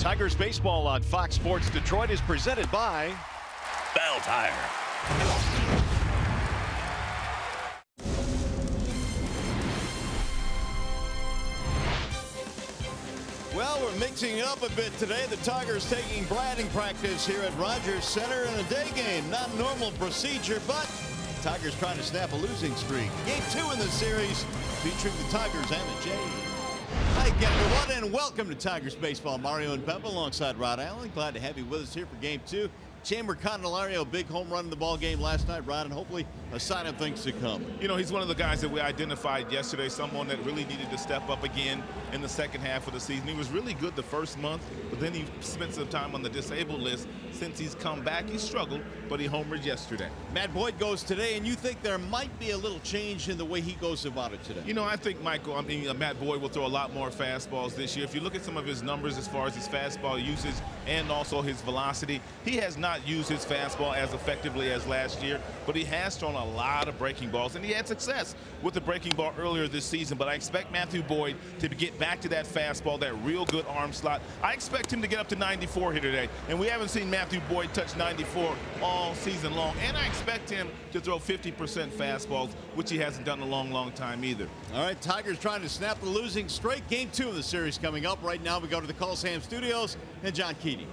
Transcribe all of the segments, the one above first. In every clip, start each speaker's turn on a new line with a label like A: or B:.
A: Tigers baseball on Fox Sports Detroit is presented by
B: Bell Tire.
C: Well, we're mixing it up a bit today. The Tigers taking batting practice here at Rogers Center in a day game. Not normal procedure, but Tigers trying to snap a losing streak. Game 2 in the series featuring the Tigers and the Jays. Hi again, everyone, and welcome to Tigers Baseball. Mario and Peppa alongside Rod Allen. Glad to have you with us here for Game 2. Chamber Candelario, big home run in the ball game last night, Rod, and hopefully a sign of things to come.
D: You know, he's one of the guys that we identified yesterday, someone that really needed to step up again in the second half of the season. He was really good the first month, but then he spent some time on the disabled list. Since he's come back, he struggled, but he homered yesterday.
C: Matt Boyd goes today, and you think there might be a little change in the way he goes about it today?
D: You know, I think Matt Boyd will throw a lot more fastballs this year. If you look at some of his numbers as far as his fastball usage and also his velocity, he has not used his fastball as effectively as last year, but he has thrown a lot of breaking balls, and he had success with the breaking ball earlier this season. But I expect Matthew Boyd to get back to that fastball, that real good arm slot. I expect him to get up to 94 here today, and we haven't seen Matthew Boyd touch 94 all season long. And I expect him to throw 50% fastballs, which he hasn't done in a long, long time either.
C: All right, Tigers trying to snap the losing streak. Game 2 of the series coming up. Right now we go to the Coliseum Studios and John Keating.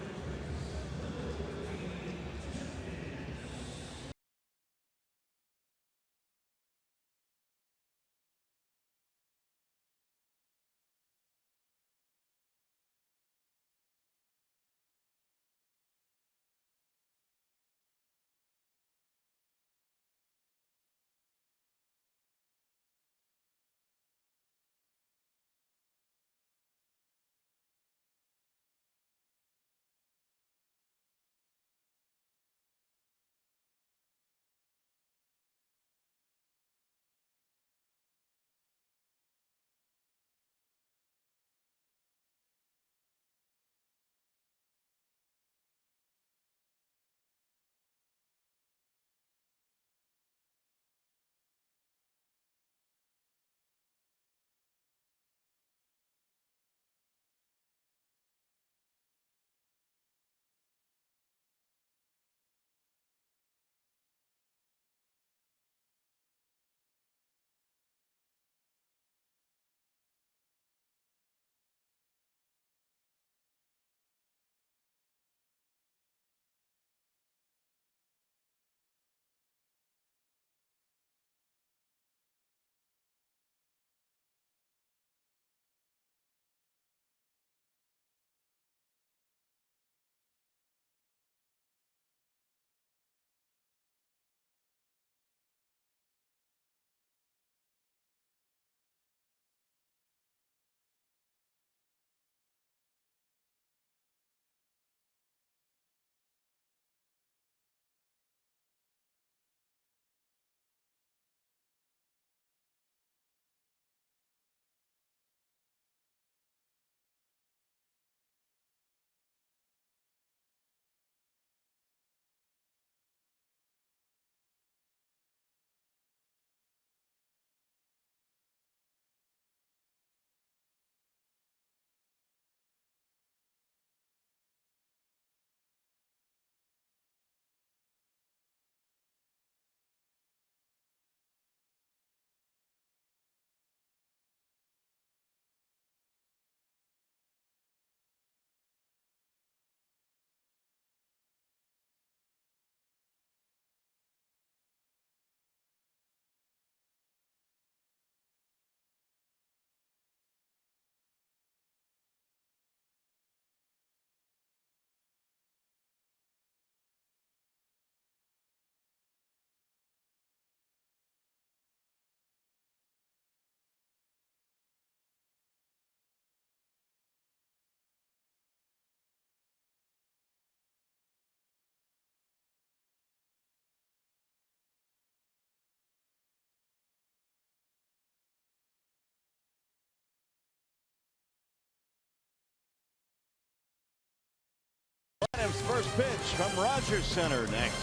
C: First pitch from Rogers Center next.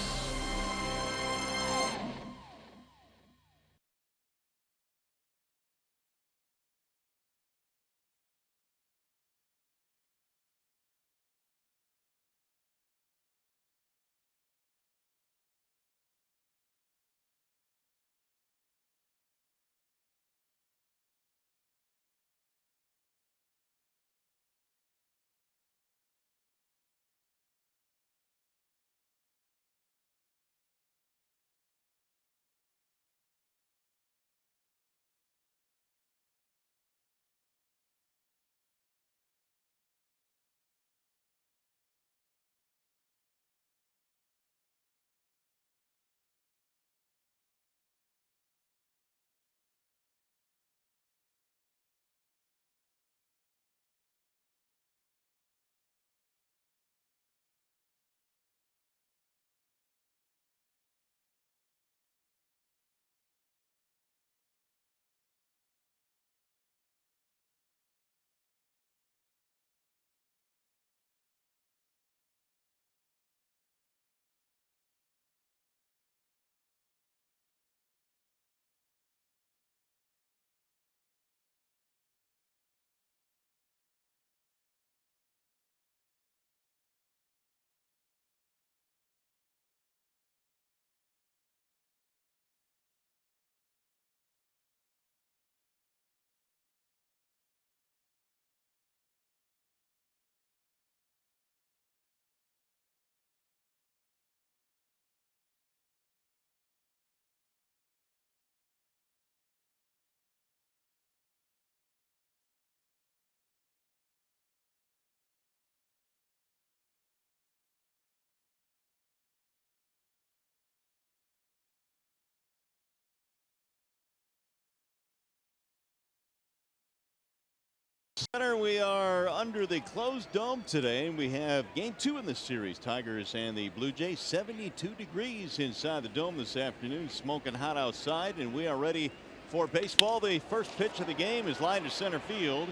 C: Center, we are under the closed dome today. We have game 2 in the series. Tigers and the Blue Jays. 72 degrees inside the dome this afternoon. Smoking hot outside, and we are ready for baseball. The first pitch of the game is lined to center field.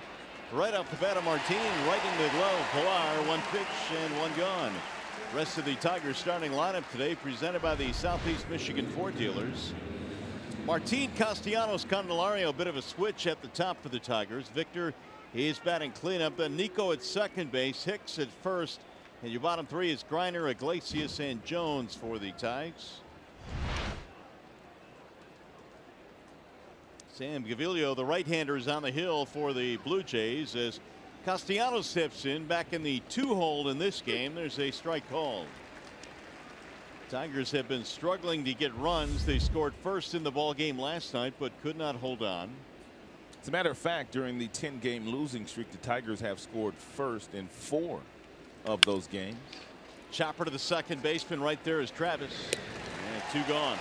C: Right off the bat of Martin, right in the glove. Pilar, one pitch and one gone. Rest of the Tigers starting lineup today presented by the Southeast Michigan Ford dealers. Martin, Castellanos, Candelario, a bit of a switch at the top for the Tigers. Victor, he's batting cleanup. Then Nico at second base, Hicks at first, and your bottom three is Griner, Iglesias, and Jones for the Tigers. Sam Gaviglio, the right-hander, is on the hill for the Blue Jays as Castellanos steps in back in the 2-hole in this game. There's a strike called. Tigers have been struggling to get runs. They scored first in the ball game last night, but could not hold on.
D: As a matter of fact, during the 10-game losing streak, the Tigers have scored first in 4 of those games.
C: Chopper to the second baseman right there is Travis. And 2 gone.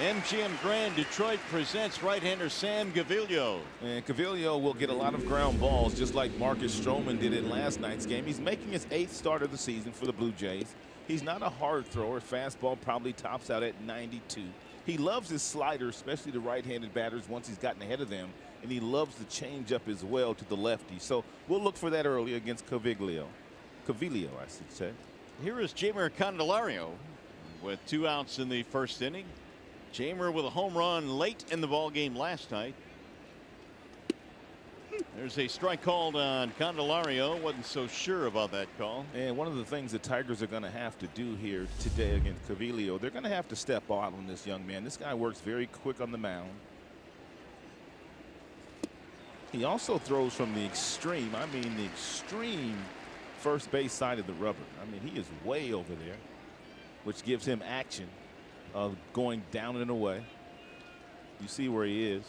C: MGM Grand Detroit presents right-hander Sam Gaviglio.
D: And Gaviglio will get a lot of ground balls just like Marcus Stroman did in last night's game. He's making his 8th start of the season for the Blue Jays. He's not a hard thrower. Fastball probably tops out at 92. He loves his slider, especially the right-handed batters once he's gotten ahead of them. And he loves the changeup as well to the lefty. So we'll look for that early against Gaviglio, I should say.
C: Here is Jamer Candelario with 2 outs in the first inning. Jamer with a home run late in the ball game last night. There's a strike called on Candelario. Wasn't so sure about that call.
D: And one of the things the Tigers are going to have to do here today against Gaviglio, they're going to have to step out on this young man. This guy works very quick on the mound. He also throws from the extreme, the extreme first base side of the rubber. He is way over there, which gives him action of going down and away. You see where he is.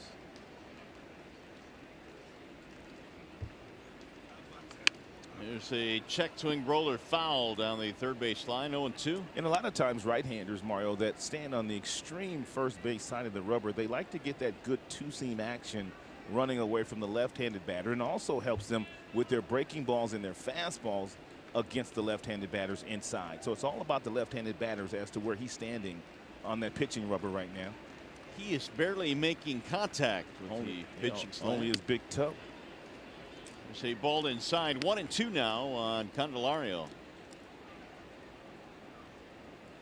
C: There's a check swing roller foul down the third base line. 0-2.
D: And a lot of times right-handers, Mario, that stand on the extreme first base side of the rubber, they like to get that good 2-seam action running away from the left-handed batter, and also helps them with their breaking balls and their fastballs against the left-handed batters inside. So it's all about the left-handed batters as to where he's standing on that pitching rubber right now.
C: He is barely making contact with the pitching slant.
D: Only his big toe.
C: There's a ball inside. 1-2 now on Candelario.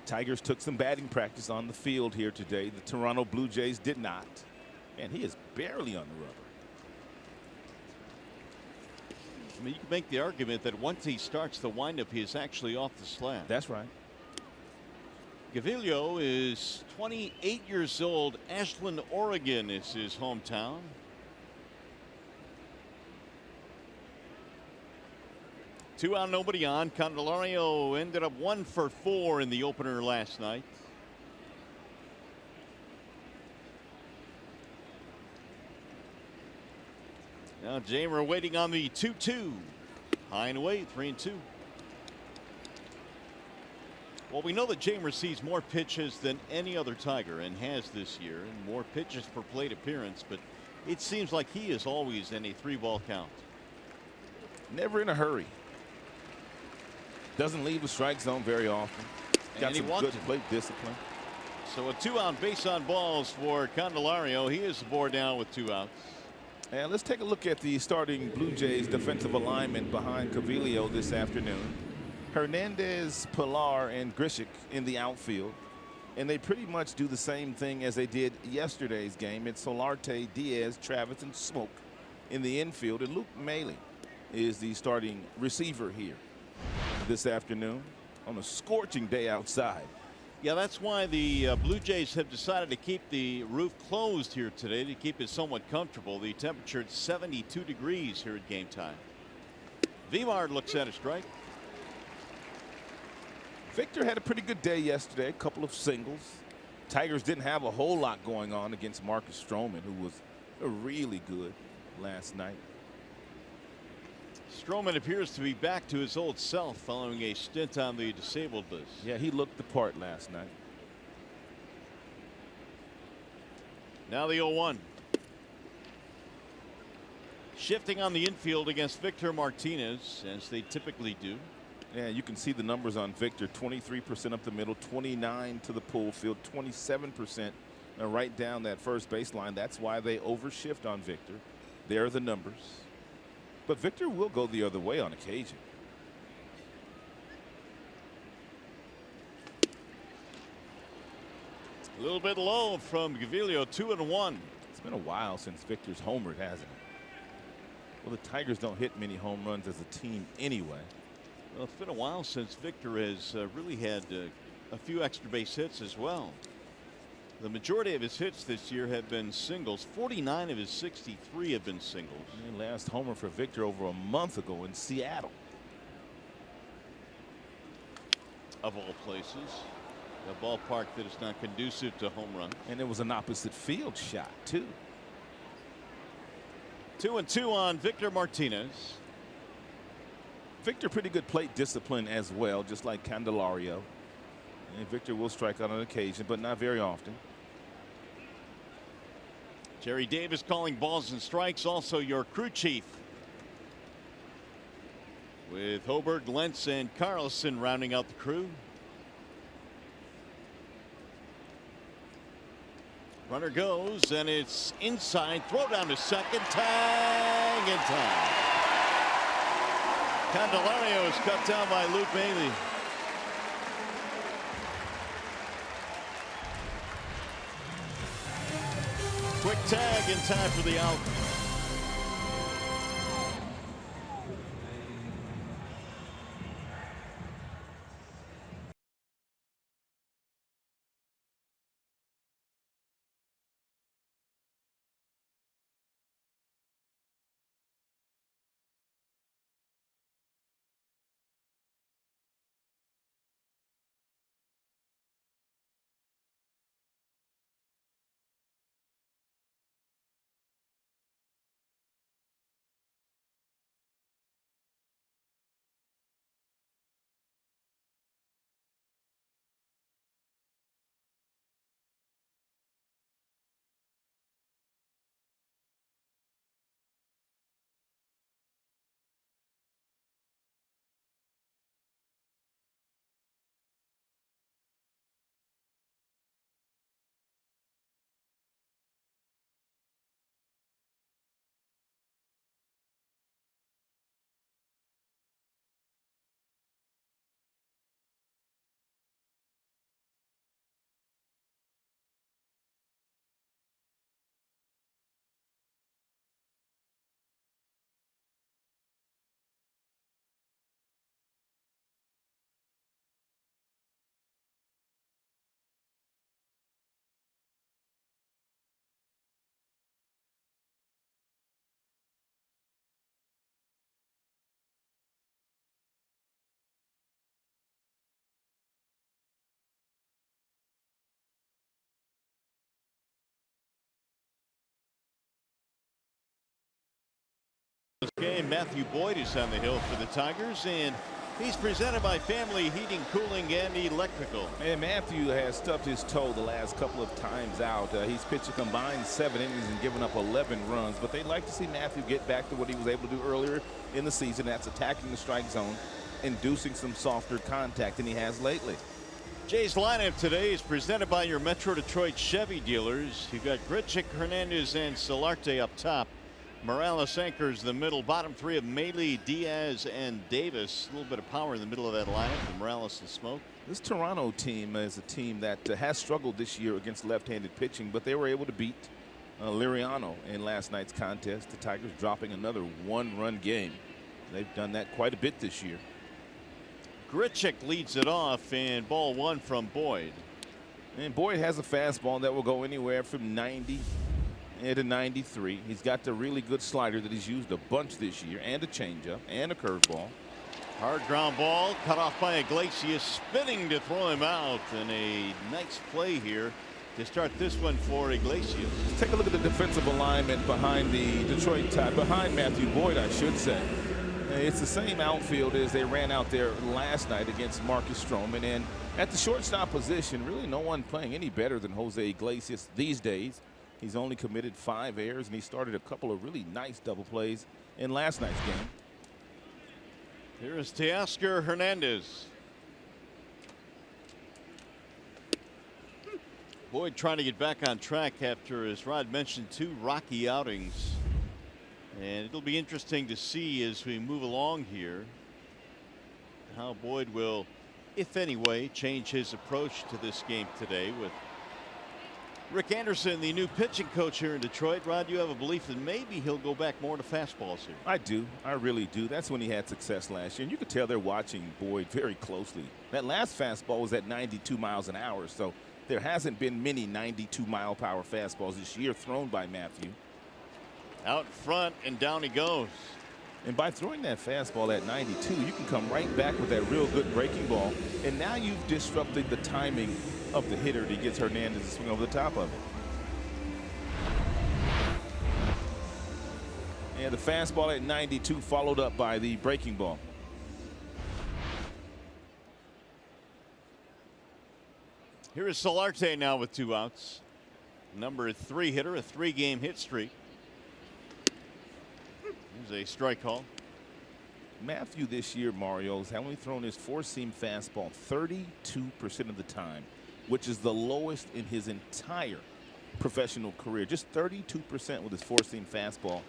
D: Tigers took some batting practice on the field here today. The Toronto Blue Jays did not. And he is barely on the rubber.
C: You can make the argument that once he starts the windup, he is actually off the slab.
D: That's right.
C: Gaviglio is 28 years old. Ashland, Oregon is his hometown. Two out, nobody on. Candelario ended up 1 for 4 in the opener last night. Now Jamer waiting on the 2-2. High and away, 3-2. Well, we know that Jamer sees more pitches than any other Tiger and has this year, and more pitches per plate appearance, but it seems like he is always in a 3-ball count.
D: Never in a hurry. Doesn't leave the strike zone very often. Got some good plate discipline.
C: So a 2-out base on balls for Candelario. He is aboard now with 2 outs.
D: And let's take a look at the starting Blue Jays defensive alignment behind Gaviglio this afternoon. Hernandez, Pilar, and Grishik in the outfield. And they pretty much do the same thing as they did yesterday's game. It's Solarte, Diaz, Travis, and Smoke in the infield. And Luke Maile is the starting receiver here this afternoon on a scorching day outside.
C: Yeah, that's why the Blue Jays have decided to keep the roof closed here today to keep it somewhat comfortable. The temperature at 72 degrees here at game time. Vimard looks at a strike.
D: Victor had a pretty good day yesterday, a couple of singles. Tigers didn't have a whole lot going on against Marcus Stroman, who was really good last night.
C: Stroman appears to be back to his old self following a stint on the disabled list.
D: Yeah, he looked the part last night.
C: Now the 0-1. Shifting on the infield against Victor Martinez, as they typically do.
D: Yeah, you can see the numbers on Victor. 23% up the middle, 29 to the pull field, 27% right down that first baseline. That's why they overshift on Victor. There are the numbers. But Victor will go the other way on occasion.
C: A little bit low from Gaviglio, 2-1.
D: It's been a while since Victor's homered, hasn't it? Well, the Tigers don't hit many home runs as a team anyway.
C: Well, it's been a while since Victor has really had a few extra base hits as well. The majority of his hits this year have been singles. 49 of his 63 have been singles.
D: And last homer for Victor over a month ago in Seattle.
C: Of all places. A ballpark that is not conducive to home run.
D: And it was an opposite field shot, too.
C: 2-2 on Victor Martinez.
D: Victor, pretty good plate discipline as well, just like Candelario. And Victor will strike on occasion, but not very often.
C: Jerry Davis calling balls and strikes, also your crew chief. With Hoberg, Lentz, and Carlson rounding out the crew. Runner goes, and it's inside. Throw down to second. Tag in time. Candelario is cut down by Luke Bailey. Quick tag in time for the out. Game, Matthew Boyd is on the hill for the Tigers, and he's presented by Family Heating, Cooling, and Electrical.
D: And Matthew has stubbed his toe the last couple of times out. He's pitched a combined 7 innings and given up 11 runs, but they'd like to see Matthew get back to what he was able to do earlier in the season. That's attacking the strike zone, inducing some softer contact than he has lately.
C: Jay's lineup today is presented by your Metro Detroit Chevy dealers. You've got Grichuk, Hernandez, and Solarte up top. Morales anchors the middle. Bottom three of Maley, Diaz, and Davis. A little bit of power in the middle of that lineup for Morales and Smoke.
D: This Toronto team is a team that has struggled this year against left-handed pitching, but they were able to beat Liriano in last night's contest. The Tigers dropping another 1-run game. They've done that quite a bit this year.
C: Grichuk leads it off, and ball 1 from Boyd.
D: And Boyd has a fastball that will go anywhere from 90 to 93. He's got the really good slider that he's used a bunch this year, and a changeup, and a curveball.
C: Hard ground ball cut off by Iglesias, spinning to throw him out, and a nice play here to start this one for Iglesias.
D: Take a look at the defensive alignment behind the Detroit Tigers, behind Matthew Boyd, I should say. It's the same outfield as they ran out there last night against Marcus Stroman, and at the shortstop position, really no one playing any better than Jose Iglesias these days. He's only committed 5 errors, and he started a couple of really nice double plays in last night's game.
C: Here is Teoscar Hernandez. Boyd trying to get back on track after, as Rod mentioned, 2 rocky outings. And it'll be interesting to see as we move along here how Boyd will, if any way, change his approach to this game today with Rick Anderson, the new pitching coach here in Detroit. Rod, you have a belief that maybe he'll go back more to fastballs here.
D: I do. I really do. That's when he had success last year. And you could tell they're watching Boyd very closely. That last fastball was at 92 miles an hour. So there hasn't been many 92-mile-per-hour fastballs this year thrown by Matthew.
C: Out front, and down he goes.
D: And by throwing that fastball at 92, you can come right back with that real good breaking ball. And now you've disrupted the timing of the hitter that gets Hernandez to swing over the top of it. And the fastball at 92 followed up by the breaking ball.
C: Here is Solarte now with 2 outs. Number 3 hitter, a 3-game hit streak. Here's a strike call.
D: Matthew this year, Mario, has only thrown his 4-seam fastball 32% of the time, which is the lowest in his entire professional career. Just 32% with his 4-seam fastball.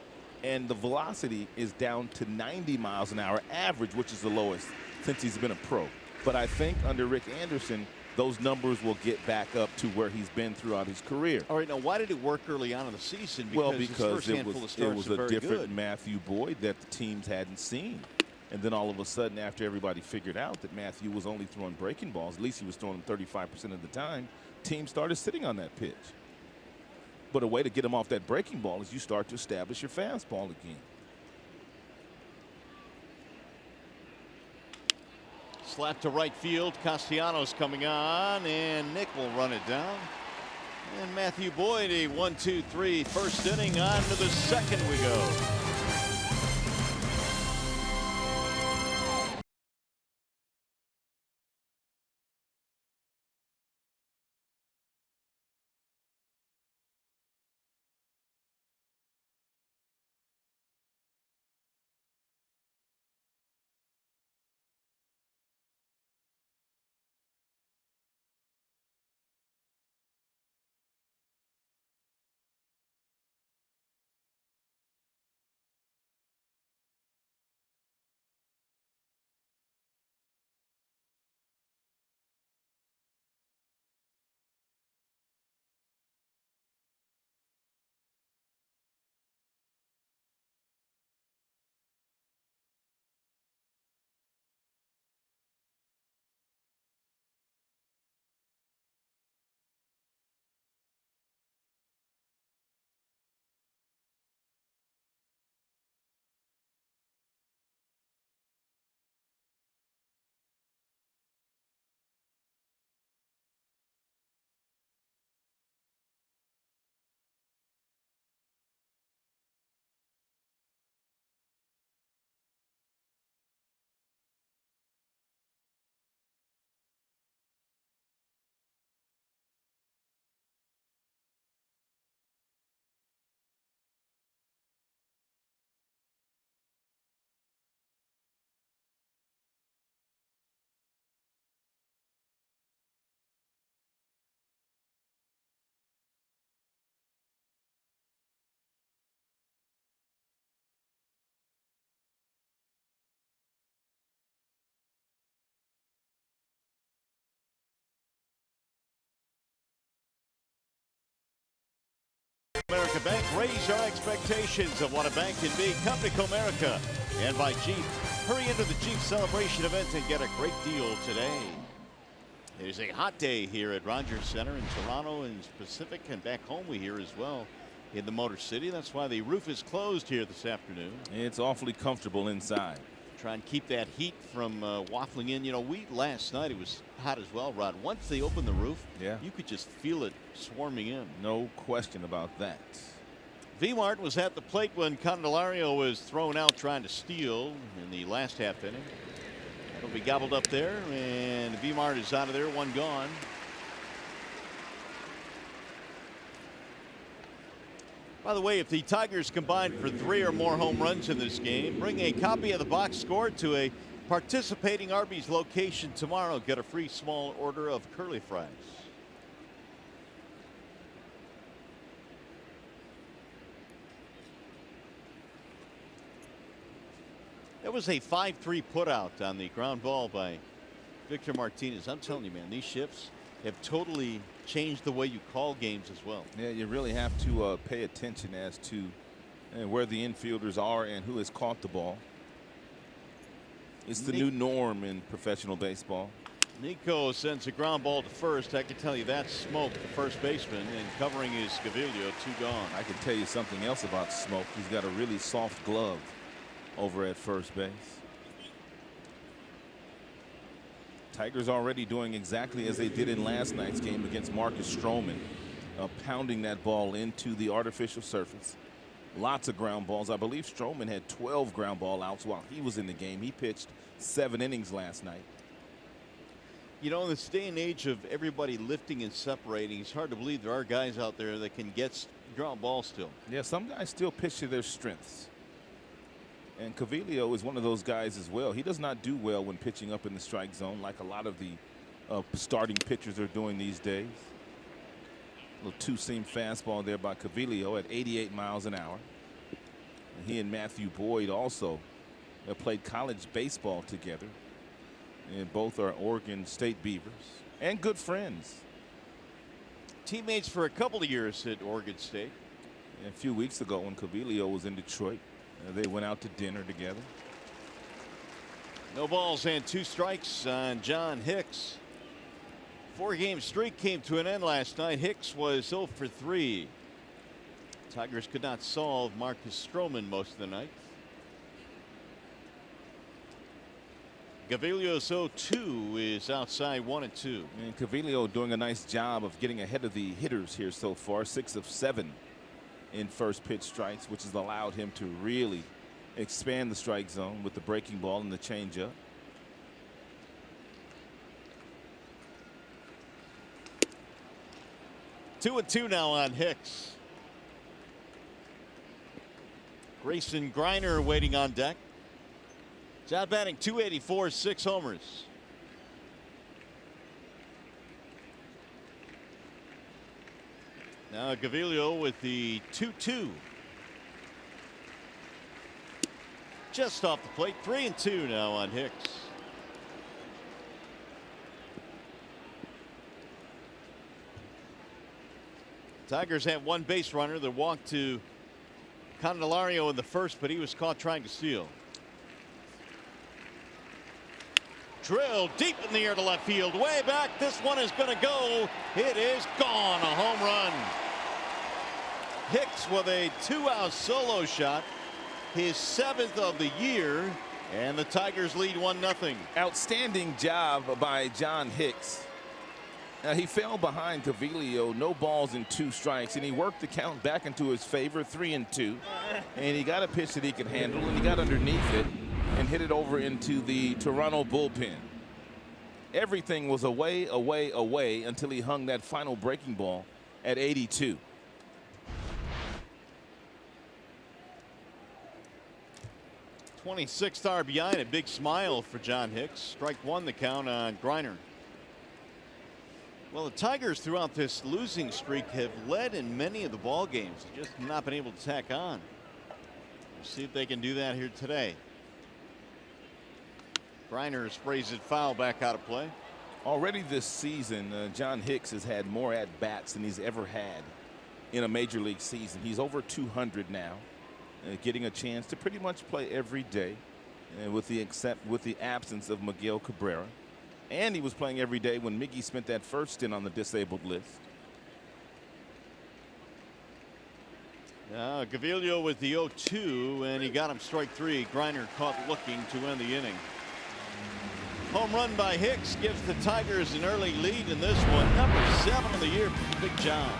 D: And the velocity is down to 90 miles an hour average, which is the lowest since he's been a pro. But I think under Rick Anderson, those numbers will get back up to where he's been throughout his career.
C: All right, now why did it work early on in the season?
D: Because it was a different Matthew Boyd that the teams hadn't seen. And then all of a sudden, after everybody figured out that Matthew was only throwing breaking balls, at least he was throwing them 35% of the time, teams started sitting on that pitch. But a way to get him off that breaking ball is you start to establish your fastball again.
C: Slap to right field. Castellanos coming on, and Nick will run it down. And Matthew Boyd, a 1-2-3 first inning. On to the second we go. Comerica Bank, raise your expectations of what a bank can be. Come to Comerica and by Jeep. Hurry into the Jeep celebration event and get a great deal today. It is a hot day here at Rogers Center in Toronto and Pacific, and back home we hear as well in the Motor City. That's why the roof is closed here this afternoon.
D: It's awfully comfortable inside.
C: Try and keep that heat from waffling in. You know, last night it was hot as well, Rod. Once they opened the roof, you could just feel it swarming in.
D: No question about that.
C: V-Mart was at the plate when Candelario was thrown out trying to steal in the last half inning. That'll be gobbled up there, and V-Mart is out of there, 1 gone. By the way, if the Tigers combine for 3 or more home runs in this game, bring a copy of the box score to a participating Arby's location tomorrow. Get a free small order of curly fries. That was a 5-3 putout on the ground ball by Victor Martinez. I'm telling you, man, these shifts have totally changed the way you call games as well.
D: Yeah, you really have to pay attention as to where the infielders are and who has caught the ball. It's the new norm in professional baseball.
C: Nico sends a ground ball to first. I can tell you that's Smoke, the first baseman, and covering is Gaviglio, 2 gone.
D: I can tell you something else about Smoke. He's got a really soft glove over at first base. Tigers already doing exactly as they did in last night's game against Marcus Stroman, pounding that ball into the artificial surface. Lots of ground balls. I believe Stroman had 12 ground ball outs while he was in the game. He pitched 7 innings last night.
C: You know, in this day and age of everybody lifting and separating, it's hard to believe there are guys out there that can get ground balls still.
D: Yeah, some guys still pitch to their strengths. And Gaviglio is one of those guys as well. He does not do well when pitching up in the strike zone like a lot of the starting pitchers are doing these days. A little two-seam fastball there by Gaviglio at 88 miles an hour. And he and Matthew Boyd also played college baseball together. And both are Oregon State Beavers and good friends.
C: Teammates for a couple of years at Oregon State.
D: And a few weeks ago when Gaviglio was in Detroit, they went out to dinner together.
C: No balls and 2 strikes on John Hicks. 4-game streak came to an end last night. Hicks was 0 for 3. Tigers could not solve Marcus Stroman most of the night. Gaviglio's 0-2 is outside 1-2.
D: And Gaviglio doing a nice job of getting ahead of the hitters here so far. 6 of 7 in first pitch strikes, which has allowed him to really expand the strike zone with the breaking ball and the changeup.
C: Two and two now on Hicks. Grayson Greiner waiting on deck. John batting .284, 6 homers. Now Gaviglio with the 2-2. Just off the plate. 3-2 now on Hicks. Tigers had 1 base runner that walked to Candelario in the first, but he was caught trying to steal. Drill deep in the air to left field, way back. This one is going to go. It is gone. A home run. Hicks with a 2-out solo shot, his 7th of the year, and the Tigers lead 1-0.
D: Outstanding job by John Hicks. Now, he fell behind Gaviglio, no balls and 2 strikes, and he worked the count back into his favor, 3-2. And he got a pitch that he could handle, and he got underneath it and hit it over into the Toronto bullpen. Everything was away, away, away until he hung that final breaking ball at 82.
C: '26th RBI and a big smile for John Hicks. Strike 1 the count on Greiner. Well, the Tigers throughout this losing streak have led in many of the ball games, just not been able to tack on. We'll see if they can do that here today. Greiner sprays it foul, back out of play.
D: Already this season, John Hicks has had more at-bats than he's ever had in a major league season. He's over 200 now, getting a chance to pretty much play every day, with the absence of Miguel Cabrera. And he was playing every day when Miggy spent that first stint on the disabled list.
C: Gaviglio with the 0-2, and he got him strike 3. Greiner caught looking to end the inning. Home run by Hicks gives the Tigers an early lead in this one. Number 7 of the year. Big job.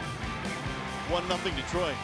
C: 1-0 Detroit.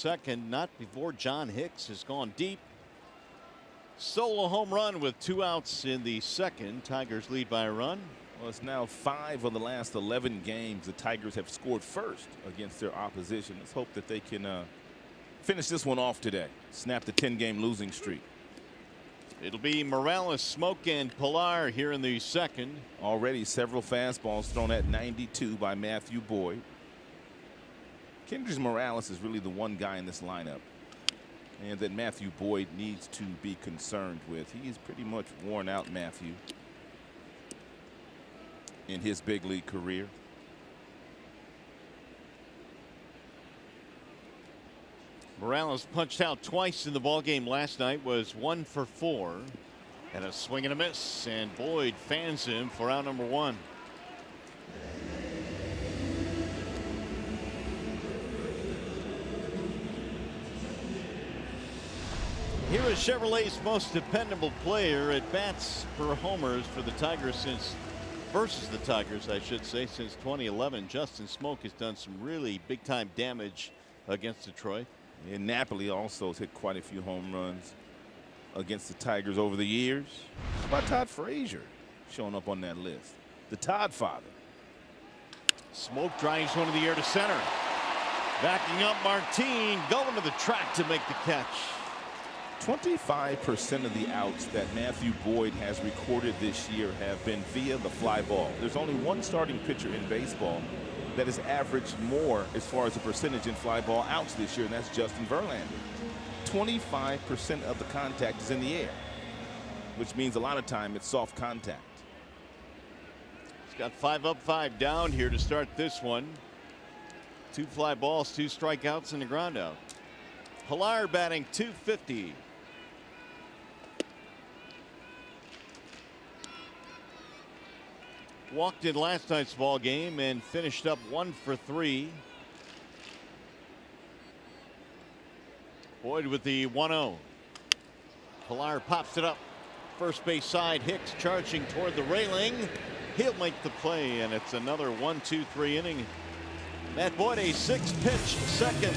C: second, not before John Hicks has gone deep. Solo home run with 2 outs in the second. Tigers lead by a run.
D: Well, it's now 5 of the last 11 games the Tigers have scored first against their opposition. Let's hope that they can finish this one off today. Snap the 10-game losing streak.
C: It'll be Morales, Smoke, and Pilar here in the second.
D: Already several fastballs thrown at 92 by Matthew Boyd. Kendrys Morales is really the one guy in this lineup and that Matthew Boyd needs to be concerned with. He's pretty much worn out Matthew in his big league career.
C: Morales punched out twice in the ballgame last night, was 1 for 4. And a swing and a miss, and Boyd fans him for out number 1. Here is Chevrolet's most dependable player at bats per homers for the Tigers versus the Tigers, I should say, since 2011. Justin Smoke has done some really big time damage against Detroit.
D: And Napoli also has hit quite a few home runs against the Tigers over the years. How about Todd Frazier showing up on that list? The Todd father.
C: Smoke drives one in the air to center. Backing up Martin, going to the track to make the catch.
D: 25% of the outs that Matthew Boyd has recorded this year have been via the fly ball. There's only one starting pitcher in baseball that has averaged more as far as the percentage in fly ball outs this year, and that's Justin Verlander. 25% of the contact is in the air, which means a lot of time it's soft contact.
C: He's got 5 up, 5 down here to start this one. 2 fly balls, 2 strikeouts, and a ground out. Pilar batting .250. Walked in last night's ball game and finished up 1 for 3. Boyd with the 1-0. Pilar pops it up. First base side. Hicks charging toward the railing. He'll make the play, and it's another 1-2-3 inning. Matt Boyd, a 6-pitch second.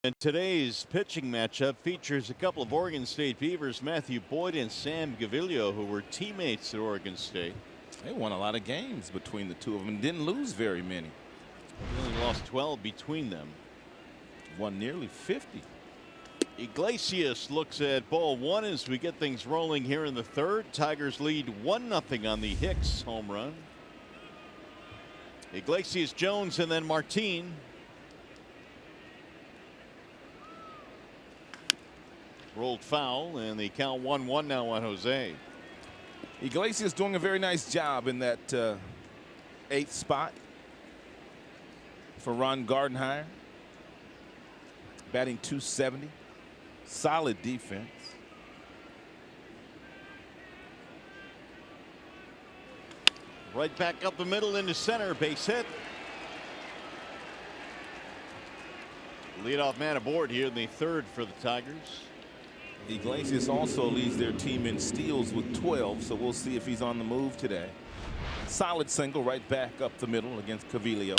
C: And today's pitching matchup features a couple of Oregon State Beavers, Matthew Boyd and Sam Gaviglio, who were teammates at Oregon State.
D: They won a lot of games between the two of them and didn't lose very many.
C: They only lost 12 between them.
D: Won nearly 50.
C: Iglesias looks at ball 1 as we get things rolling here in the third. Tigers lead 1-0 on the Hicks home run. Iglesias, Jones, and then Martin. Rolled foul, and the count 1-1 now on Jose.
D: Iglesias doing a very nice job in that 8th spot for Ron Gardenhire. Batting .270. Solid defense.
C: Right back up the middle into center. Base hit. Leadoff man aboard here in the 3rd for the Tigers.
D: Iglesias also leads their team in steals with 12, so we'll see if he's on the move today. Solid single right back up the middle against Cavilio.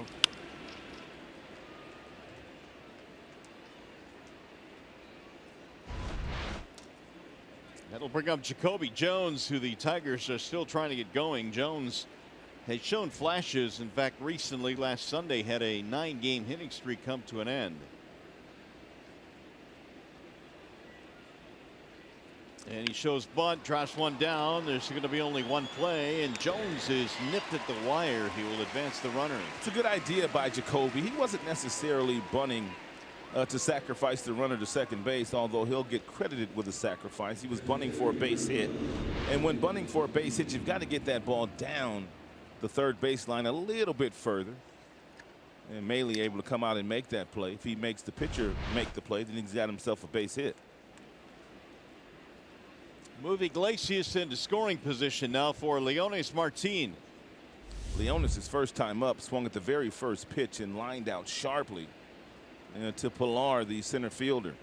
C: That'll bring up Jacoby Jones, who the Tigers are still trying to get going. Jones has shown flashes. In fact, recently, last Sunday, had a 9-game hitting streak come to an end. And he shows bunt, drops one down. There's going to be only one play, and Jones is nipped at the wire. He will advance the runner.
D: It's a good idea by Jacoby. He wasn't necessarily bunting to sacrifice the runner to second base, although he'll get credited with the sacrifice. He was bunting for a base hit, and when bunting for a base hit, you've got to get that ball down the 3rd baseline a little bit further. And Maley able to come out and make that play. If he makes the pitcher make the play, then he's got himself a base hit.
C: Move Iglesias into scoring position now for Leones Martin.
D: Leones, his first time up, swung at the very first pitch and lined out sharply to Pilar, the center fielder.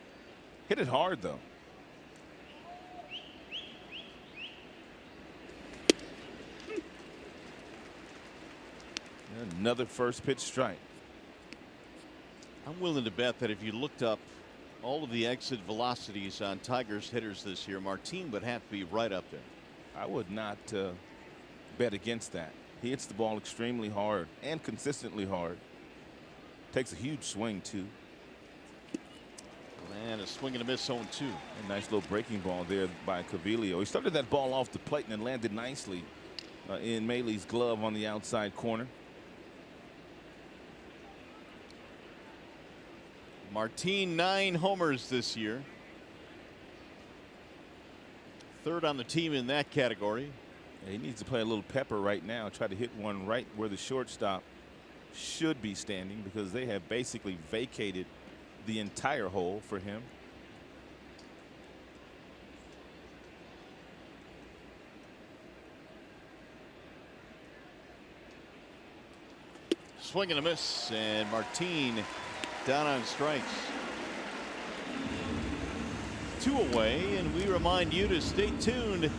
D: Hit it hard, though. Another first pitch strike.
C: I'm willing to bet that if you looked up all of the exit velocities on Tigers hitters this year, Martin would have to be right up there.
D: I would not bet against that. He hits the ball extremely hard and consistently hard. Takes a huge swing, too.
C: And a swing and a miss, 0-2.
D: A nice little breaking ball there by Cavilio. He started that ball off the plate and it landed nicely in Maley's glove on the outside corner.
C: Martin, 9 homers this year. 3rd on the team in that category.
D: Yeah, he needs to play a little pepper right now. Try to hit one right where the shortstop should be standing, because they have basically vacated the entire hole for him.
C: Swing and a miss, and Martin down on strikes. 2 away, and we remind you to stay tuned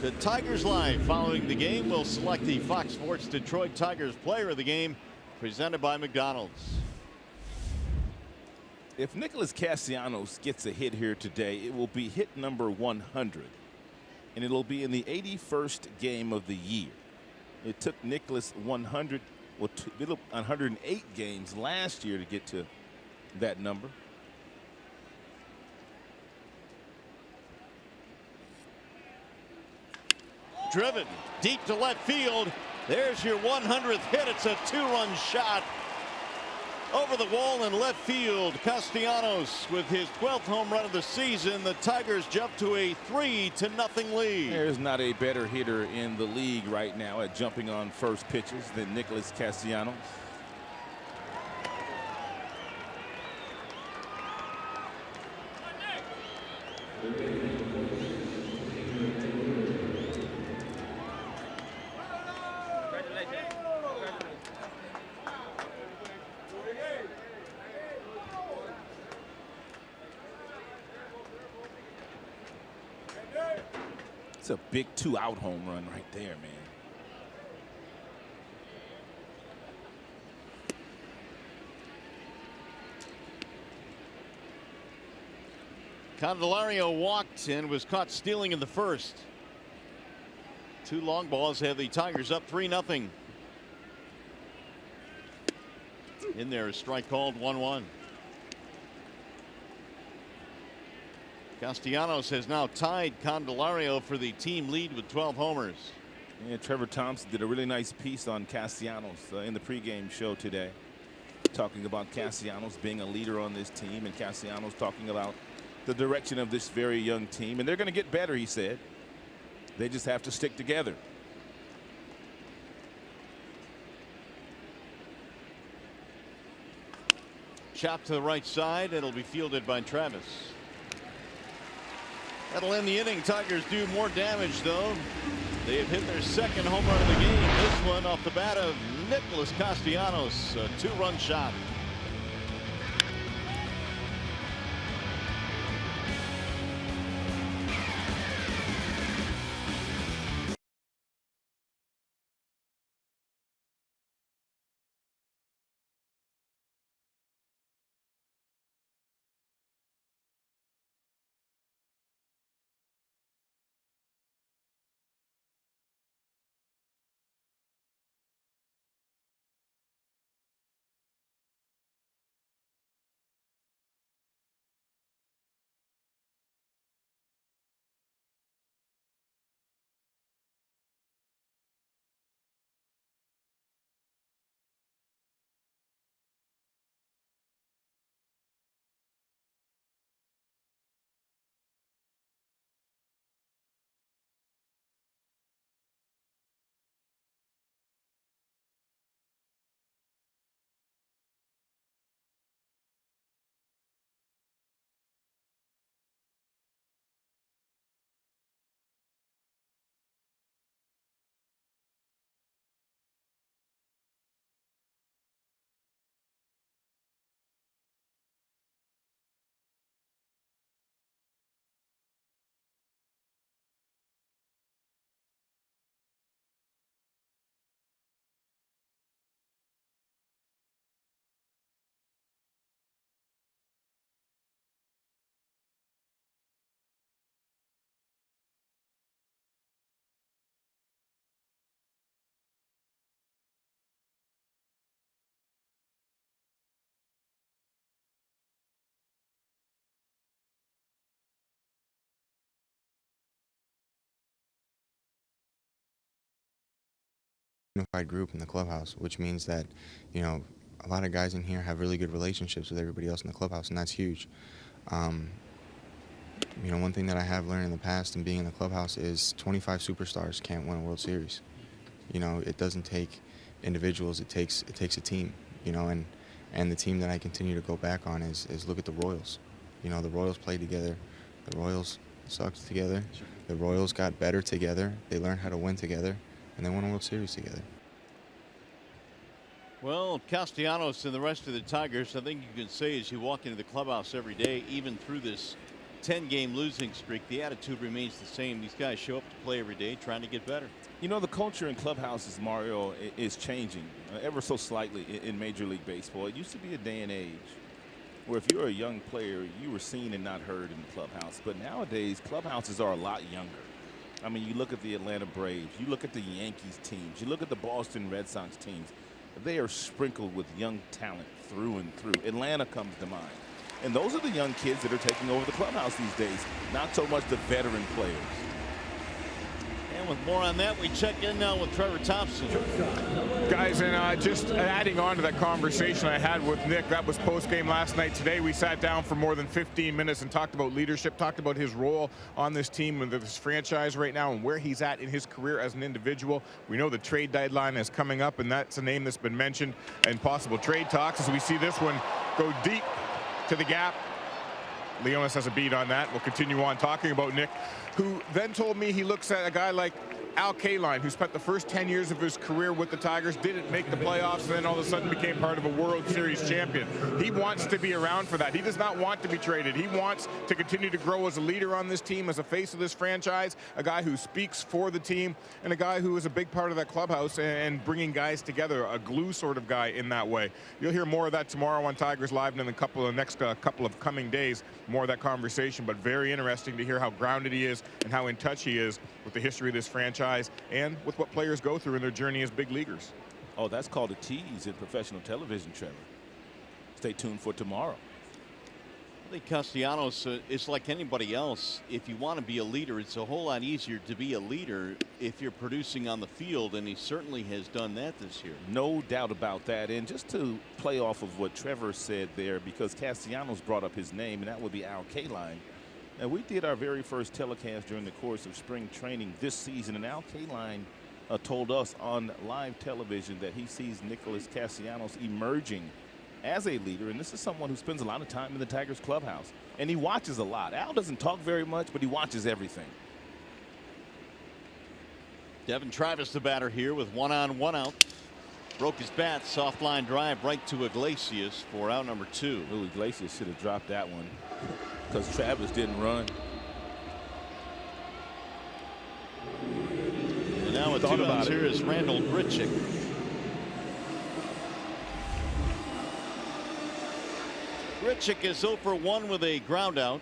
C: to Tigers Live. Following the game, we'll select the Fox Sports Detroit Tigers player of the game, presented by McDonald's.
D: If Nicholas Castellanos gets a hit here today, it will be hit number 100, and it'll be in the 81st game of the year. It took Nicholas 108 games last year to get to that number.
C: Driven deep to left field. There's your 100th hit. It's a 2-run shot over the wall in left field. Castellanos with his 12th home run of the season. The Tigers jump to a 3-0 lead.
D: There's not a better hitter in the league right now at jumping on first pitches than Nicholas Castellanos. It's a big 2-out home run right there, man.
C: Candelario walked and was caught stealing in the first. 2 long balls have the Tigers up 3-0. In there, a strike called, 1-1. Castellanos has now tied Candelario for the team lead with 12 homers.
D: Yeah, Trevor Thompson did a really nice piece on Castellanos in the pregame show today, talking about Castellanos being a leader on this team, and Castellanos talking about the direction of this very young team, and they're going to get better, he said. They just have to stick together.
C: Chop to the right side. It'll be fielded by Travis. That'll end the inning. Tigers do more damage, though. They have hit their second home run of the game. This one off the bat of Nicholas Castellanos, a 2-run shot.
B: Unified group in the clubhouse, which means that, you know, a lot of guys in here have really good relationships with everybody else in the clubhouse, and that's huge. You know, one thing that I have learned in the past and being in the clubhouse is 25 superstars can't win a World Series. You know, it doesn't take individuals, it takes a team, you know, and the team that I continue to go back on is look at the Royals. You know, the Royals played together, the Royals sucked together, the Royals got better together, they learned how to win together, and they won a World Series together.
C: Well, Castellanos and the rest of the Tigers, I think you can say as you walk into the clubhouse every day, even through this 10-game losing streak, the attitude remains the same. These guys show up to play every day trying to get better.
D: You know, the culture in clubhouses, Mario, is changing ever so slightly in Major League Baseball. It used to be a day and age where if you're a young player, you were seen and not heard in the clubhouse. But nowadays, clubhouses are a lot younger. I mean, you look at the Atlanta Braves, you look at the Yankees teams, you look at the Boston Red Sox teams. They are sprinkled with young talent through and through. Atlanta comes to mind. And those are the young kids that are taking over the clubhouse these days, not so much the veteran players.
C: And with more on that, we check in now with Trevor Thompson.
E: Guys, and just adding on to that conversation I had with Nick, that was post-game last night. Today we sat down for more than 15 minutes and talked about leadership, talked about his role on this team and this franchise right now and where he's at in his career as an individual. We know the trade deadline is coming up, and that's a name that's been mentioned in possible trade talks as we see this one go deep to the gap. Leonis has a beat on that. We'll continue on talking about Nick, who then told me he looks at a guy like Al Kaline, who spent the first 10 years of his career with the Tigers, didn't make the playoffs, and then all of a sudden became part of a World Series champion. He wants to be around for that. He does not want to be traded. He wants to continue to grow as a leader on this team, as a face of this franchise, a guy who speaks for the team, and a guy who is a big part of that clubhouse and bringing guys together, a glue sort of guy in that way. You'll hear more of that tomorrow on Tigers Live and in the next couple of coming days, more of that conversation, but very interesting to hear how grounded he is and how in touch he is with the history of this franchise and with what players go through in their journey as big leaguers.
D: Oh, that's called a tease in professional television, Trevor. Stay tuned for tomorrow.
C: I think Castellanos is like anybody else. If you want to be a leader, it's a whole lot easier to be a leader if you're producing on the field, and he certainly has done that this year.
D: No doubt about that. And just to play off of what Trevor said there, because Castellanos brought up his name, and that would be Al Kaline. Now, we did our very first telecast during the course of spring training this season, and Al Kaline told us on live television that he sees Nicholas Castellanos emerging as a leader, and this is someone who spends a lot of time in the Tigers clubhouse, and he watches a lot. Al doesn't talk very much, but he watches everything.
C: Devin Travis, the batter here, with 1 on, 1 out. Broke his bat, soft line drive right to Iglesias for out number 2.
D: Ooh, Iglesias should have dropped that one because Travis didn't run.
C: And now with 2 outs here is Randall Grichuk. Grichuk is 0 for 1 with a ground out.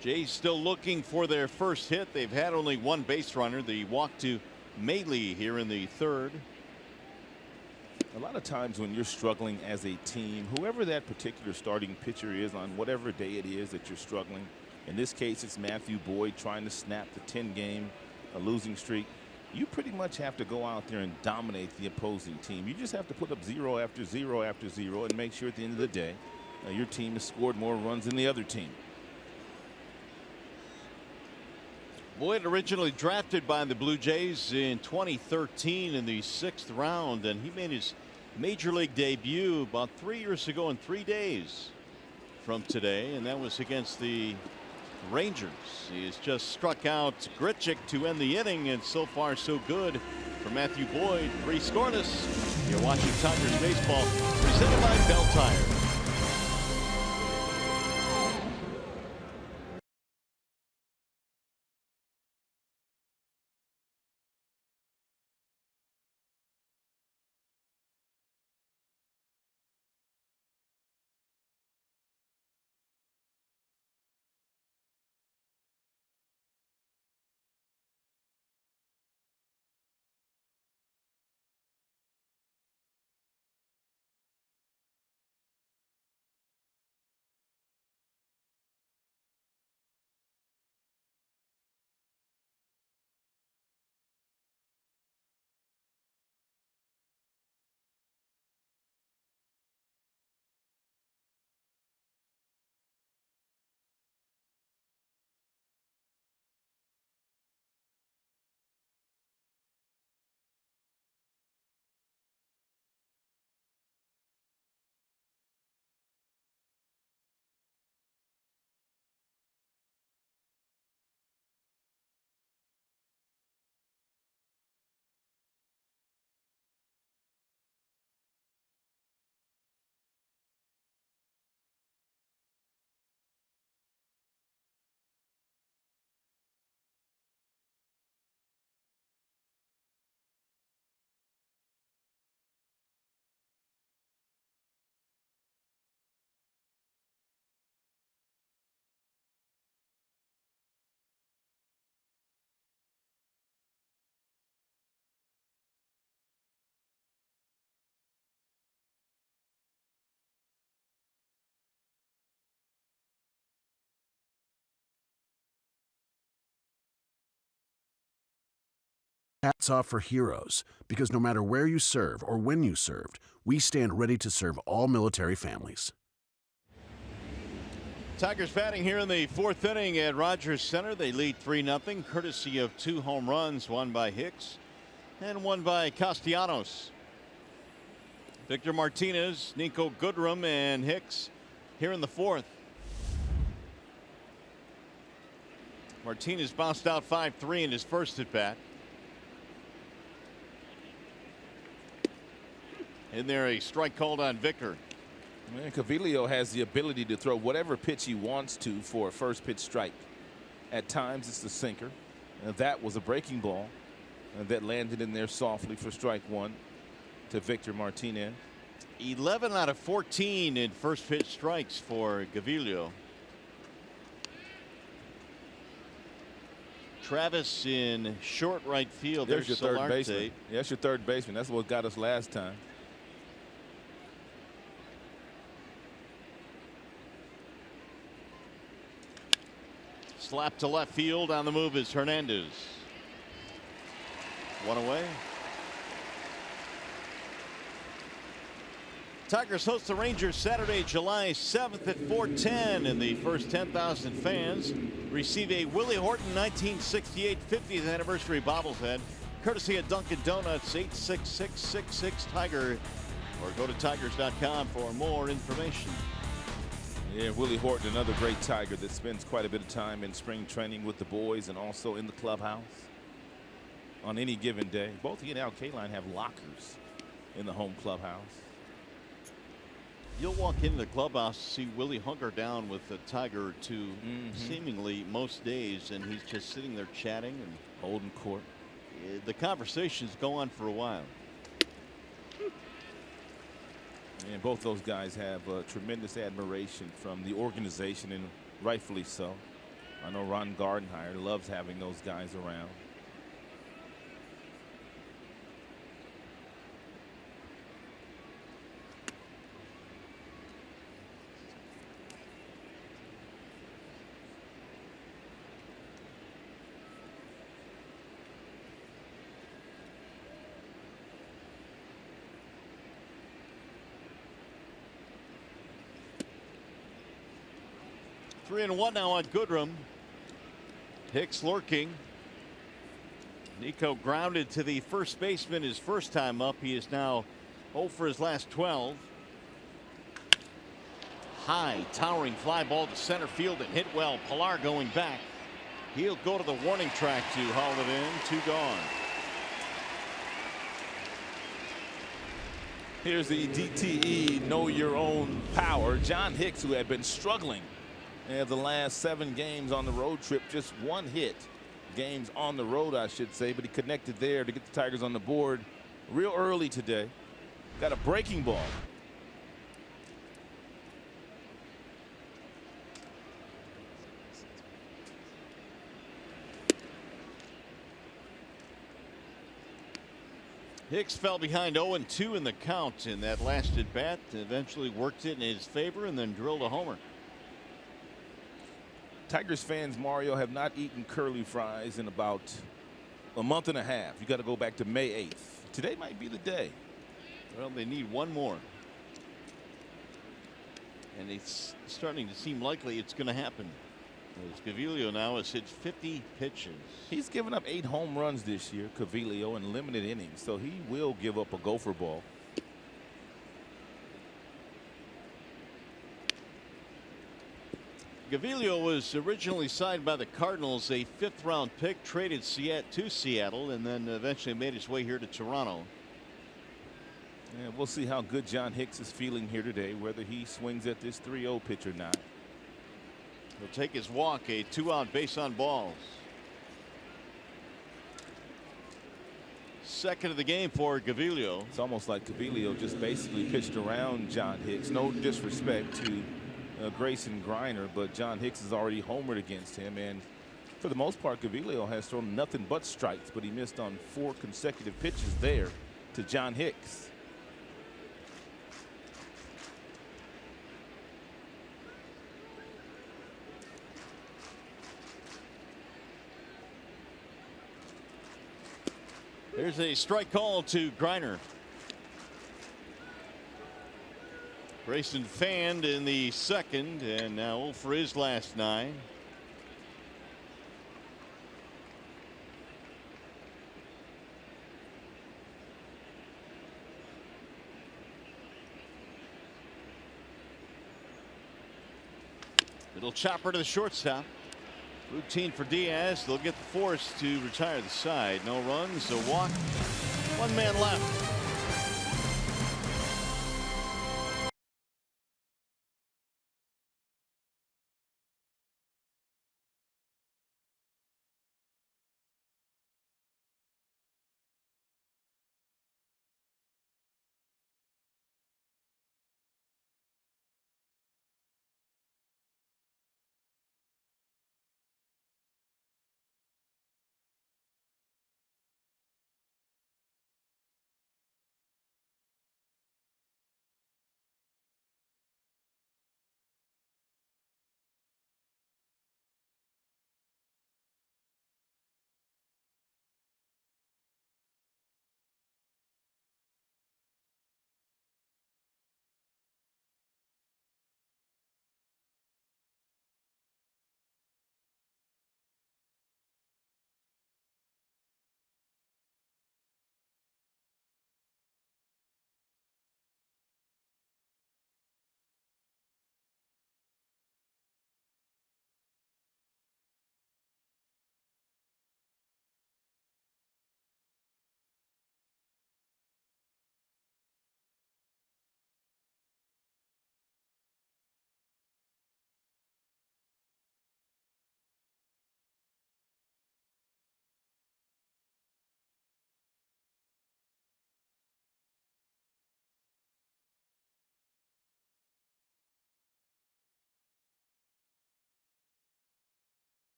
C: Jays still looking for their first hit. They've had only 1 base runner. The walk to Maley here in the 3rd.
D: A lot of times when you're struggling as a team, whoever that particular starting pitcher is on whatever day it is that you're struggling, in this case it's Matthew Boyd trying to snap the 10-game losing streak. You pretty much have to go out there and dominate the opposing team. You just have to put up 0 after 0 after 0 and make sure at the end of the day your team has scored more runs than the other team.
C: Boyd originally drafted by the Blue Jays in 2013 in the 6th round, and he made his major league debut about 3 years ago in 3 days from today, and that was against the Rangers. He has just struck out Grichuk to end the inning, and so far so good for Matthew Boyd. 3 scoreless. You're watching Tigers baseball presented by Bell Tire.
F: Hats off for heroes, because no matter where you serve or when you served, we stand ready to serve all military families.
C: Tigers batting here in the 4th inning at Rogers Center. They lead 3-0 courtesy of 2 home runs, one by Hicks and one by Castellanos. Victor Martinez, Nico Goodrum, and Hicks here in the 4th. Martinez bounced out 5-3 in his first at bat. In there, a strike called on Victor.
D: Man, Gaviglio has the ability to throw whatever pitch he wants to for a first pitch strike. At times it's the sinker, and that was a breaking ball, and that landed in there softly for strike 1 to Victor Martinez.
C: 11 out of 14 in first pitch strikes for Gaviglio. Travis in short right field.
D: There's your third
C: Solarte.
D: baseman. Yeah, that's your third baseman. That's what got us last time.
C: Slap to left field. On the move is Hernandez. 1 away. Tigers host the Rangers Saturday, July 7th at 4:10, and the first 10,000 fans receive a Willie Horton 1968 50th anniversary bobblehead, courtesy of Dunkin' Donuts. 866-66-TIGER, or go to tigers.com for more information.
D: Yeah, Willie Horton, another great Tiger that spends quite a bit of time in spring training with the boys and also in the clubhouse. On any given day, both he and Al Kaline have lockers in the home clubhouse.
C: You'll walk into the clubhouse, see Willie hunker down with a Tiger or two, seemingly most days, and he's just sitting there chatting and
D: holding court.
C: The conversations go on for a while.
D: And both those guys have tremendous admiration from the organization, and rightfully so. I know Ron Gardenhire loves having those guys around.
C: Three and one now on Goodrum. Hicks lurking. Nico grounded to the first baseman his first time up. He is now 0 for his last 12. High towering fly ball to center field and hit well. Pilar going back. He'll go to the warning track to haul it in. 2 gone.
D: Here's the DTE Know Your Own Power. John Hicks, who had been struggling the last 7 games on the road trip, just 1 hit. Games on the road, I should say, but he connected there to get the Tigers on the board real early today. Got a breaking ball.
C: Hicks fell behind 0-2 in the count in that last at bat. Eventually worked it in his favor and then drilled a homer.
D: Tigers fans, Mario, have not eaten curly fries in about a month and a half. You got to go back to May 8th. Today might be the day.
C: Well, they need one more. And it's starting to seem likely it's going to happen. As Gaviglio now has hit 50 pitches.
D: He's given up 8 home runs this year, Gaviglio, in limited innings, so he will give up a gopher ball.
C: Gaviglio was originally signed by the Cardinals, a 5th-round pick, traded to Seattle, and then eventually made his way here to Toronto.
D: Yeah, we'll see how good John Hicks is feeling here today, whether he swings at this 3-0 pitch or not.
C: He'll take his walk, a 2-out base on balls. Second of the game for Gaviglio.
D: It's almost like Gaviglio just basically pitched around John Hicks. No disrespect to Grayson Griner, but John Hicks has already homered against him, and for the most part Gaviglio has thrown nothing but strikes, but he missed on 4 consecutive pitches there to John Hicks.
C: There's a strike call to Griner. Grayson fanned in the second, and now 0 for his last 9. Little chopper to the shortstop. Routine for Diaz. They'll get the force to retire the side. No runs, a walk, 1 man left.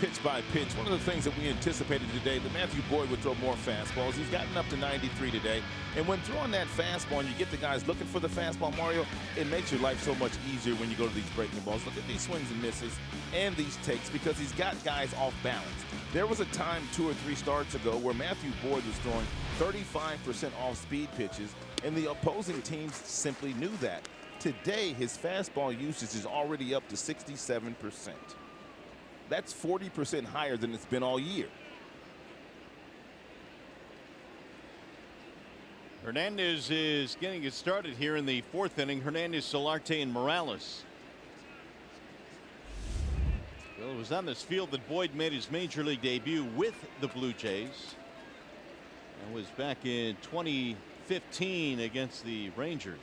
D: pitch by pitch, one of the things that we anticipated today, that Matthew Boyd would throw more fastballs. He's gotten up to 93 today. And when throwing that fastball and you get the guys looking for the fastball, Mario, it makes your life so much easier when you go to these breaking balls. Look at these swings and misses and these takes, because he's got guys off balance. There was a time 2 or 3 starts ago where Matthew Boyd was throwing 35% off-speed pitches, and the opposing teams simply knew that. Today, his fastball usage is already up to 67%. That's 40% higher than it's been all year.
C: Hernandez is getting it started here in the 4th inning. Hernandez, Solarte, and Morales. Well, it was on this field that Boyd made his major league debut with the Blue Jays. That was back in 2015 against the Rangers.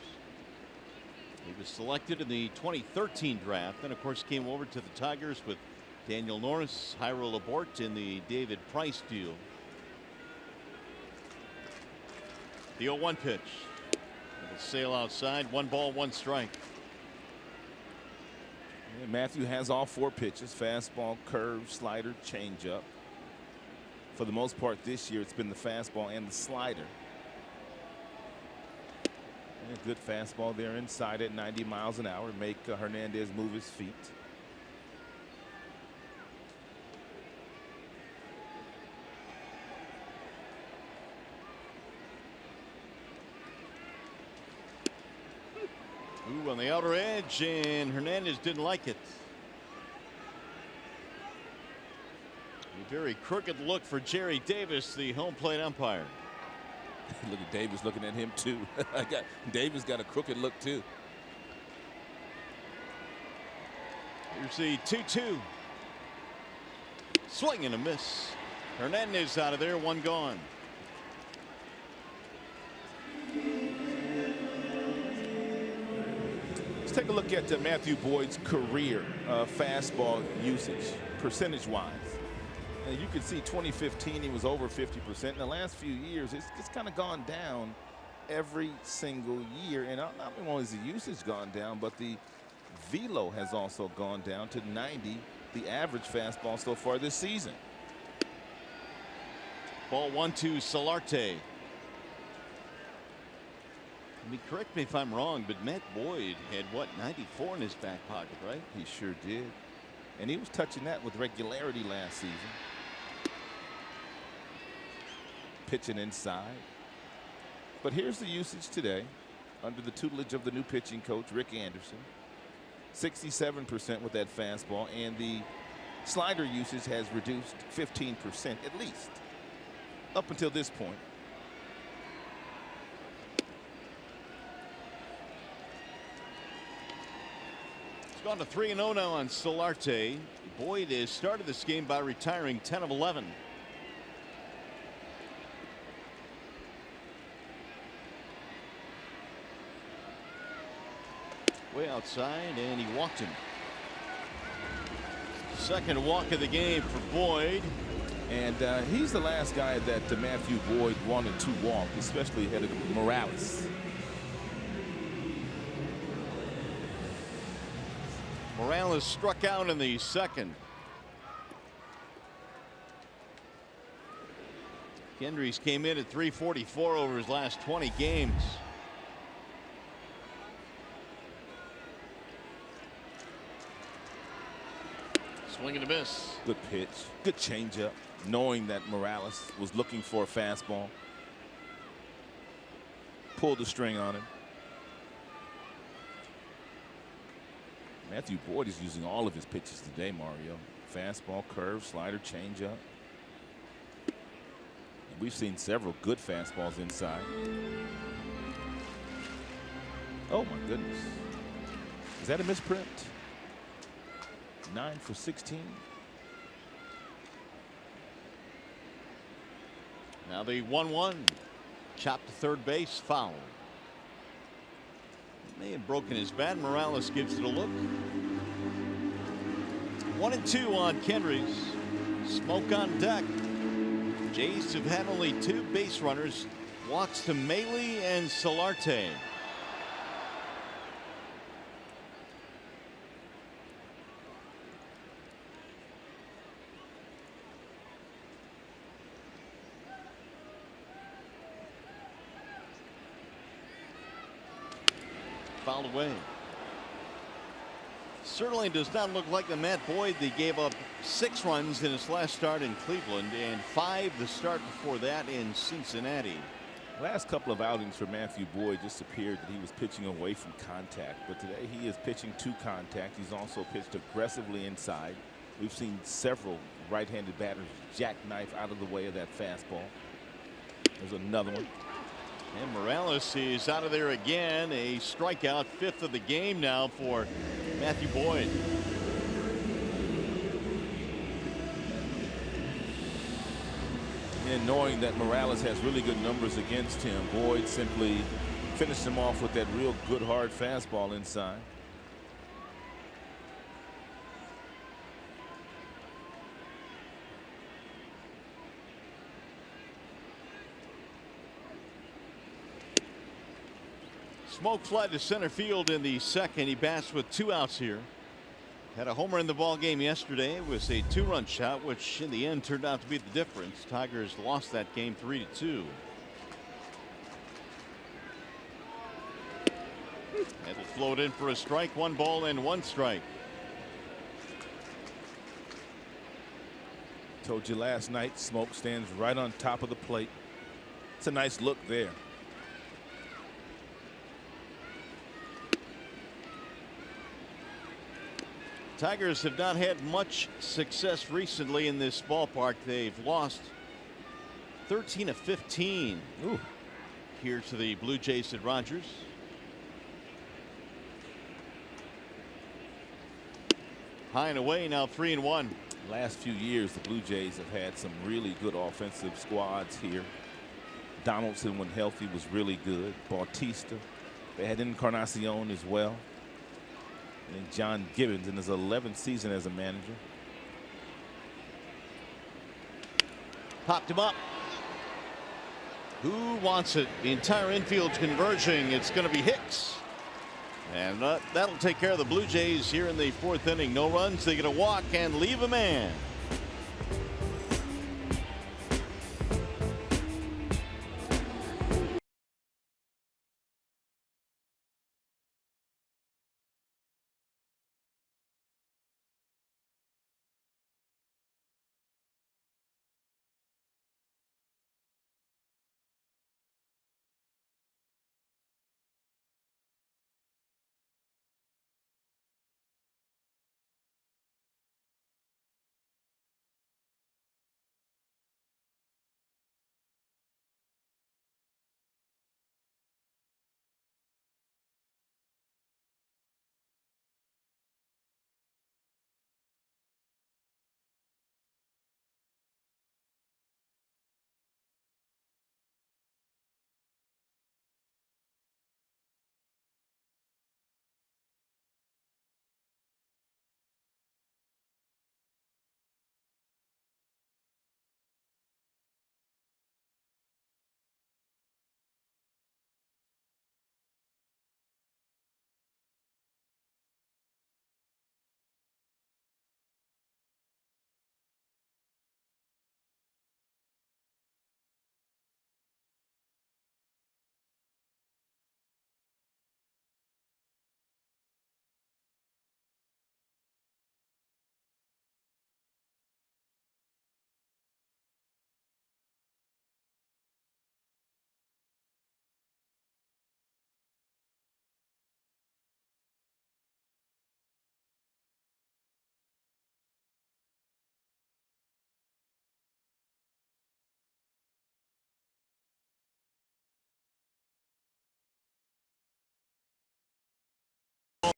C: He was selected in the 2013 draft, then of course came over to the Tigers with Daniel Norris, Jairo Laborte in the David Price deal. The 0-1 pitch. It'll sail outside. 1 ball, 1 strike.
D: Yeah, Matthew has all 4 pitches: fastball, curve, slider, changeup. For the most part this year, it's been the fastball and the slider. And a good fastball there inside at 90 miles an hour. Make Hernandez move his feet.
C: Ooh, on the outer edge, and Hernandez didn't like it. A very crooked look for Jerry Davis, the home plate umpire.
D: Look at Davis looking at him too. Davis got a crooked look too.
C: Here's the 2-2. Swing and a miss. Hernandez out of there, 1 gone.
D: Let's take a look at Matthew Boyd's career fastball usage percentage-wise. And you can see 2015 he was over 50%. In the last few years it's kind of gone down every single year. And not only has the usage gone down, but the velo has also gone down to 90, the average fastball so far this season.
C: Ball 1-2, Solarte. I mean, correct me if I'm wrong, but Matt Boyd had what, 94 in his back pocket, right?
D: He sure did. And he was touching that with regularity last season. Pitching inside. But here's the usage today under the tutelage of the new pitching coach, Rick Anderson. 67% with that fastball, and the slider usage has reduced 15% at least up until this point.
C: It's gone to 3-0 now on Solarte. Boyd has started this game by retiring 10 of 11. Way outside, and he walked him. Second walk of the game for Boyd.
D: And he's the last guy that Matthew Boyd wanted to walk, especially ahead of Morales.
C: Morales struck out in the second. Kendrys came in at .344 over his last 20 games. Swing and a miss.
D: Good pitch. Good changeup, knowing that Morales was looking for a fastball. Pulled the string on him. Matthew Boyd is using all of his pitches today, Mario. Fastball, curve, slider, changeup. We've seen several good fastballs inside. Oh my goodness. Is that a misprint? 9 for 16.
C: Now the 1-1. Chopped to third base, foul. May have broken his bat. Morales gives it a look. 1-2 on Kendrys. Smoke on deck. Jays have had only 2 base runners. Walks to Maile and Solarte. fouled away. Certainly does not look like the Matt Boyd that gave up 6 runs in his last start in Cleveland and 5 the start before that in Cincinnati.
D: Last couple of outings for Matthew Boyd just appeared that he was pitching away from contact, but today he is pitching to contact. He's also pitched aggressively inside. We've seen several right-handed batters jackknife out of the way of that fastball. There's another one.
C: And Morales is out of there again. A strikeout, 5th of the game now for Matthew Boyd.
D: And knowing that Morales has really good numbers against him, Boyd simply finished him off with that real good hard fastball inside.
C: Smoke fly to center field in the second. He bats with 2 outs here. Had a homer in the ball game yesterday. It was a 2-run shot, which in the end turned out to be the difference. Tigers lost that game 3-2. It'll float in for a strike. 1 ball and 1 strike.
D: Told you last night, Smoke stands right on top of the plate. It's a nice look there.
C: Tigers have not had much success recently in this ballpark. They've lost 13 of 15 here to the Blue Jays at Rogers. High and away now, 3-1.
D: Last few years the Blue Jays have had some really good offensive squads here. Donaldson, when healthy, was really good. Bautista, they had Encarnacion as well. And John Gibbons in his 11th season as a manager.
C: Popped him up. Who wants it? The entire infield's converging. It's going to be Hicks. And that'll take care of the Blue Jays here in the 4th inning. No runs. They get a walk and leave a man.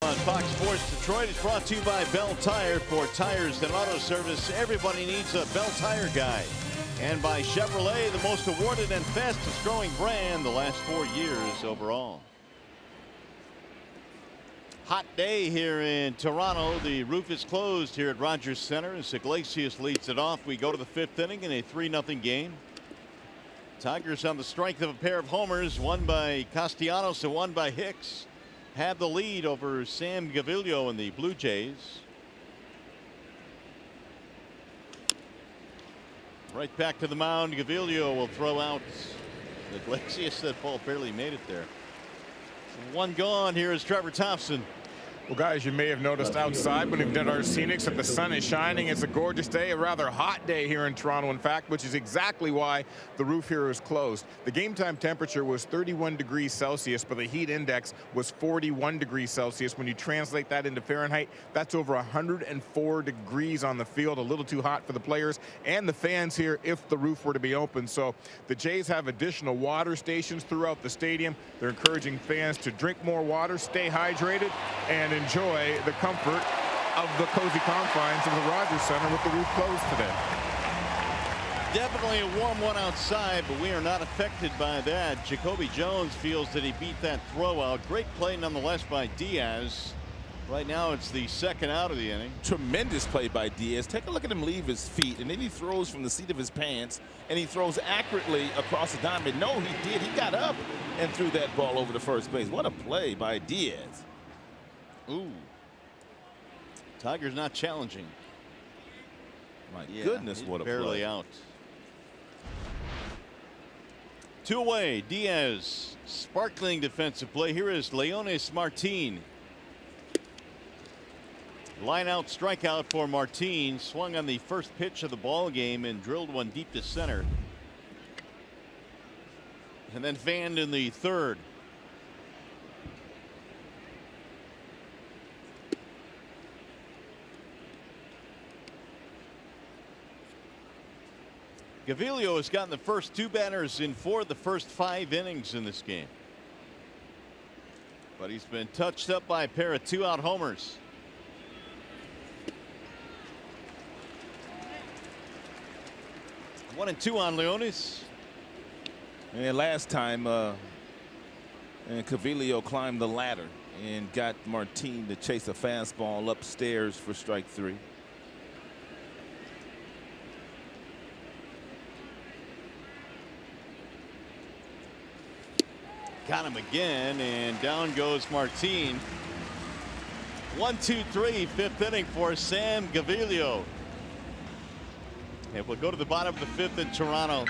C: On Fox Sports Detroit is brought to you by Bell Tire. For tires and auto service, everybody needs a Bell Tire guy. And by Chevrolet, the most awarded and fastest growing brand the last 4 years overall. Hot day here in Toronto. The roof is closed here at Rogers Center as Iglesias leads it off. We go to the 5th inning in a 3-0 game. Tigers, on the strength of a pair of homers, one by Castellanos and one by Hicks, have the lead over Sam Gaviglio and the Blue Jays. Right back to the mound. Gaviglio will throw out. Iglesias, that ball barely made it there. One gone. Here is Trevor Thompson.
E: Well, guys, you may have noticed outside when we've done our scenics that the sun is shining. It's a gorgeous day, a rather hot day here in Toronto, in fact, which is exactly why the roof here is closed. The game time temperature was 31 degrees Celsius, but the heat index was 41 degrees Celsius. When you translate that into Fahrenheit, that's over 104 degrees on the field, a little too hot for the players and the fans here if the roof were to be open. So the Jays have additional water stations throughout the stadium. They're encouraging fans to drink more water, stay hydrated, and enjoy the comfort of the cozy confines of the Rogers Center with the roof closed today.
C: Definitely a warm one outside, but we are not affected by that. Jacoby Jones feels that he beat that throw out. Great play nonetheless by Diaz. Right now it's the second out of the inning.
D: Tremendous play by Diaz. Take a look at him leave his feet, and then he throws from the seat of his pants, and he throws accurately across the diamond. No, he did. He got up and threw that ball over to first base. What a play by Diaz.
C: Ooh. Tigers not challenging.
D: My goodness, what a play.
C: Barely out. 2 away. Diaz. Sparkling defensive play. Here is Leonis Martin. Line out strikeout for Martin. Swung on the first pitch of the ball game and drilled one deep to center. And then fanned in the third. Gaviglio has gotten the first 2 batters in 4 of the first 5 innings in this game. But he's been touched up by a pair of 2-out homers. One and 2 on Leonis.
D: And last time and Gaviglio climbed the ladder and got Martin to chase a fastball upstairs for strike 3.
C: Got him again, and down goes Martin. 1-2-3, 5th inning for Sam Gaviglio. And we'll go to the bottom of the 5th in Toronto.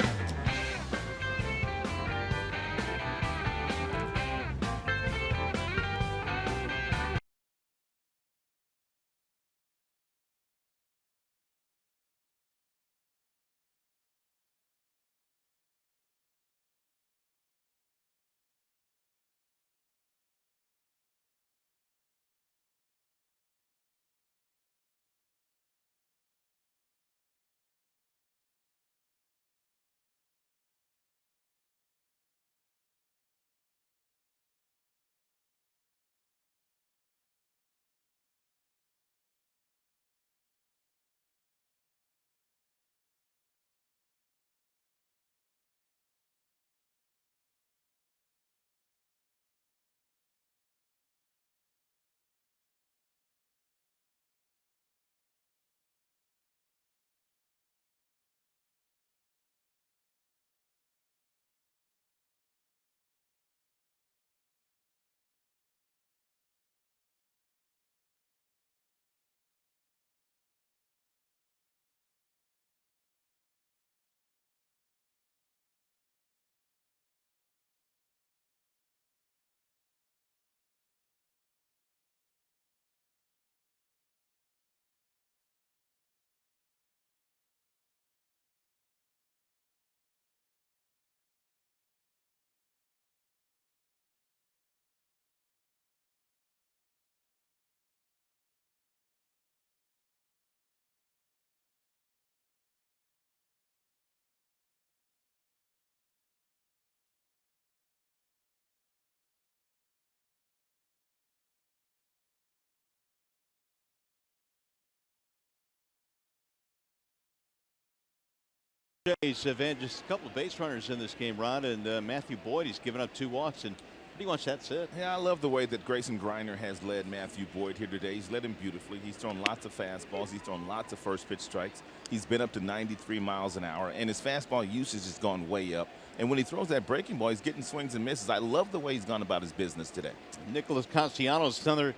C: Jays have had just a couple of base runners in this game, Ron, and Matthew Boyd, he's given up 2 walks, and pretty much that's it.
D: Yeah, I love the way that Grayson Griner has led Matthew Boyd here today. He's led him beautifully. He's thrown lots of fastballs. He's thrown lots of first pitch strikes. He's been up to 93 miles an hour, and his fastball usage has gone way up. And when he throws that breaking ball, he's getting swings and misses. I love the way he's gone about his business today.
C: Nicholas Castellanos, another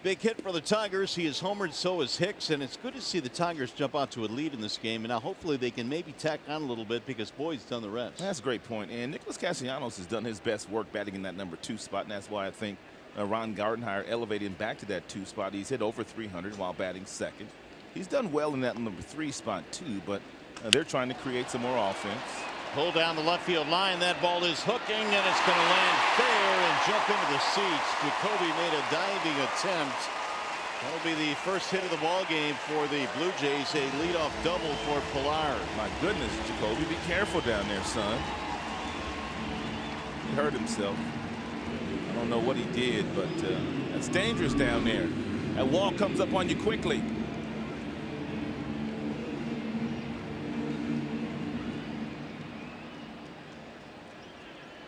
C: Big hit for the Tigers. He is homered, so is Hicks, and it's good to see the Tigers jump out to a lead in this game. And now hopefully they can maybe tack on a little bit because Boyd's done the rest.
D: That's a great point. And Nicholas Castellanos has done his best work batting in that number 2 spot, and that's why I think Ron Gardenhire elevated him back to that 2 spot. He's hit over 300 while batting second. He's done well in that number 3 spot too, but they're trying to create some more offense.
C: Pull down the left field line. That ball is hooking, and it's going to land fair and jump into the seats. Jacoby made a diving attempt. That'll be the first hit of the ball game for the Blue Jays. A leadoff double for Pilar.
D: My goodness, Jacoby, be careful down there, son. He hurt himself. I don't know what he did, but that's dangerous down there. That wall comes up on you quickly.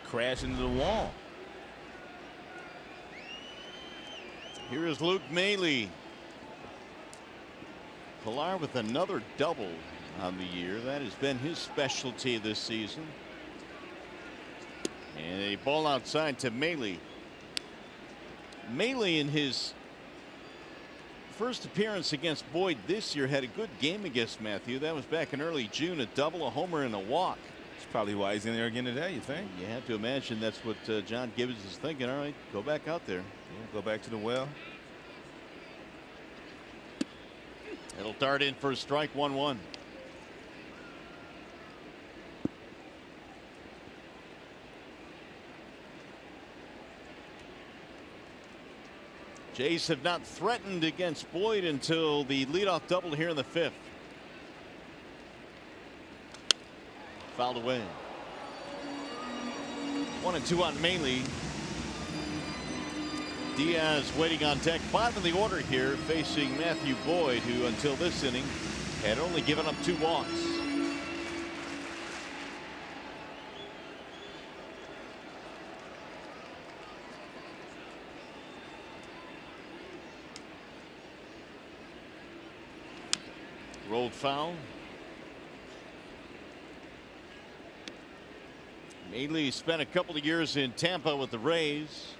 D: Crash into the wall.
C: Here is Luke Maile. Pilar with another double on the year. That has been his specialty this season. And a ball outside to Maile. Maile in his first appearance against Boyd this year had a good game against Matthew. That was back in early June. A double, a homer, and a walk.
D: That's probably why he's in there again today, you think?
C: You have to imagine that's what John Gibbons is thinking. All right, go back out there.
D: Yeah, go back to the well.
C: It'll dart in for a strike. 1-1. Jays have not threatened against Boyd until the leadoff double here in the 5th. Fouled away. 1-2 on Maile. Diaz waiting on deck. Bottom of the order here, facing Matthew Boyd, who until this inning had only given up 2 walks. Rolled foul. Maile spent a couple of years in Tampa with the Rays.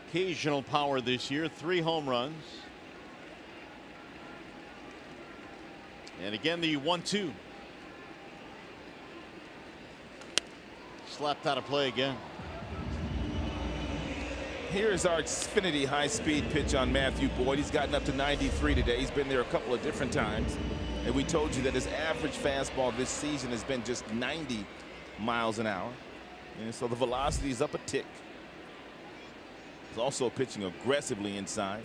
C: Occasional power this year. 3 home runs. And again the 1-2. Slapped out of play again.
D: Here's our Xfinity high-speed pitch on Matthew Boyd. He's gotten up to 93 today. He's been there a couple of different times. And we told you that his average fastball this season has been just 90 miles an hour. And so the velocity is up a tick. He's also pitching aggressively inside.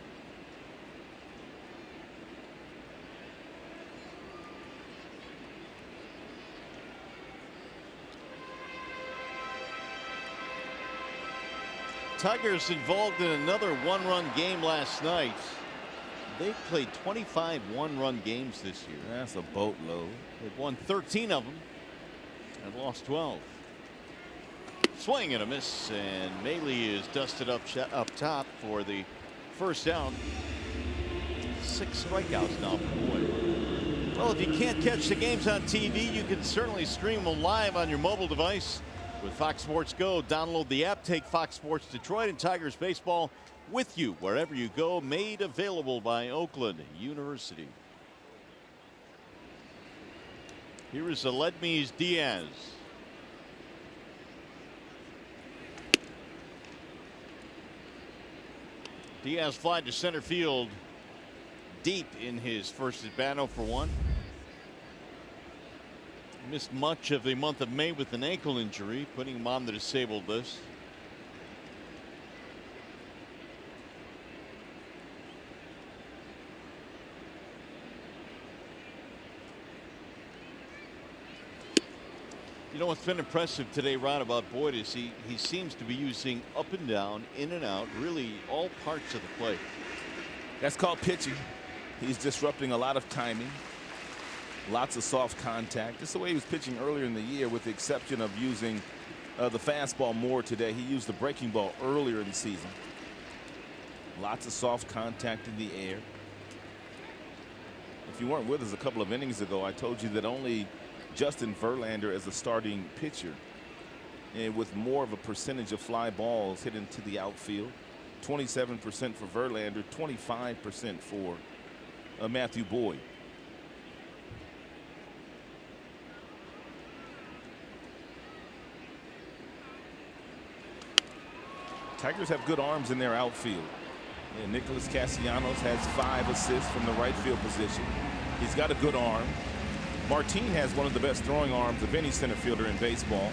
C: Tigers involved in another 1-run game last night. They played 25 1-run games this year.
D: That's a boatload.
C: They've won 13 of them and lost 12. Swing and a miss, and Maile is dusted up top for the first out. 6 strikeouts now for Boyd. Well, if you can't catch the games on TV, you can certainly stream them live on your mobile device with Fox Sports Go. Download the app, take Fox Sports Detroit and Tigers baseball with you wherever you go. Made available by Oakland University. Here is Aledmys Diaz. Diaz fly to center field deep in his first at bat. 0 for 1. Missed much of the month of May with an ankle injury, putting him on the disabled list. You know what's been impressive today, Rod, about Boyd is he seems to be using up and down, in and out, really all parts of the plate.
D: That's called pitching. He's disrupting a lot of timing. Lots of soft contact. Just the way he was pitching earlier in the year, with the exception of using the fastball more today. He used the breaking ball earlier in the season. Lots of soft contact in the air. If you weren't with us a couple of innings ago, I told you that only Justin Verlander as a starting pitcher and with more of a percentage of fly balls hit into the outfield. 27% for Verlander, 25% for Matthew Boyd. Tigers have good arms in their outfield. And Nicholas Castellanos has 5 assists from the right field position. He's got a good arm. Martin has one of the best throwing arms of any center fielder in baseball.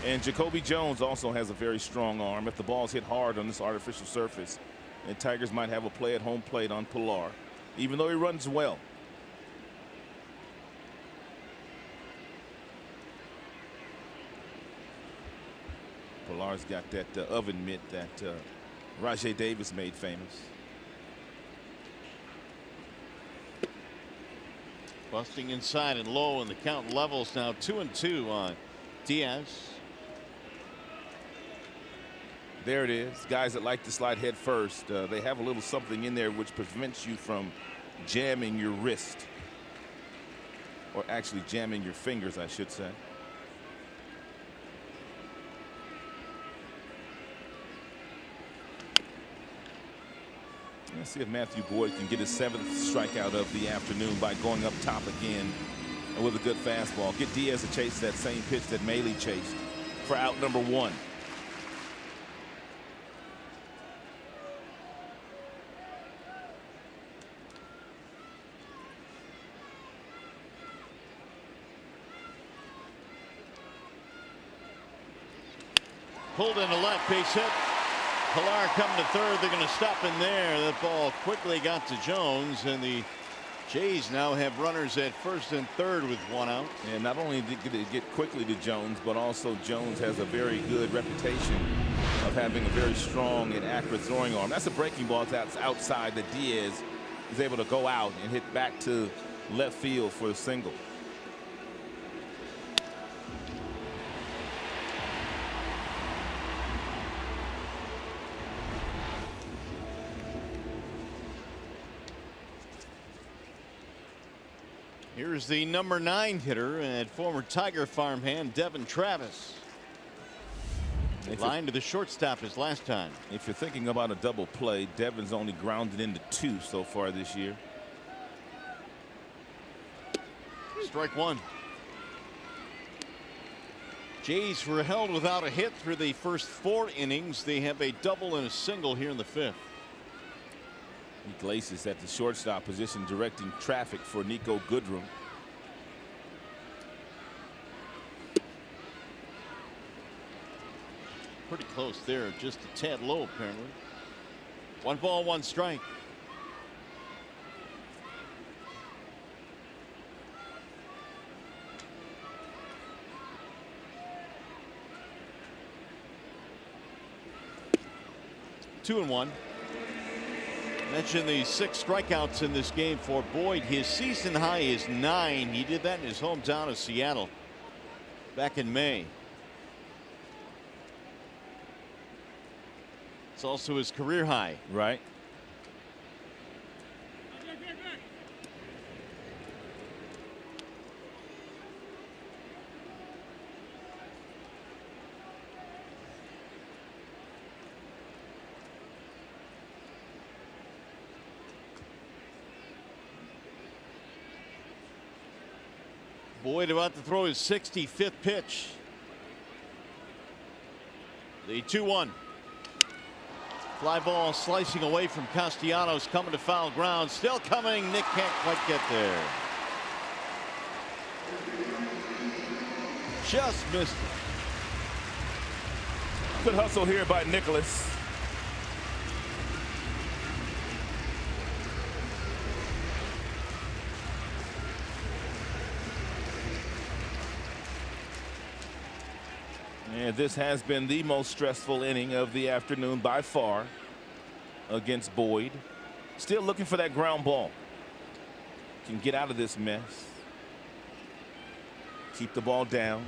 D: And Jacoby Jones also has a very strong arm. If the ball's hit hard on this artificial surface, and Tigers might have a play at home plate on Pilar, even though he runs well. Pilar's got that oven mitt that Rajay Davis made famous.
C: Busting inside and low, and the count levels now 2-2 on Diaz.
D: There it is. Guys that like to slide head first, they have a little something in there which prevents you from jamming your wrist, or actually jamming your fingers, I should say. Let's see if Matthew Boyd can get his 7th strikeout of the afternoon by going up top again and with a good fastball. Get Diaz to chase that same pitch that Maley chased for out number 1.
C: Pulled into left, base hit. Pilar coming to third. They're going to stop in there. That ball quickly got to Jones, and the Jays now have runners at first and third with 1 out.
D: And not only did it get quickly to Jones, but also Jones has a very good reputation of having a very strong and accurate throwing arm. That's a breaking ball that's outside that Diaz is able to go out and hit back to left field for a single.
C: Here's the number 9 hitter and former Tiger farmhand Devin Travis. Line to the shortstop his last time.
D: If you're thinking about a double play, Devin's only grounded into 2 so far this year.
C: Strike 1. Jays were held without a hit through the first 4 innings. They have a double and a single here in the 5th.
D: Iglesias at the shortstop position directing traffic for Nico Goodrum.
C: Pretty close there, just a tad low apparently. 1 ball, 1 strike. Two and 1. Mentioned the 6 strikeouts in this game for Boyd. His season high is 9. He did that in his hometown of Seattle back in May. It's also his career high.
D: Right.
C: Boyd about to throw his 65th pitch. The 2-1. Fly ball slicing away from Castellanos, coming to foul ground. Still coming. Nick can't quite get there. Just missed it.
D: Good hustle here by Nicholas. And this has been the most stressful inning of the afternoon by far against Boyd. Still looking for that ground ball. Can get out of this mess. Keep the ball down.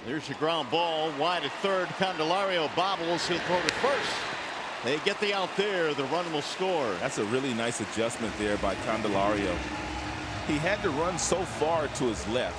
C: There's your ground ball wide at third. Candelario bobbles. He'll throw to first. They get the out there. The run will score.
D: That's a really nice adjustment there by Candelario. He had to run so far to his left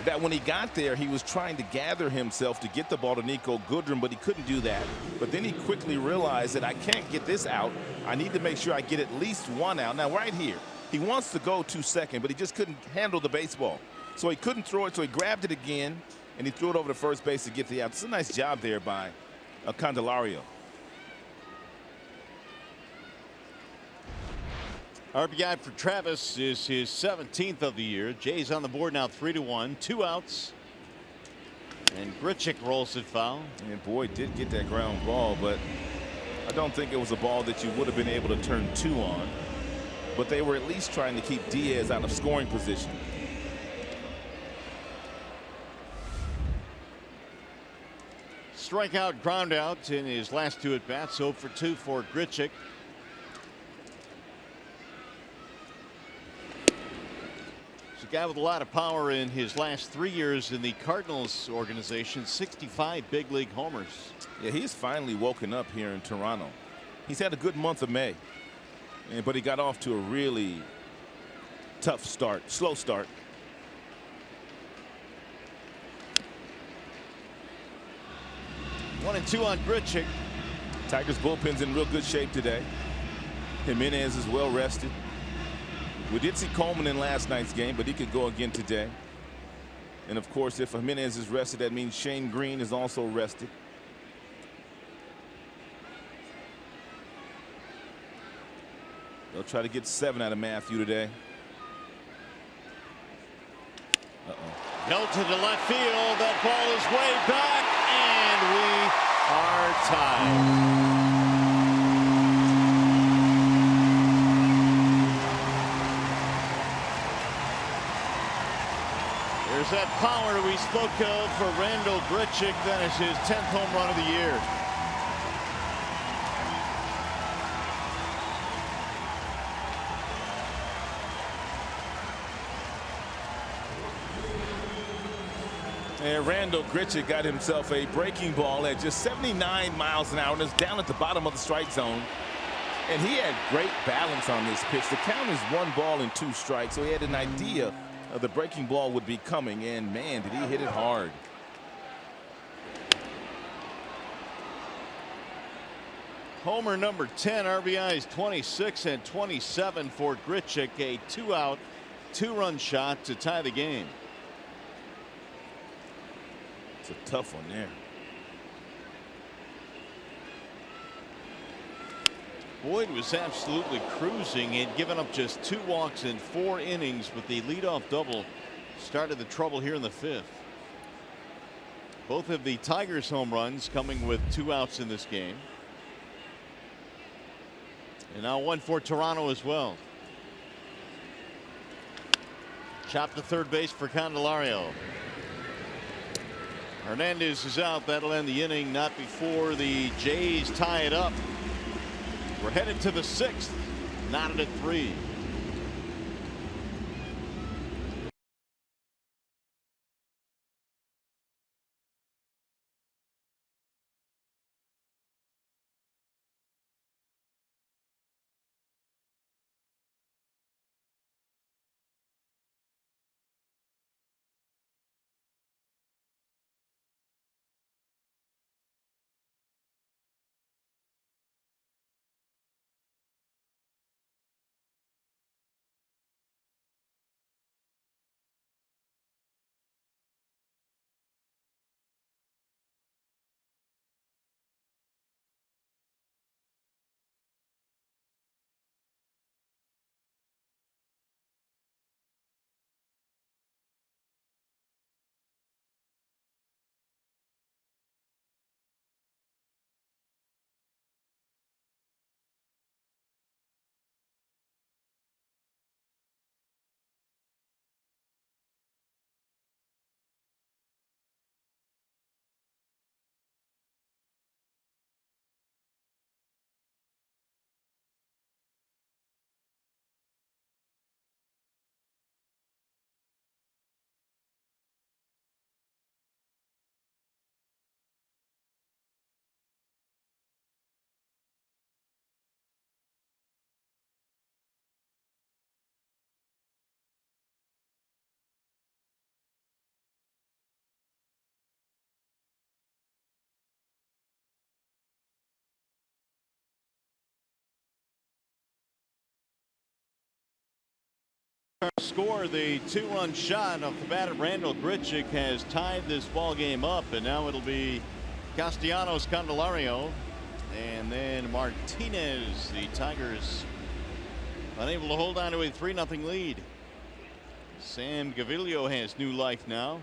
D: that when he got there, he was trying to gather himself to get the ball to Nico Goodrum, but he couldn't do that. But then he quickly realized that I can't get this out. I need to make sure I get at least one out. Now, right here, he wants to go to second, but he just couldn't handle the baseball. So he couldn't throw it, so he grabbed it again, and he threw it over to first base to get the out. It's a nice job there by Candelario.
C: RBI for Travis is his 17th of the year. Jays on the board now 3-1, 2 outs. And Grichuk rolls it foul.
D: And Boyd did get that ground ball, but I don't think it was a ball that you would have been able to turn 2 on. But they were at least trying to keep Diaz out of scoring position.
C: Strikeout, ground out in his last 2 at bats. 0 for 2 for Grichuk. A guy with a lot of power in his last 3 years in the Cardinals organization. 65 big league homers.
D: Yeah, he's finally woken up here in Toronto. He's had a good month of May, but he got off to a really tough start, slow start.
C: One and two on Grichuk.
D: Tigers bullpen's in real good shape today. Jimenez is well rested. We did see Coleman in last night's game, but he could go again today. And of course, if Jimenez is rested, that means Shane Green is also rested. They'll try to get 7 out of Matthew today.
C: Held to the left field. That ball is way back, and we are tied. There's that power we spoke of for Randall Grichuk. That is his 10th home run of the year.
D: And Randall Grichuk got himself a breaking ball at just 79 miles an hour, and it's down at the bottom of the strike zone. And he had great balance on this pitch. The count is 1 ball and 2 strikes, so he had an idea of the breaking ball would be coming, and man, did he hit it hard.
C: Homer number 10, RBIs 26 and 27 for Grichuk. A 2-out, 2-run shot to tie the game.
D: It's a tough one there.
C: Boyd was absolutely cruising. He had given up just 2 walks in 4 innings, but the leadoff double started the trouble here in the 5th. Both of the Tigers home runs coming with 2 outs in this game. And now 1 for Toronto as well. Chopped to third base for Candelario. Hernandez is out. That'll end the inning, not before the Jays tie it up. We're headed to the 6th, knotted at 3. score. The 2-run shot off the bat of Randall Grichuk has tied this ball game up, and now it'll be Castellanos, Candelario, and then Martinez. The Tigers unable to hold on to a 3-0 lead. Sam Gaviglio has new life now.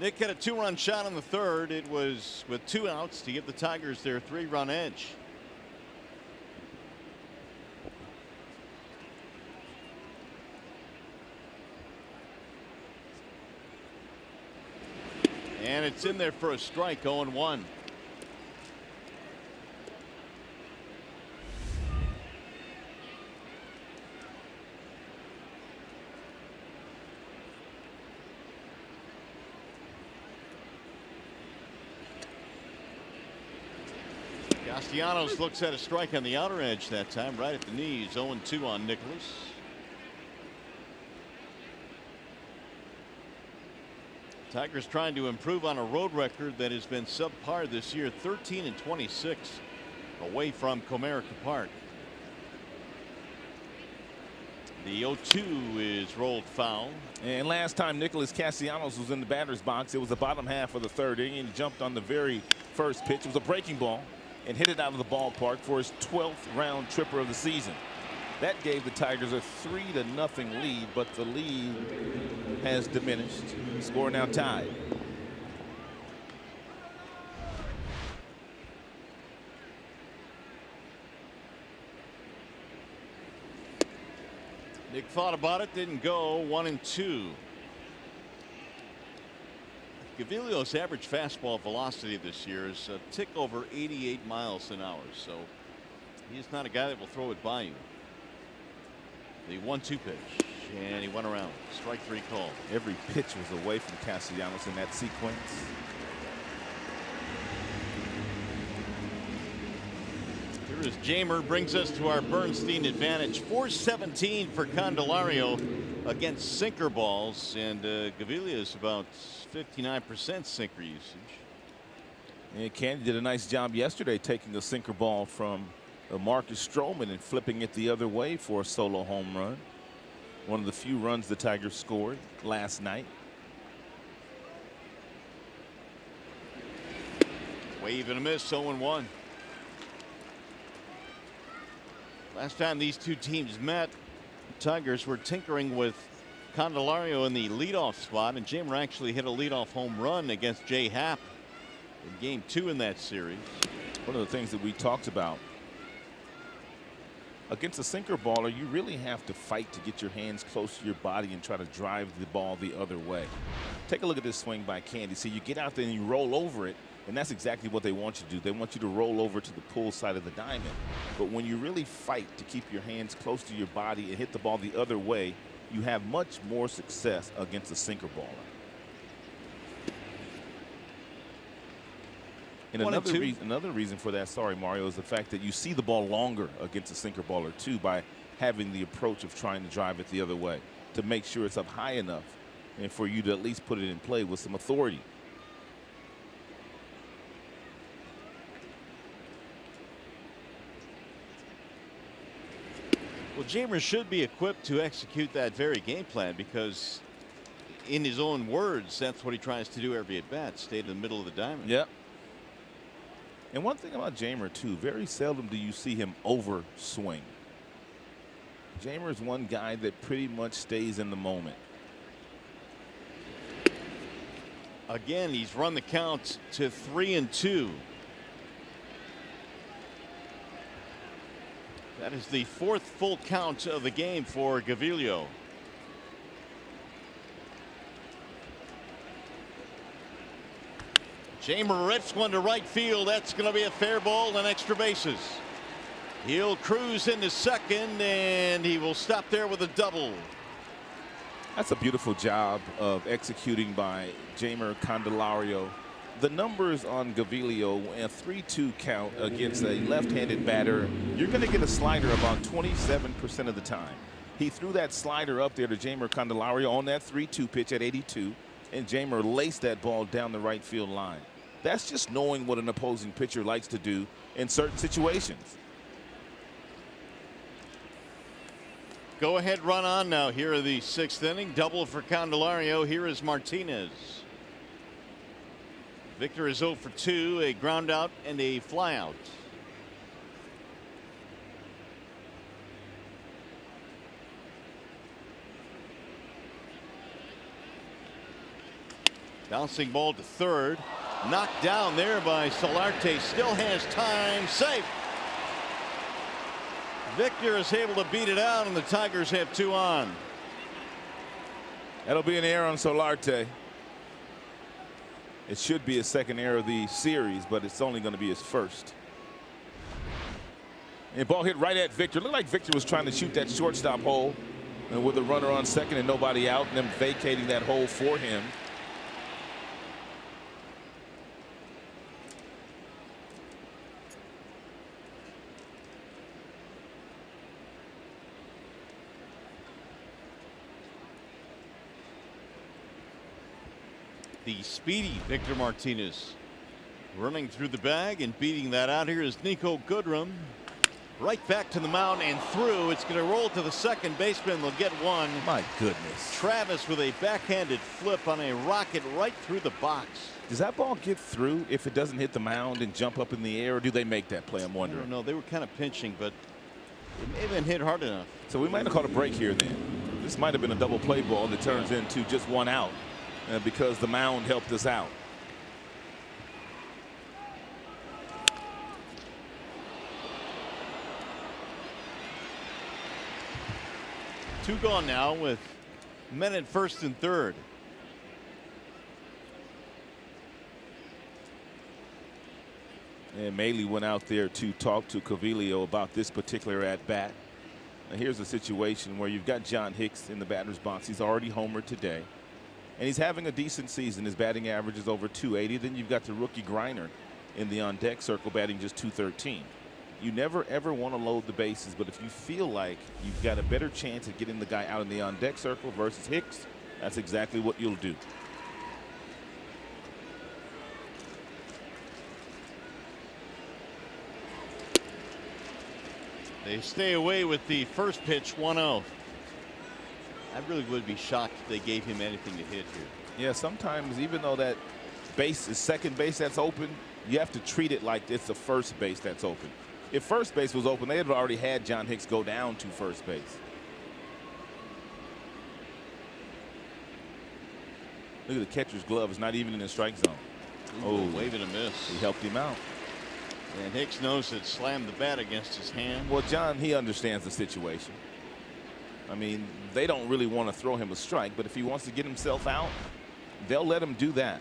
C: Nick had a 2-run shot on the third. It was with 2 outs to give the Tigers their 3-run edge. And it's in there for a strike. 0-1. Castellanos looks at a strike on the outer edge that time, right at the knees. 0-2 on Nicholas. Tigers trying to improve on a road record that has been subpar this year. 13-26 away from Comerica Park. The 0-2 is rolled foul.
D: And last time Nicholas Castellanos was in the batter's box, it was the bottom half of the third inning, and he jumped on the very first pitch. It was a breaking ball and hit it out of the ballpark for his 12th round tripper of the season. That gave the Tigers a 3-0 lead, but the lead has diminished. Score now tied.
C: Nick thought about it, didn't go. 1-2. Gaviglio's average fastball velocity this year is a tick over 88 miles an hour, so he's not a guy that will throw it by you. The 1-2 pitch, and he went around. Strike 3 call.
D: Every pitch was away from Castellanos in that sequence.
C: Here is Jamer, brings us to our Bernstein advantage. 417 for Candelario against sinker balls, and Gaviglio is about 59% sinker usage.
D: And Candy did a nice job yesterday taking a sinker ball from Marcus Stroman and flipping it the other way for a solo home run. One of the few runs the Tigers scored last night.
C: Wave and a miss. 0-1. Last time these two teams met, the Tigers were tinkering with Candelario in the leadoff spot, and Jamer actually hit a leadoff home run against Jay Happ in game 2 in that series.
D: One of the things that we talked about against a sinker baller, you really have to fight to get your hands close to your body and try to drive the ball the other way. Take a look at this swing by Candy. See, you get out there and you roll over it, and that's exactly what they want you to do. They want you to roll over to the pull side of the diamond. But when you really fight to keep your hands close to your body and hit the ball the other way, you have much more success against a sinker baller. And another reason for that, sorry, Mario, is the fact that you see the ball longer against a sinker baller, too, by having the approach of trying to drive it the other way to make sure it's up high enough and for you to at least put it in play with some authority.
C: Well, Jamer should be equipped to execute that very game plan, because in his own words, that's what he tries to do every at bat, stay in the middle of the diamond.
D: Yep. And one thing about Jamer, too, very seldom do you see him over swing. Jamer is one guy that pretty much stays in the moment.
C: Again, he's run the count to 3-2. That is the 4th full count of the game for Gaviglio. Jamer rips one to right field. That's going to be a fair ball and extra bases. He'll cruise into second, and he will stop there with a double.
D: That's a beautiful job of executing by Jamer Candelario. The numbers on Gaviglio, a 3-2 count against a left-handed batter, you're going to get a slider about 27% of the time. He threw that slider up there to Jamer Candelario on that 3-2 pitch at 82, and Jamer laced that ball down the right field line. That's just knowing what an opposing pitcher likes to do in certain situations.
C: go-ahead run on now here in the 6th inning. Double for Candelario. Here is Martinez. Victor is 0 for 2, a ground out and a fly out. Bouncing ball to third. Knocked down there by Solarte. Still has time. Safe. Victor is able to beat it out, and the Tigers have 2 on.
D: That'll be an error on Solarte. It should be his 2nd error of the series, but it's only going to be his 1st. And ball hit right at Victor. Looked like Victor was trying to shoot that shortstop hole, and with a runner on 2nd and nobody out, and them vacating that hole for him.
C: The speedy Victor Martinez running through the bag and beating that out. Here is Nico Goodrum. Right back to the mound and through. It's going to roll to the second baseman. They'll get one.
D: My goodness.
C: Travis with a backhanded flip on a rocket right through the box.
D: Does that ball get through if it doesn't hit the mound and jump up in the air, or do they make that play? I'm
C: I
D: wondering.
C: don't know. They were kind of pinching, but it may have been hit hard enough.
D: So we might have caught a break here then. This might have been a double play ball that turns into just 1 out because the mound helped us out.
C: Two gone now with men at first and third.
D: And Maley went out there to talk to Covilio about this particular at bat. Now here's a situation where you've got John Hicks in the batter's box. He's already homered today, and he's having a decent season. His batting average is over 280. Then you've got the rookie Griner in the on deck circle batting just 213. You never ever want to load the bases, but if you feel like you've got a better chance at getting the guy out in the on deck circle versus Hicks, that's exactly what you'll do.
C: They stay away with the first pitch, 1-0. I really would be shocked if they gave him anything to hit here.
D: Yeah, sometimes even though that base is second base that's open, you have to treat it like it's the first base that's open. If first base was open, they had already had John Hicks go down to first base. Look at the catcher's glove. It's not even in the strike zone.
C: Oh, wave and a miss.
D: He helped him out.
C: And Hicks knows it slammed the bat against his hand.
D: Well, John, he understands the situation. I mean, they don't really want to throw him a strike, but if he wants to get himself out, they'll let him do that.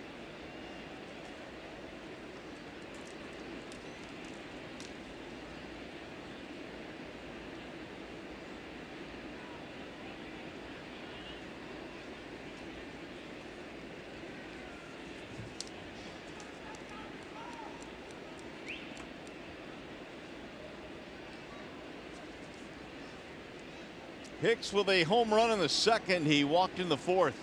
C: Hicks with a home run in the second. He walked in the fourth.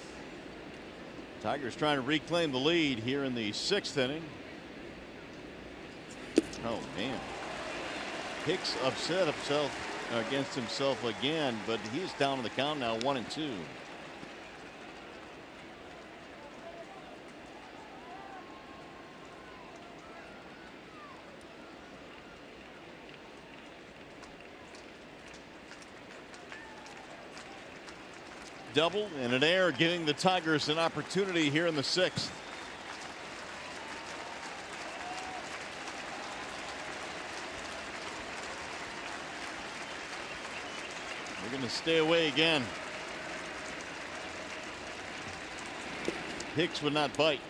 C: Tigers trying to reclaim the lead here in the 6th inning. Oh, man. Hicks upset himself against himself again, but he's down to the count now, 1-2. Double and an error, giving the Tigers an opportunity here in the 6th. They're going to stay away again. Hicks would not bite.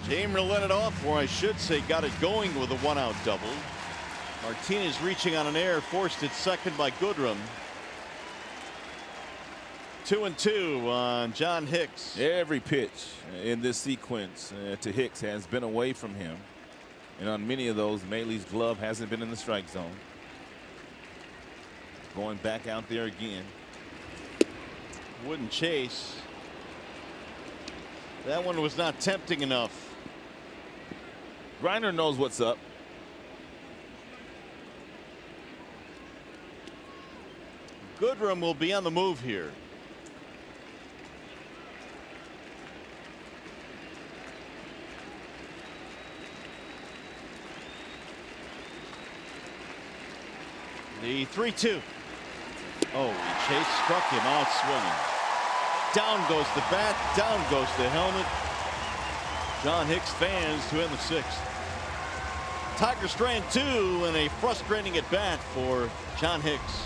C: Jamer let it off, or I should say got it going with a 1-out double. Martinez reaching on an error, forced it second by Goodrum. 2-2 on John Hicks.
D: Every pitch in this sequence to Hicks has been away from him. And on many of those, Maley's glove hasn't been in the strike zone. Going back out there again.
C: Wouldn't chase. That one was not tempting enough.
D: Griner knows what's up.
C: Goodrum will be on the move here. The 3-2. Oh, he struck him out swinging. Down goes the bat, down goes the helmet. John Hicks fans to end the 6th. Tigers strand 2 and a frustrating at bat for John Hicks.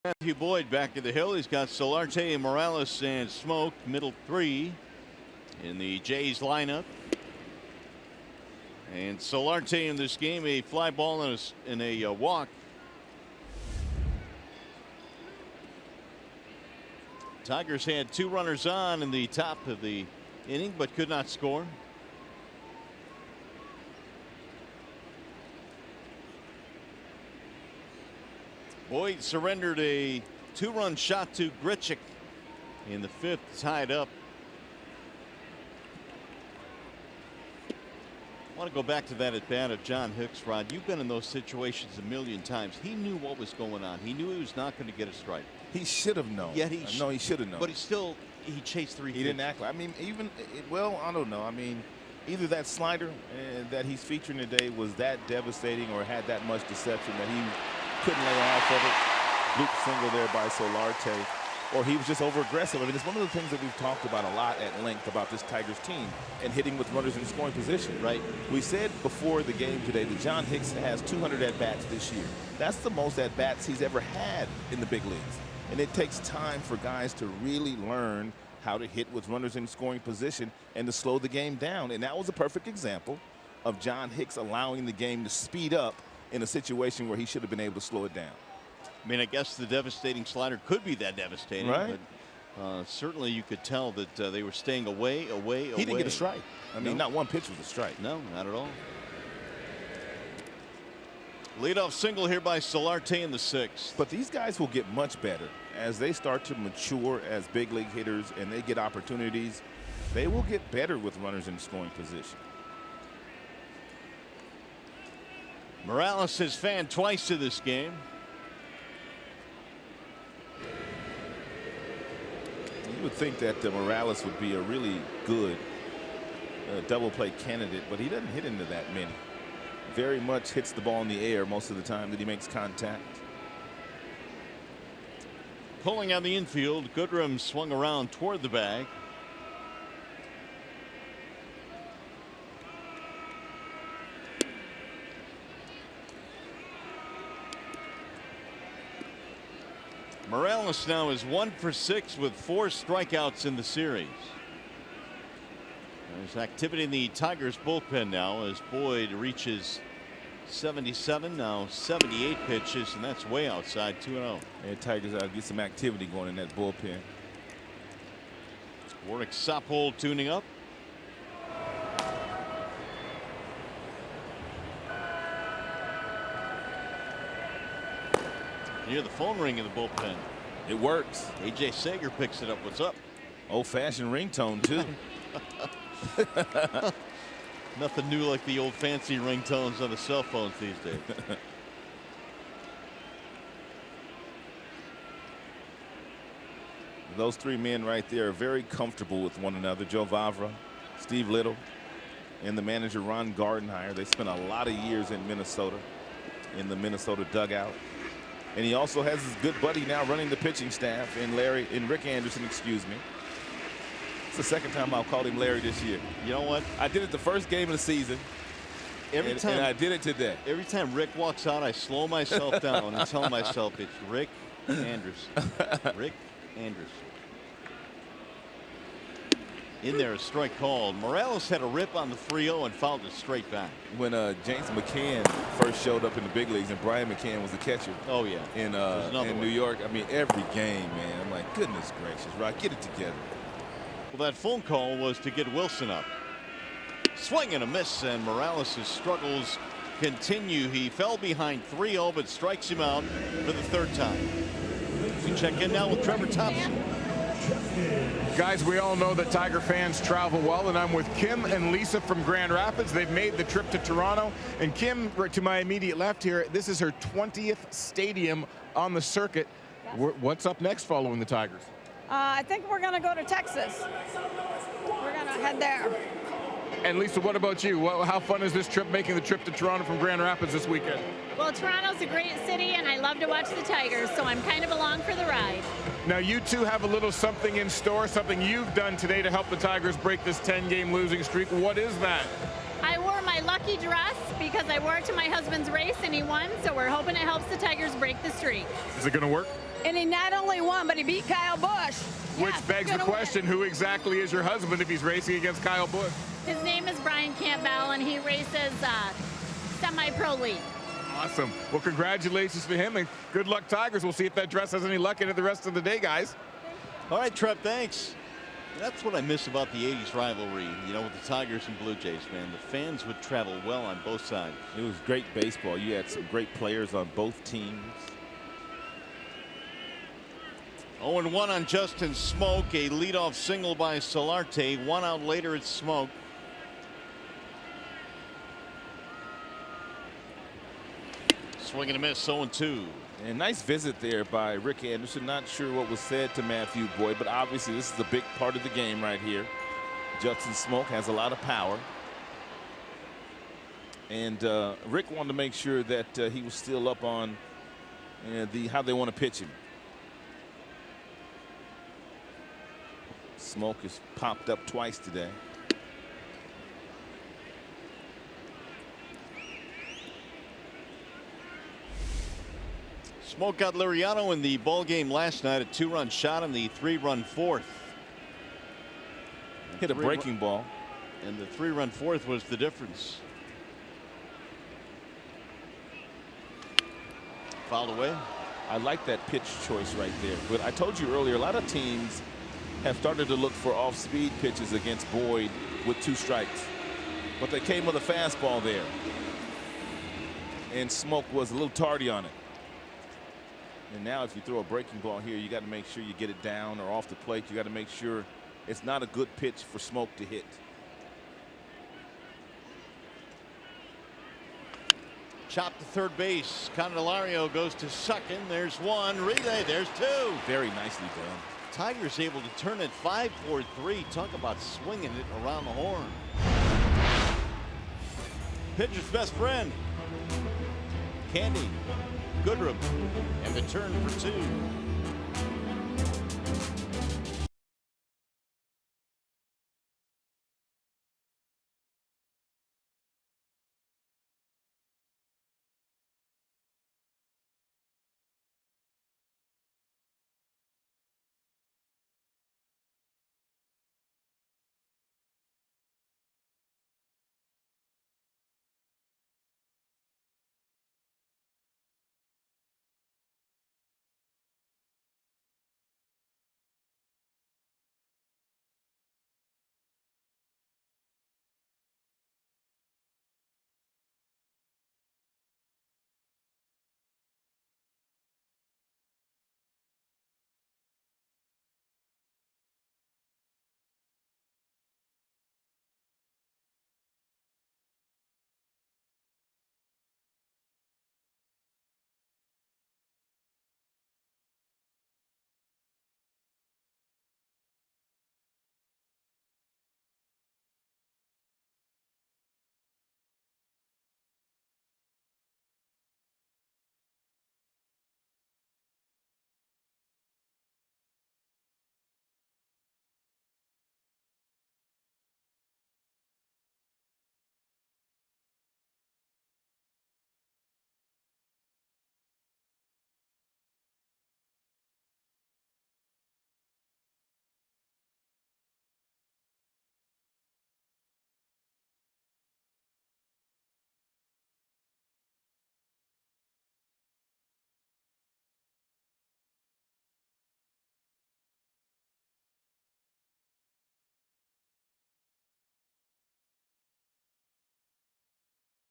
C: Matthew Boyd back at the hill. He's got Solarte, Morales, and Smoke, middle 3 in the Jays lineup. And Solarte in this game, a fly ball and a walk. Tigers had 2 runners on in the top of the inning, but could not score. Boyd surrendered a 2-run shot to Grichuk in the 5th, tied up. I want to go back to that at bat of John Hicks, Rod. You've been in those situations a million times. He knew what was going on. He knew he was not going to get a strike.
D: He should have known.
C: Yeah,
D: he should have known.
C: But he chased 3
D: He didn't act like. I mean, well, I don't know. I mean, either that slider that he's featuring today was that devastating or had that much deception that he couldn't lay off of it. Loop single there by Solarte, or he was just over aggressive. I mean, it's one of the things that we've talked about a lot at length about this Tigers team and hitting with runners in scoring position.
C: Right.
D: We said before the game today that John Hicks has 200 at-bats this year. That's the most at-bats he's ever had in the big leagues. And it takes time for guys to really learn how to hit with runners in scoring position and to slow the game down. And that was a perfect example of John Hicks allowing the game to speed up in a situation where he should have been able to slow it down.
C: I mean, I guess the devastating slider could be that devastating.
D: Right.
C: But certainly you could tell that they were staying away.
D: He didn't get a strike. I mean, not one pitch was a strike.
C: No, not at all. Leadoff single here by Solarte in the 6th.
D: But these guys will get much better as they start to mature as big league hitters and they get opportunities. They will get better with runners in scoring position.
C: Morales has fanned twice to this game.
D: You would think that Morales would be a really good double play candidate, but he doesn't hit into that many. Very much hits the ball in the air most of the time that he makes contact.
C: Pulling on the infield, Goodrum swung around toward the bag. Morales now is 1 for 6 with 4 strikeouts in the series. There's activity in the Tigers bullpen now as Boyd reaches 77, now 78 pitches, and that's way outside 2-0.
D: And Tigers ought to get some activity going in that bullpen.
C: Warwick Sopol tuning up. You hear the phone ring in the bullpen.
D: It works.
C: AJ Sager picks it up. What's up?
D: Old-fashioned ringtone too.
C: Nothing new like the old fancy ringtones on the cell phones these days.
D: Those 3 men right there are very comfortable with one another. Joe Vavra, Steve Little, and the manager Ron Gardenhire. They spent a lot of years in Minnesota, in the Minnesota dugout. And he also has his good buddy now running the pitching staff in Rick Anderson, excuse me. It's the second time I've called him Larry this year.
C: You know what?
D: I did it the first game of the season. And I did it today.
C: Every time Rick walks out, I slow myself down and tell myself it's Rick Anderson. Rick Anderson. In there, a strike called. Morales had a rip on the 3-0 and fouled it straight back.
D: When James McCann first showed up in the big leagues and Brian McCann was the catcher.
C: Oh, yeah.
D: In New York. I mean, every game, man. I'm like, goodness gracious, Rock, get it together.
C: Well, that phone call was to get Wilson up. Swing and a miss, and Morales' struggles continue. He fell behind 3-0, but strikes him out for the 3rd time. We check in now with Trevor Thompson.
E: Guys, we all know that Tiger fans travel well, and I'm with Kim and Lisa from Grand Rapids. They've made the trip to Toronto. And Kim, right to my immediate left here, this is her 20th stadium on the circuit.
G: Yes.
E: What's up next following the Tigers?
G: I think we're going to go to Texas. We're going to head there.
E: And Lisa, what about you? How fun is this trip, making the trip to Toronto from Grand Rapids this weekend?
H: Well, Toronto's a great city, and I love to watch the Tigers, so I'm kind of along for the ride.
E: Now, you two have a little something in store, something you've done today to help the Tigers break this 10-game losing streak. What is that?
H: I wore my lucky dress because I wore it to my husband's race, and he won, so we're hoping it helps the Tigers break the streak.
E: Is it going to work?
G: And he not only won, but he beat Kyle Busch.
E: Which
G: Yes,
E: begs the question, who exactly is your husband if he's racing against Kyle Busch?
H: His name is Brian Campbell, and he races semi-pro league.
E: Awesome. Well, congratulations to him, and good luck, Tigers. We'll see if that dress has any luck in it the rest of the day, guys.
C: All right, Trev, thanks. That's what I miss about the 80s rivalry, you know, with the Tigers and Blue Jays, man. The fans would travel well on both sides.
D: It was great baseball. You had some great players on both teams.
C: 0-1 on Justin Smoke, a leadoff single by Solarte. 1 out later, it's Smoke. Swing and a miss, 0-2.
D: And nice visit there by Rick Anderson. Not sure what was said to Matthew Boyd, but obviously this is a big part of the game right here. Justin Smoke has a lot of power. And Rick wanted to make sure that he was still up on how they want to pitch him. Smoke has popped up twice today.
C: Smoke got Liriano in the ball game last night. A 2-run shot in the 3-run 4th.
D: Hit a breaking ball.
C: And the 3-run 4th was the difference. Fouled away.
D: I like that pitch choice right there. But I told you earlier, a lot of teams have started to look for off-speed pitches against Boyd with 2 strikes. But they came with a fastball there. And Smoke was a little tardy on it. And now if you throw a breaking ball here, you got to make sure you get it down or off the plate. You got to make sure it's not a good pitch for Smoke to hit.
C: Chopped to third base. Candelario goes to second. There's 1. Relay. There's 2.
D: Very nicely done.
C: Tigers able to turn it 5-4-3. Talk about swinging it around the horn. Pitcher's best friend. Candy. Goodrum. And the turn for 2.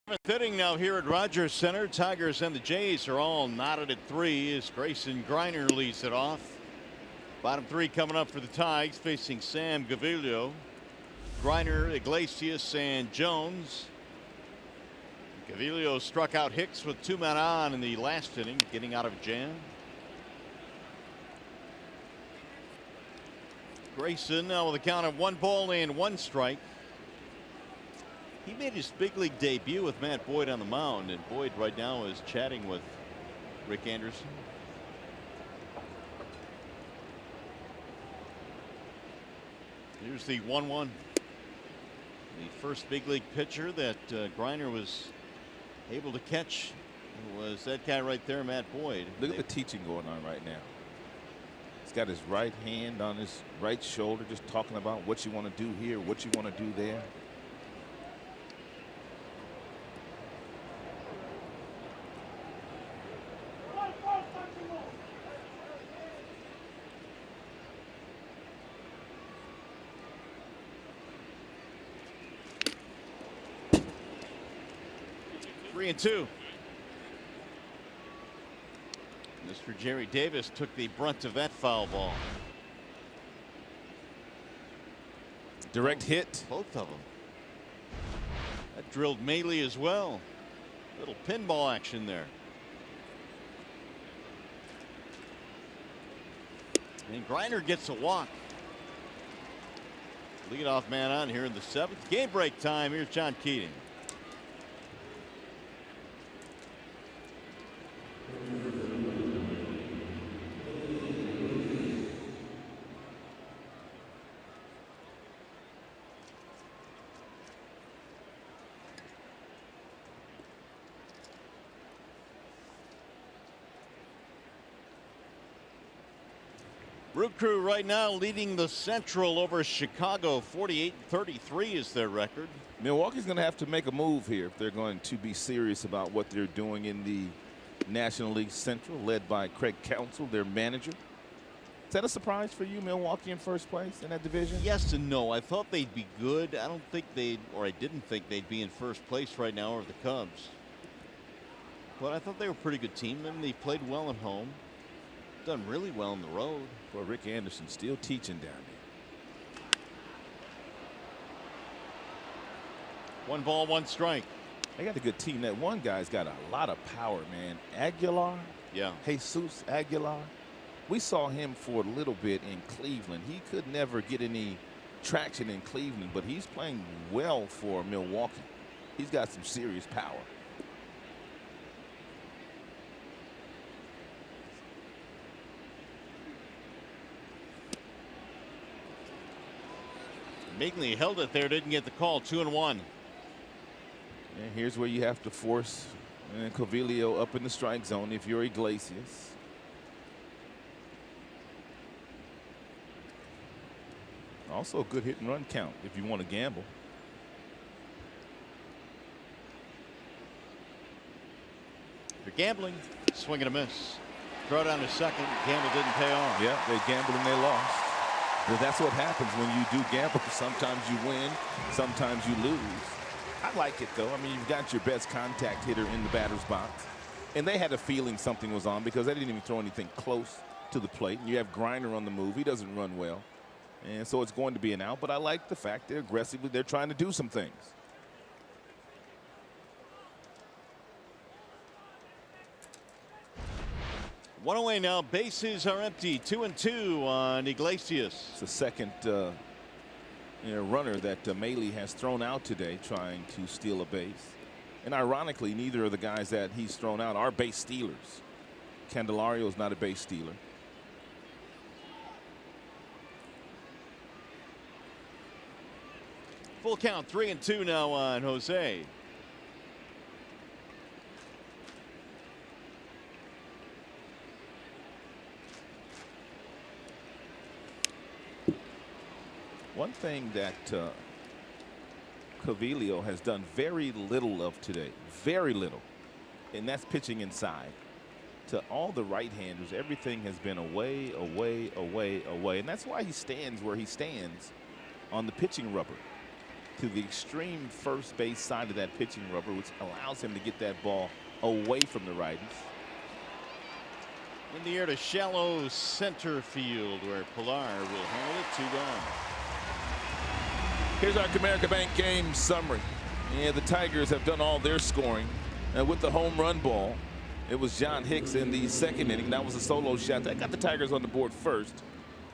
C: Inning now here at Rogers Center. Tigers and the Jays are all knotted at 3 as Grayson Griner leads it off. Bottom 3 coming up for the Tigers, facing Sam Gaviglio, Griner, Iglesias, and Jones. Gaviglio struck out Hicks with 2 men on in the last inning, getting out of a jam. Grayson now with a count of 1 ball and 1 strike. He made his big league debut with Matt Boyd on the mound, and Boyd right now is chatting with Rick Anderson. Here's the 1-1. The first big league pitcher that Griner was able to catch was that guy right there, Matt Boyd.
D: Look at the teaching going on right now. He's got his right hand on his right shoulder, just talking about what you want to do here, what you want to do there.
C: Three and 2. Mr. Jerry Davis took the brunt of that foul ball.
D: Direct hit.
C: Both of them. That drilled Maley as well. Little pinball action there. And Griner gets a walk. Leadoff man on here in the 7th. Game break time. Here's John Keating. Root Crew right now leading the Central over Chicago. 48-33 is their record.
D: Milwaukee's going to have to make a move here if they're going to be serious about what they're doing in the National League Central, led by Craig Counsell, their manager. Is that a surprise for you, Milwaukee in first place in that division?
C: Yes and no. I thought they'd be good. I don't think they'd, or I didn't think they'd be in first place right now over the Cubs. But I thought they were a pretty good team. I mean, they played well at home. Done really well on the road.
D: Well, Rick Anderson still teaching down there.
C: 1 ball, 1 strike.
D: They got a good team. That one guy's got a lot of power, man. Aguilar.
C: Yeah.
D: Jesus Aguilar. We saw him for a little bit in Cleveland. He could never get any traction in Cleveland, but he's playing well for Milwaukee. He's got some serious power.
C: Migley held it there, didn't get the call. 2-1.
D: And here's where you have to force Gaviglio up in the strike zone if you're Iglesias. Also a good hit and run count if you want to gamble.
C: If you're gambling, swing and a miss. Throw down to second. Gamble didn't pay off.
D: Yeah, they gambled and they lost. But that's what happens when you do gamble. Sometimes you win, sometimes you lose. I like it, though. I mean, you've got your best contact hitter in the batter's box. And they had a feeling something was on because they didn't even throw anything close to the plate. And you have Griner on the move. He doesn't run well. And so it's going to be an out. But I like the fact they're aggressively, they're trying to do some things.
C: One away now. Bases are empty. 2-2 on Iglesias.
D: It's the second runner that Maley has thrown out today trying to steal a base. And ironically, neither of the guys that he's thrown out are base stealers. Candelario's not a base stealer.
C: Full count. 3-2 now on Jose.
D: One thing that Gaviglio has done very little of today, very little, and that's pitching inside. To all the right-handers, everything has been away, away, away, away, and that's why he stands where he stands on the pitching rubber. to the extreme first base side of that pitching rubber, which allows him to get that ball away from the righties.
C: In the air to shallow center field, where Pilar will handle it. 2 down.
D: Here's our Comerica Bank game summary. Yeah, the Tigers have done all their scoring with the home run ball. It was John Hicks in the second inning. That was a solo shot that got the Tigers on the board first.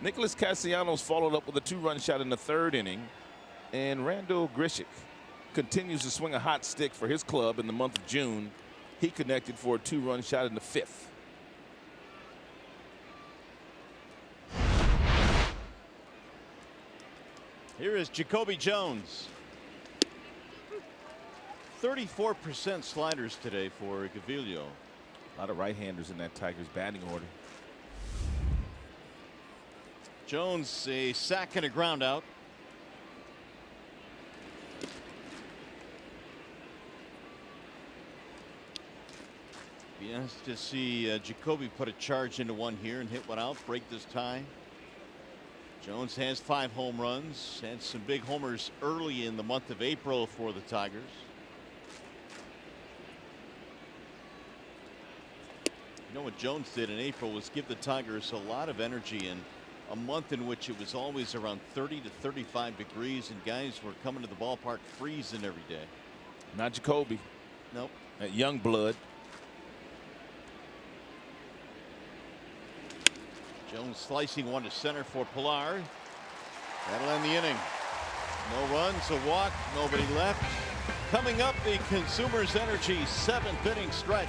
D: Nicholas Castellanos followed up with a 2-run shot in the third inning. And Randall Grishik continues to swing a hot stick for his club in the month of June. He connected for a 2-run shot in the 5th.
C: Here is Jacoby Jones. 34% sliders today for Gaviglio.
D: A lot of right-handers in that Tigers batting order.
C: Jones, a sack and a ground out. Be nice to see Jacoby put a charge into one here and hit one out, break this tie. Jones has 5 home runs, had some big homers early in the month of April for the Tigers. You know what Jones did in April was give the Tigers a lot of energy in a month in which it was always around 30 to 35 degrees and guys were coming to the ballpark freezing every day.
D: Not Jacoby.
C: Nope.
D: That young blood.
C: Jones slicing one to center for Pilar. That'll end the inning. No runs, a walk, nobody left. Coming up, the Consumers Energy 7th inning stretch.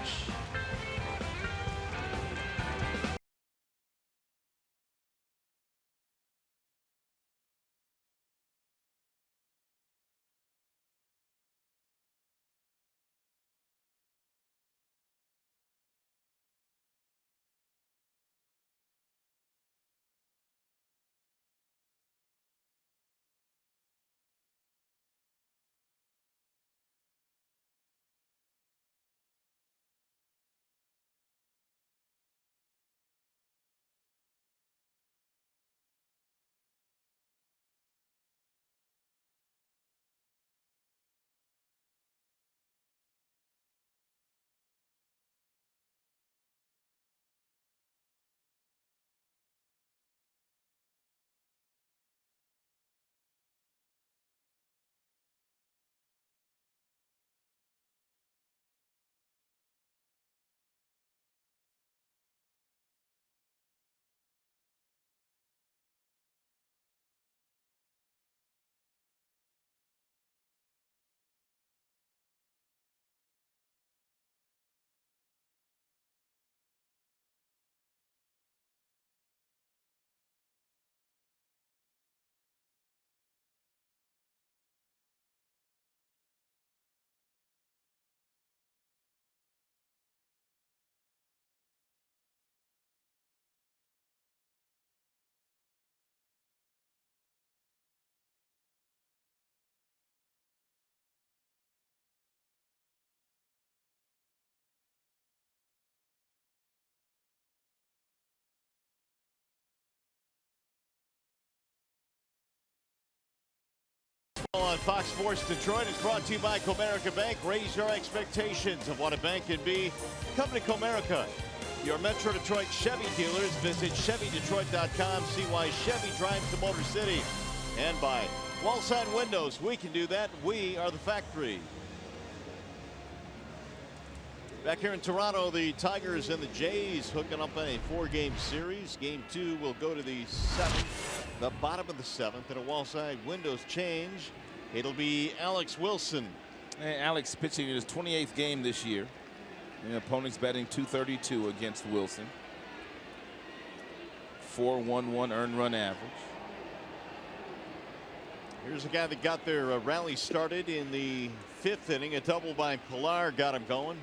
C: On Fox Sports Detroit is brought to you by Comerica Bank. Raise your expectations of what a bank can be. Come to Comerica, your Metro Detroit Chevy dealers. Visit ChevyDetroit.com. See why Chevy drives the Motor City. And by Wallside Windows. We can do that. We are the factory. Back here in Toronto, the Tigers and the Jays hooking up in a 4-game series. Game 2 will go to the 7th, the bottom of the 7th, and a Wallside Windows change. It'll be Alex Wilson.
D: And Alex pitching in his 28th game this year. The opponent's batting .232 against Wilson. 4.11 earned run average.
C: Here's a guy that got their rally started in the 5th inning. A double by Pilar got him going.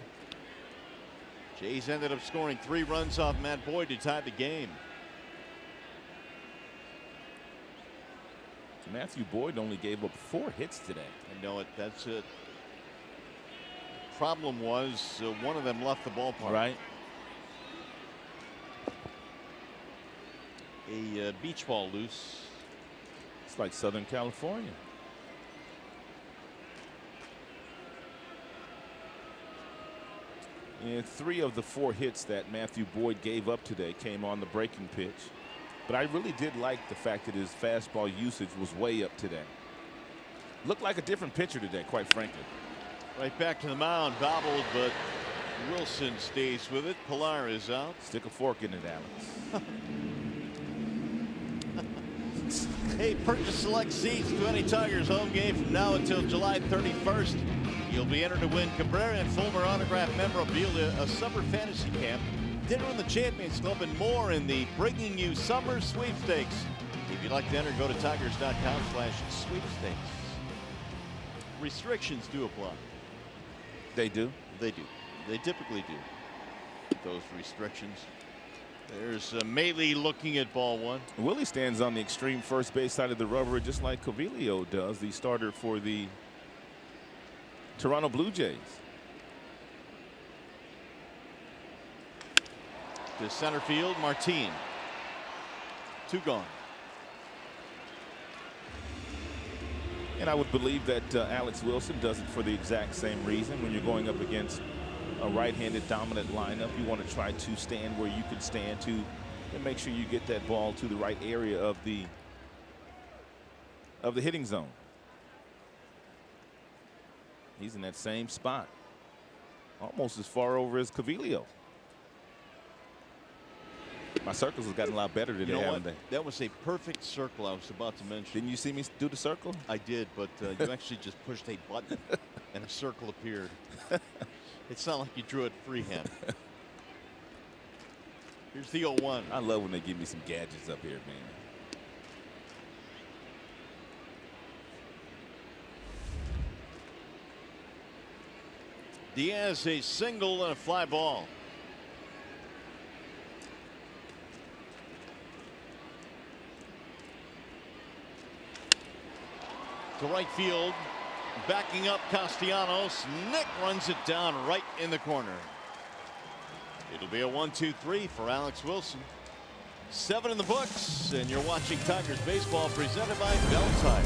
C: Jays ended up scoring 3 runs off Matt Boyd to tie the game.
D: Matthew Boyd only gave up 4 hits today.
C: I know it. That's it. Problem was one of them left the ballpark.
D: Right.
C: A beach ball loose.
D: It's like Southern California. And 3 of the 4 hits that Matthew Boyd gave up today came on the breaking pitch. But I really did like the fact that his fastball usage was way up today. Looked like a different pitcher today, quite frankly.
C: Right back to the mound, bobbled, but Wilson stays with it. Pilar is out.
D: Stick a fork in it, Alex.
C: Hey, purchase select seats to any Tigers home game from now until July 31st. You'll be entered to win Cabrera and Fulmer autographed memorabilia, a summer fantasy camp, dinner in the Champions Club, and more in the Bringing You Summer Sweepstakes. If you'd like to enter, go to tigers.com/sweepstakes. Restrictions do apply.
D: They do?
C: They do. They typically do. Those restrictions. There's Maley looking at ball 1.
D: Willie stands on the extreme first base side of the rubber just like Covilio does, the starter for the Toronto Blue Jays.
C: To center field, Martin. 2 gone.
D: And I would believe that Alex Wilson does it for the exact same reason. When you're going up against a right-handed dominant lineup, you want to try to stand where you can stand to and make sure you get that ball to the right area of the hitting zone. He's in that same spot, almost as far over as Covilio. My circles have gotten a lot better today, haven't they?
C: That was a perfect circle I was about to mention.
D: Didn't you see me do the circle?
C: I did, but you actually just pushed a button and a circle appeared. It's not like you drew it freehand. Here's the 0-1.
D: I love when they give me some gadgets up here, man.
C: Diaz a single and a fly ball. To right field, backing up Castellanos. Nick runs it down right in the corner. It'll be a 1-2-3 for Alex Wilson. 7 in the books, and you're watching Tigers baseball presented by Bell Tire.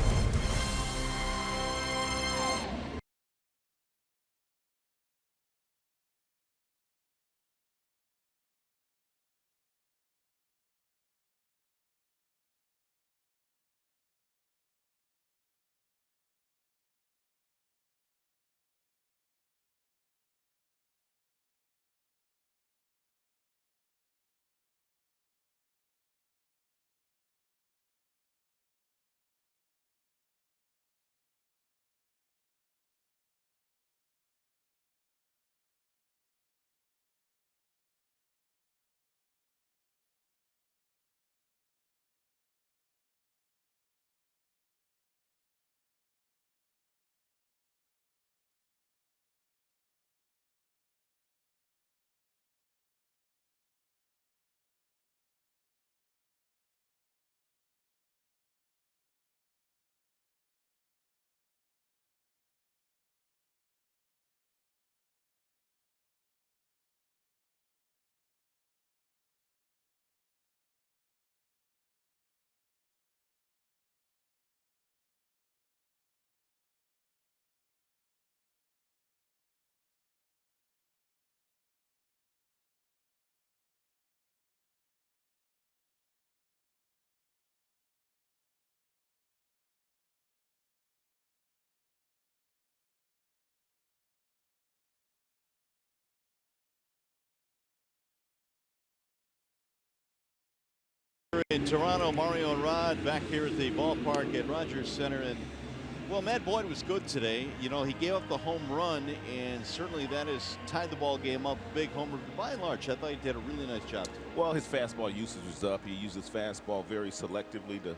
C: In Toronto, Mario and Rod back here at the ballpark at Rogers Center. And well, Matt Boyd was good today. You know, he gave up the home run, and certainly that has tied the ball game up. Big homer. But by and large, I thought he did a really nice job today.
D: Well, his fastball usage was up. He used his fastball very selectively to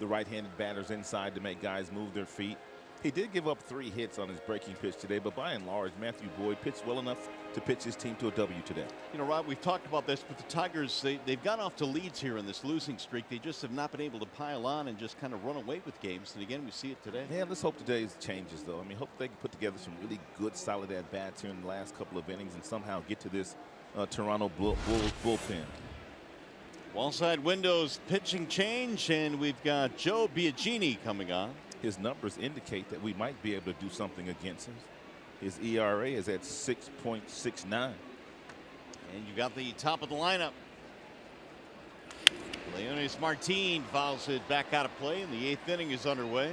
D: the right-handed batters inside to make guys move their feet. He did give up 3 hits on his breaking pitch today, but by and large, Matthew Boyd pitched well enough to pitch his team to a W today. You
C: know, Rob, we've talked about this, but the Tigers, they've gone off to leads here in this losing streak. They just have not been able to pile on and just kind of run away with games. And again, we see it today.
D: Yeah, let's hope today's changes, though. I mean, hope they can put together some really good, solid at-bats here in the last couple of innings and somehow get to this Toronto Bulls bullpen.
C: Wallside windows pitching change, and we've got Joe Biagini coming on.
D: His numbers indicate that we might be able to do something against him. His ERA is at 6.69.
C: And you got the top of the lineup. Leonis Martin fouls it back out of play, and the 8th inning is underway.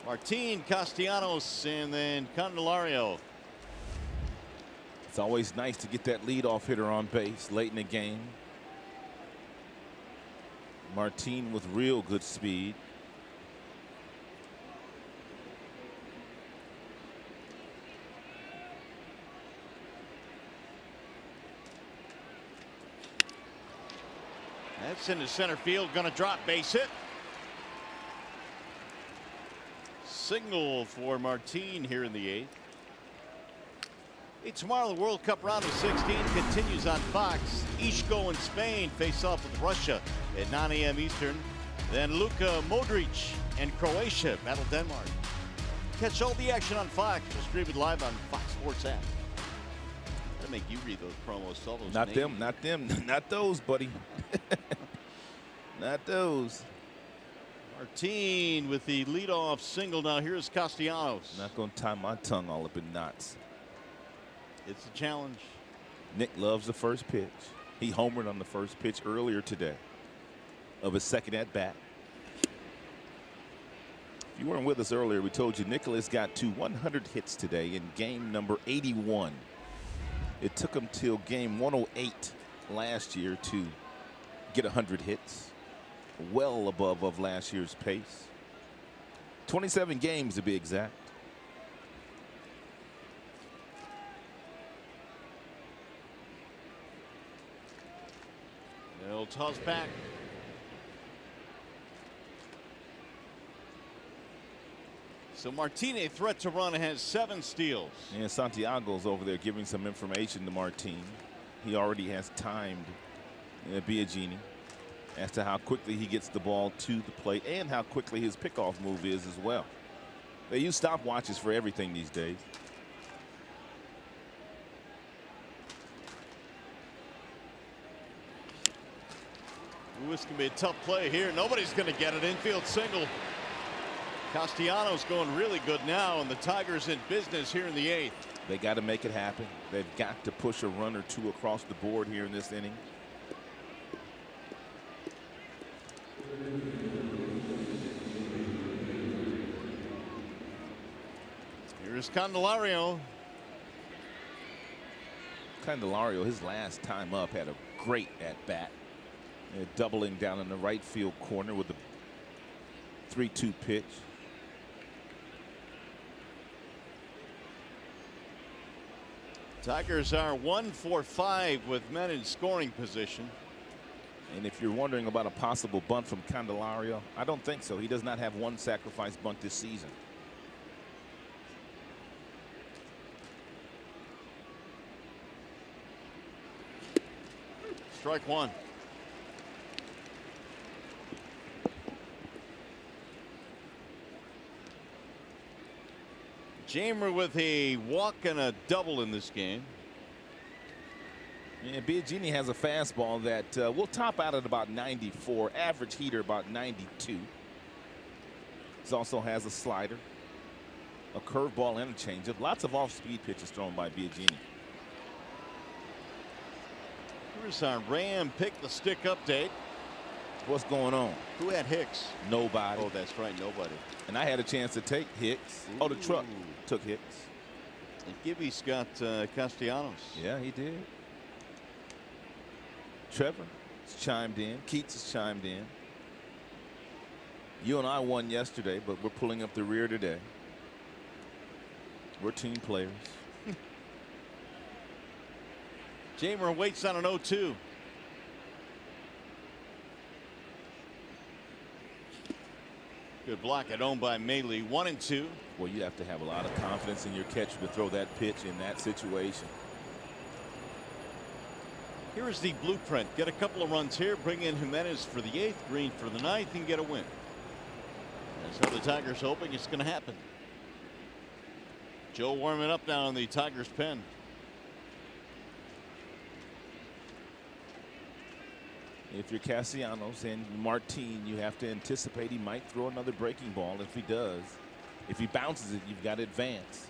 C: Martin, Castellanos, and then Candelario.
D: It's always nice to get that leadoff hitter on base late in the game. Martin with real good speed.
C: That's into center field, going to drop, base hit. Single for Martin here in the 8th. Hey, tomorrow the World Cup round of 16 continues on Fox. Ishko and Spain face off with Russia at 9 a.m. Eastern. Then Luka Modric and Croatia battle Denmark. Catch all the action on Fox. We'll stream it live on Fox Sports app. Gotta make you read those promos. All those
D: Not
C: names.
D: them, not them, not those, buddy. Not those.
C: Martin with the leadoff single. Now here's Castellanos.
D: Not gonna tie my tongue all up in knots.
C: It's a challenge.
D: Nick loves the first pitch. He homered on the first pitch earlier today of his second at bat. If you weren't with us earlier, we told you Nicholas got to 100 hits today in game number 81. It took him till game 108 last year to get 100 hits, well above of last year's pace. 27 games to be exact.
C: They'll toss back. So Martin, a threat to run, has 7 steals.
D: And Santiago's over there giving some information to Martin. He already has timed Biagini as to how quickly he gets the ball to the plate and how quickly his pickoff move is as well. They use stopwatches for everything these days.
C: Ooh, this can be a tough play here. Nobody's going to get it. Infield single. Castellanos going really good now, and the Tigers in business here in the 8th.
D: They got to make it happen. They've got to push a run or two across the board here in this inning.
C: Here's Candelario.
D: Candelario, his last time up, had a great at bat. Doubling down in the right field corner with the 3-2 pitch.
C: Tigers are 1 for 5 with men in scoring position.
D: And if you're wondering about a possible bunt from Candelario, I don't think so. He does not have one sacrifice bunt this season.
C: Strike 1. Jamer with a walk and a double in this game.
D: Yeah, Biagini has a fastball that will top out at about 94, average heater about 92. He also has a slider, a curveball, and a changeup. Lots of off-speed pitches thrown by Biagini.
C: Here's our Ram pick the stick update.
D: What's going on?
C: Who had Hicks?
D: Nobody.
C: Oh, that's right, nobody.
D: And I had a chance to take Hicks. Oh, the truck took Hicks.
C: And Gibby's got Castellanos.
D: Yeah, he did. Trevor has chimed in. Keats has chimed in. You and I won yesterday, but we're pulling up the rear today. We're team players.
C: Jamer waits on an 0-2. Good block at home by Maley. 1-2.
D: Well, you have to have a lot of confidence in your catcher to throw that pitch in that situation.
C: Here is the blueprint. Get a couple of runs here. Bring in Jimenez for the 8th, Green for the 9th, and get a win. That's how the Tigers hoping it's going to happen. Joe warming up now in the Tigers pen.
D: If you're Castellanos and Martin, you have to anticipate he might throw another breaking ball. If he does, if he bounces it, you've got to advance.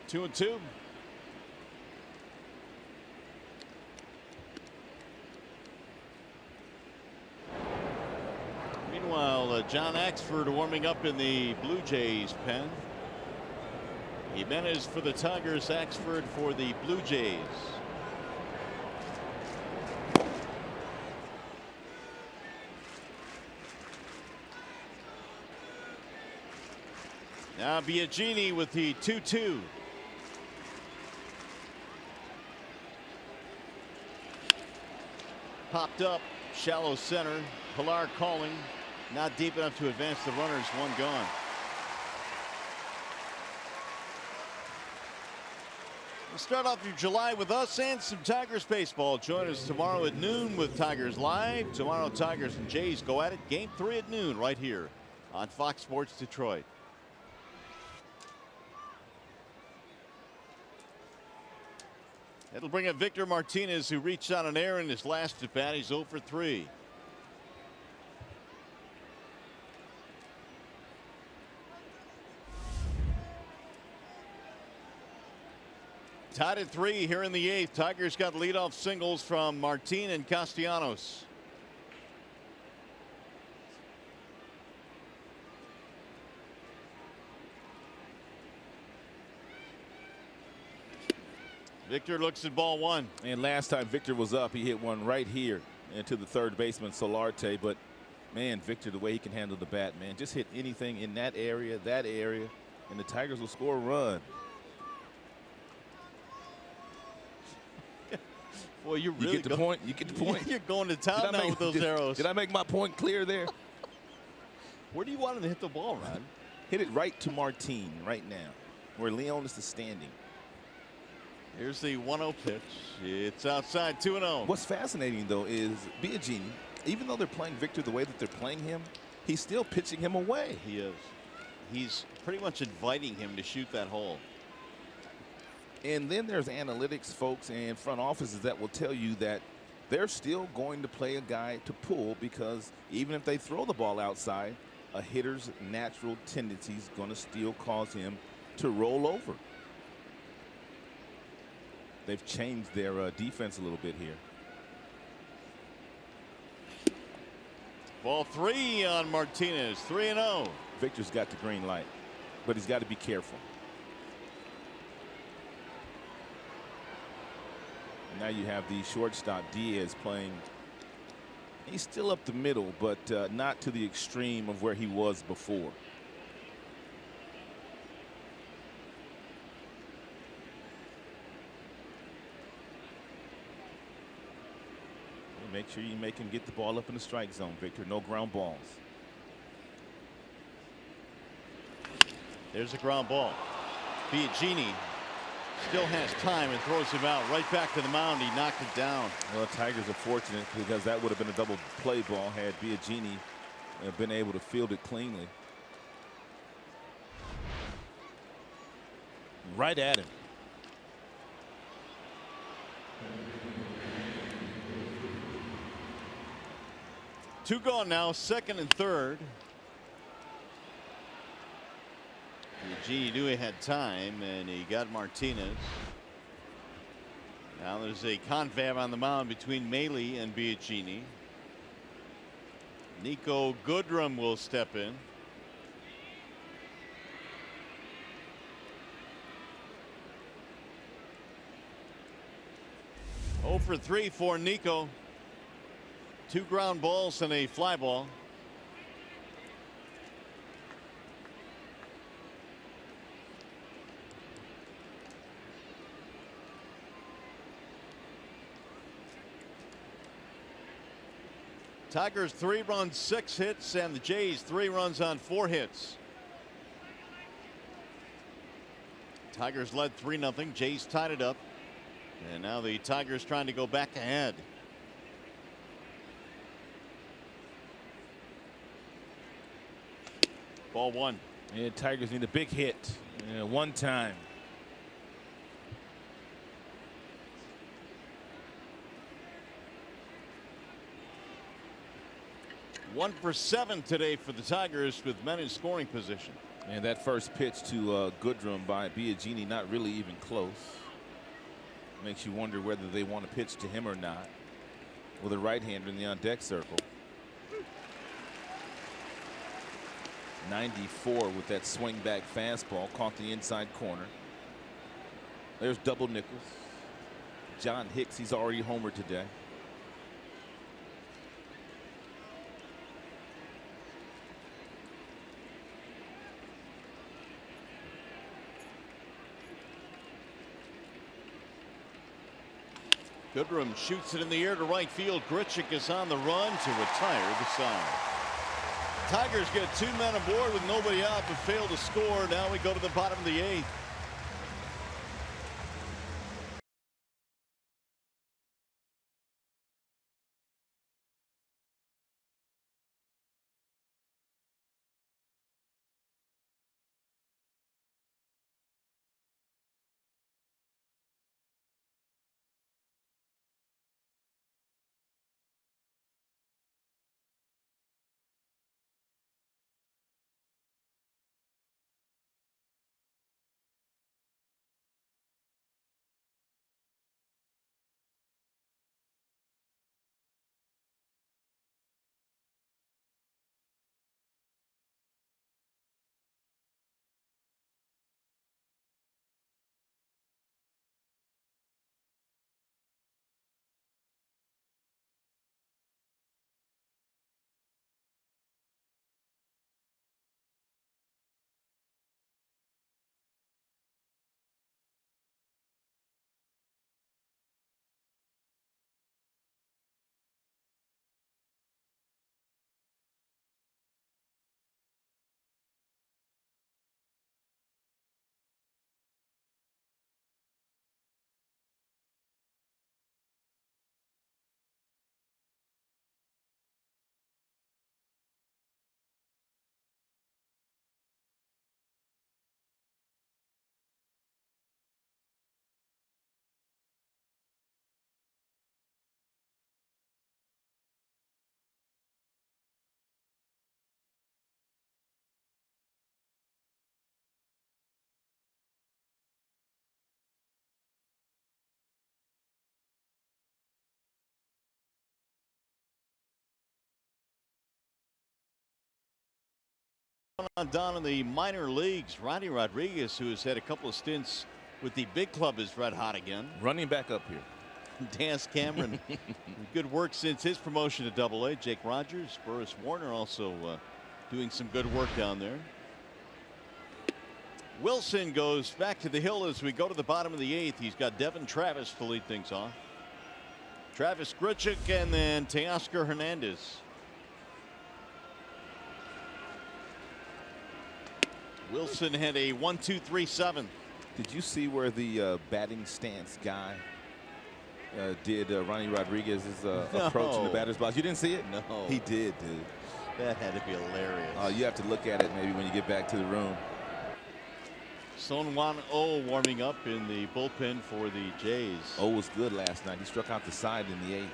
C: 2-2. Meanwhile, John Axford warming up in the Blue Jays pen. Jimenez for the Tigers, Axford for the Blue Jays. Now Biagini with the 2-2. Popped up, shallow center. Pilar calling. Not deep enough to advance the runners. One gone. We'll start off your July with us and some Tigers baseball. Join us tomorrow at noon with Tigers Live. Tomorrow, Tigers and Jays go at it. Game 3 at noon right here on Fox Sports Detroit. It'll bring up Victor Martinez, who reached on an error in his last at bat. He's 0 for 3. Tied at 3 here in the 8th. Tigers got leadoff singles from Martin and Castellanos. Victor looks at ball 1.
D: And last time Victor was up, he hit one right here into the third baseman Solarte. But man, Victor, the way he can handle the bat, man, just hit anything in that area, and the Tigers will score a run.
C: Boy, you really
D: get the point. You get the point.
C: You're going to town now with those arrows.
D: Did I make my point clear there?
C: Where do you want him to hit the ball, Ron?
D: Hit it right to Martin right now, where Leonis is standing.
C: Here's the 1-0 pitch. It's outside, 2-0.
D: What's fascinating, though, is Biagini, even though they're playing Victor the way that they're playing him, he's still pitching him away.
C: He is. He's pretty much inviting him to shoot that hole.
D: And then there's analytics folks and front offices that will tell you that they're still going to play a guy to pull, because even if they throw the ball outside, a hitter's natural tendency is going to still cause him to roll over. They've changed their defense a little bit here.
C: Ball 3 on Martinez, 3-0.
D: Victor's got the green light, but he's got to be careful. And now you have the shortstop Diaz playing. He's still up the middle, but not to the extreme of where he was before. Make sure you make him get the ball up in the strike zone, Victor. No ground balls.
C: There's a ground ball. Biagini still has time and throws him out right back to the mound. He knocked it down.
D: Well, Tigers are fortunate, because that would have been a double play ball had Biagini been able to field it cleanly. Right at him.
C: Two gone now, second and third. Biagini knew he had time, and he got Martinez. Now there's a confab on the mound between Maley and Biagini. Nico Goodrum will step in. Oh for 3 for Nico. 2 ground balls and a fly ball. Tigers 3 runs, 6 hits, and the Jays 3 runs on 4 hits. Tigers led 3-0. Jays tied it up. And now the Tigers trying to go back ahead. Ball 1.
D: And Tigers need a big hit. One time. One for 7 today for the Tigers with men in scoring position. And that first pitch to Goodrum by Biagini, not really even close. Makes you wonder whether they want to pitch to him or not, with a right-hander in the on-deck circle. 94 with that swing back fastball, caught the inside corner. There's double Nichols. John Hicks, he's already homered today.
C: Goodrum shoots it in the air to right field. Grichuk is on the run to retire the side. Tigers get 2 men aboard with nobody out but fail to score. Now we go to the bottom of the 8th. Down in the minor leagues, Ronnie Rodriguez, who has had a couple of stints with the big club, is red hot again.
D: Running back up here.
C: Dan Cameron, good work since his promotion to Double-A. Jake Rogers, Burris Warner also doing some good work down there. Wilson goes back to the hill as we go to the bottom of the 8th. He's got Devin Travis to lead things off. Travis Grichuk and then Teoscar Hernandez. Wilson had a 1-2-3-7.
D: Did you see where the batting stance guy did Ronnie Rodriguez's approach in the batter's box? You didn't see it?
C: No.
D: He did, dude.
C: That had to be hilarious.
D: You have to look at it maybe when you get back to the room.
C: Son Juan O warming up in the bullpen for the Jays.
D: O was good last night. He struck out the side in the 8th.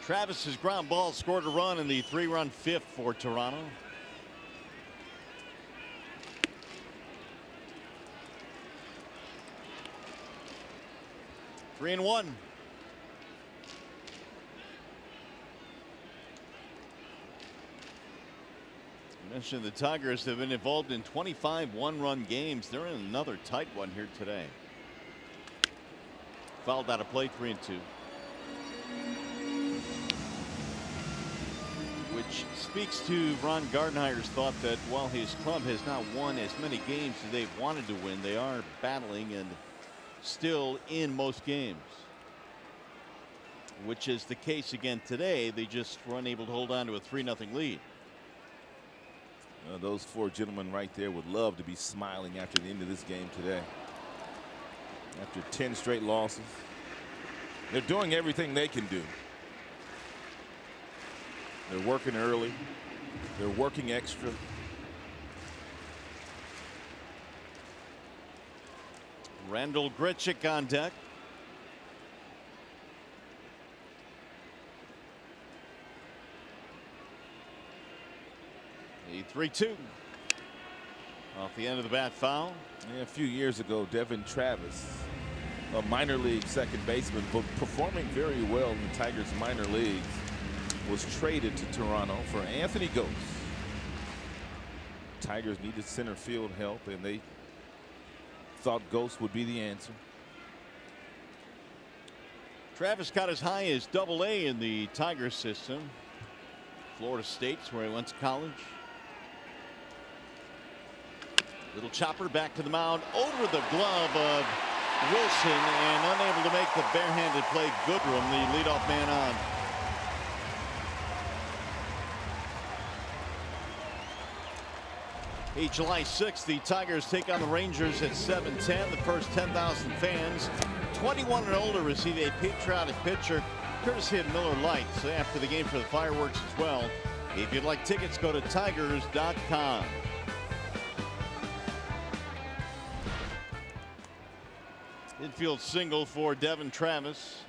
C: Travis's ground ball scored a run in the 3-run 5th for Toronto. Three and one. I mentioned the Tigers have been involved in 25 one-run games. They're in another tight one here today. Fouled out of play, 3-2. Which speaks to Ron Gardenhire's thought that while his club has not won as many games as they've wanted to win, they are battling and still in most games. Which is the case again today. They just were unable to hold on to a 3-0 lead.
D: Those 4 gentlemen right there would love to be smiling after the end of this game today. After 10 straight losses, they're doing everything they can do. They're working early. They're working extra.
C: Randall Grichuk on deck. The 3-2 off the end of the bat foul.
D: Yeah, a few years ago, Devin Travis, a minor league second baseman, but performing very well in the Tigers minor leagues, was traded to Toronto for Anthony Ghost. Tigers needed center field help, and they thought Ghost would be the answer.
C: Travis got as high as AA in the Tigers system. Florida State's where he went to college. Little chopper back to the mound, over the glove of Wilson, and unable to make the barehanded play. Goodrum, the leadoff man on. Hey, July 6th, the Tigers take on the Rangers at 7:10. The first 10,000 fans, 21 and older, receive a patriotic picture courtesy of Miller Lite. So after the game for the fireworks as well. If you'd like tickets, go to tigers.com. Infield single for Devin Travis.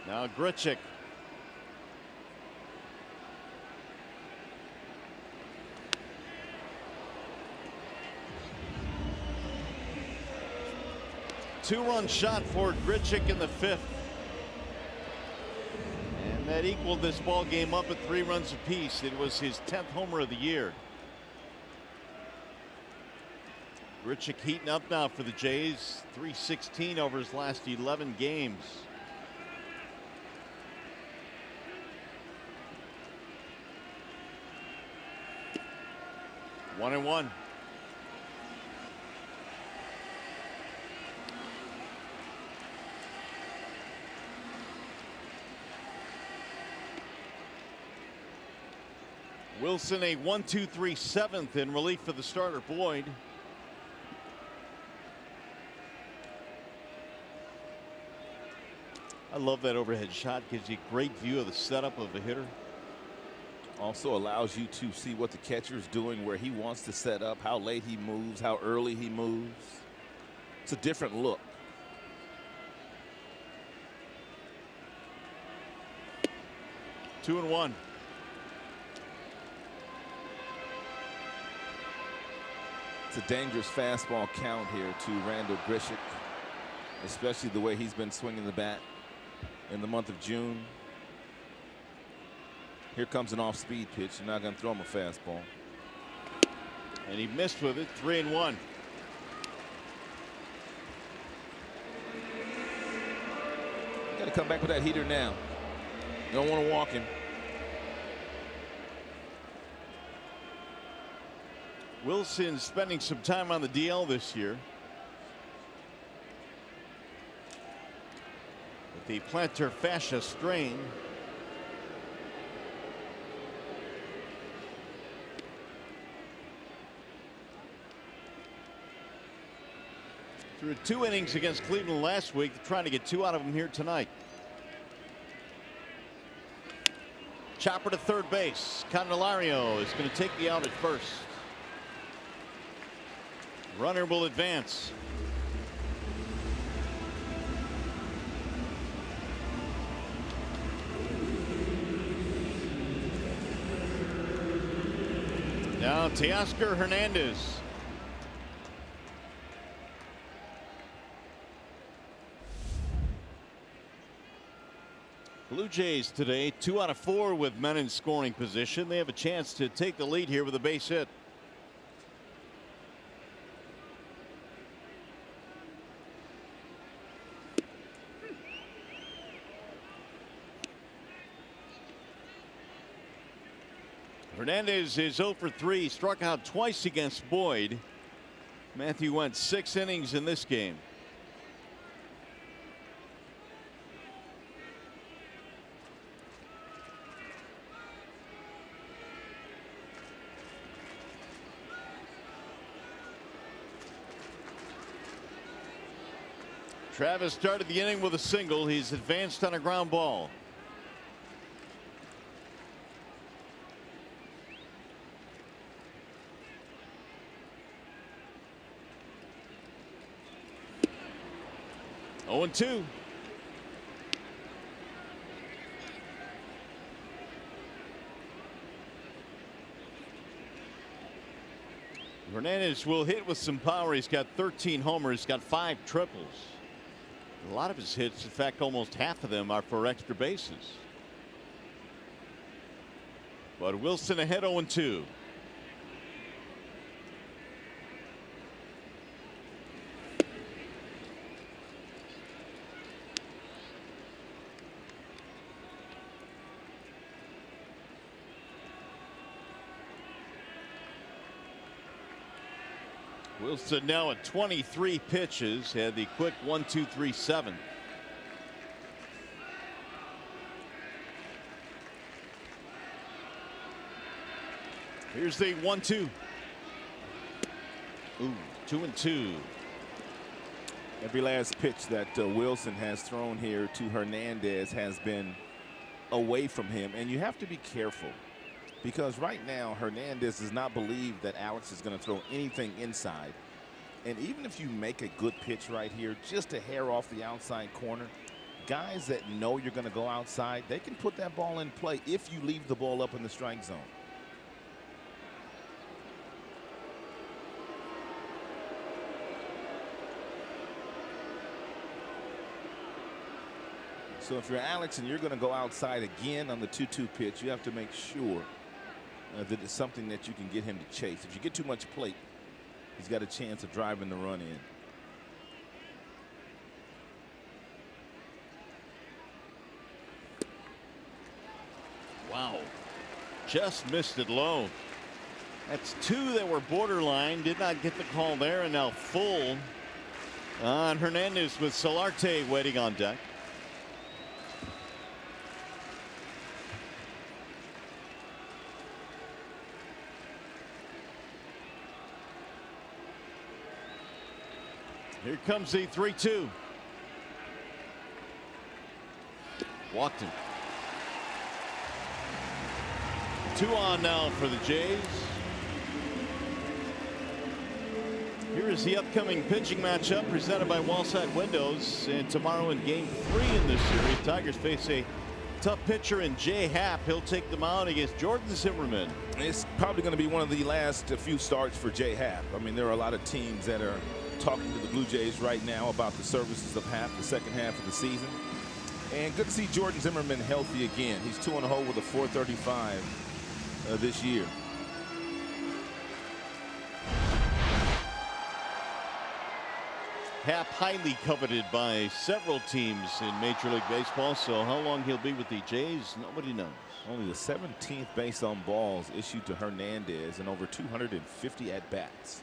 C: Now Grichuk. Two-run shot for Grichuk in the 5th. And that equaled this ball game up at 3 runs apiece. It was his 10th homer of the year. Grichuk heating up now for the Jays. .316 over his last 11 games. One and one. Wilson a 1-2-3 7th in relief for the starter Boyd. I love that overhead shot. Gives you a great view of the setup of a hitter.
D: Also allows you to see what the catcher's doing, where he wants to set up, how late he moves, how early he moves. It's a different look.
C: Two and one.
D: It's a dangerous fastball count here to Randall Grichuk, especially the way he's been swinging the bat in the month of June. Here comes an off-speed pitch. You're not going to throw him a fastball.
C: And he missed with it. 3 and 1.
D: Got to come back with that heater now. You don't want to walk him.
C: Wilson spending some time on the DL this year. With the plantar fascia strain. Through 2 innings against Cleveland last week. They're trying to get 2 out of him here tonight. Chopper to third base. Candelario is going to take the out at first. Runner will advance. Now Teoscar Hernandez. Blue Jays today 2 out of 4 with men in scoring position. They have a chance to take the lead here with a base hit. Hernandez is 0 for 3, struck out twice against Boyd. Matthew went 6 innings in this game. Travis started the inning with a single. He's advanced on a ground ball. Oh, 0-2. Hernandez will hit with some power. He's got 13 homers, got 5 triples. A lot of his hits, in fact, almost half of them are for extra bases. But Wilson ahead 0-2. Wilson now at 23 pitches, had the quick 1-2-3-7. Here's the 1-2. Ooh, 2-2.
D: Every last pitch that Wilson has thrown here to Hernandez has been away from him, and you have to be careful. Because right now, Hernandez does not believe that Alex is going to throw anything inside. And even if you make a good pitch right here, just a hair off the outside corner, guys that know you're going to go outside, they can put that ball in play if you leave the ball up in the strike zone. So if you're Alex and you're going to go outside again on the 2-2 pitch, you have to make sure that it's something that you can get him to chase. If you get too much plate, he's got a chance of driving the run in.
C: Wow. Just missed it low. That's 2 that were borderline. Did not get the call there, and now full on Hernandez with Solarte waiting on deck. Here comes the 3-2. Walked him. 2 on now for the Jays. Here is the upcoming pitching matchup presented by Wallside Windows. And tomorrow in game 3 in this series, Tigers face a tough pitcher in Jay Happ. He'll take them out against Jordan Zimmerman.
D: It's probably going to be one of the last few starts for Jay Happ. I mean, there are a lot of teams that are talking to the Blue Jays right now about the services of Happ the second half of the season. And good to see Jordan Zimmerman healthy again. He's 2 in a hole with a .435 this year.
C: Happ highly coveted by several teams in Major League Baseball. So how long he'll be with the Jays, nobody knows.
D: Only the 17th base on balls issued to Hernandez and over 250 at-bats.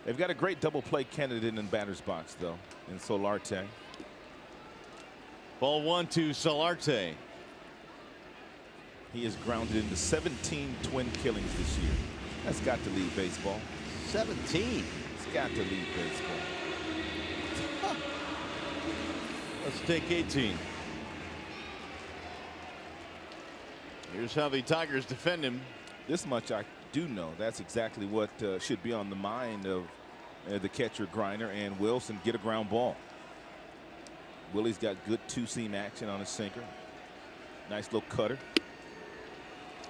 D: They've got a great double play candidate in the batter's box, though, in Solarte.
C: Ball 1 to Solarte.
D: He has grounded into 17 twin killings this year. That's got to lead baseball.
C: 17.
D: It's got to lead baseball.
C: Huh. Let's take 18. Here's how the Tigers defend him.
D: This much I do know. That's exactly what should be on the mind of the catcher Griner and Wilson. Get a ground ball. Willie's got good 2-seam action on his sinker. Nice little cutter.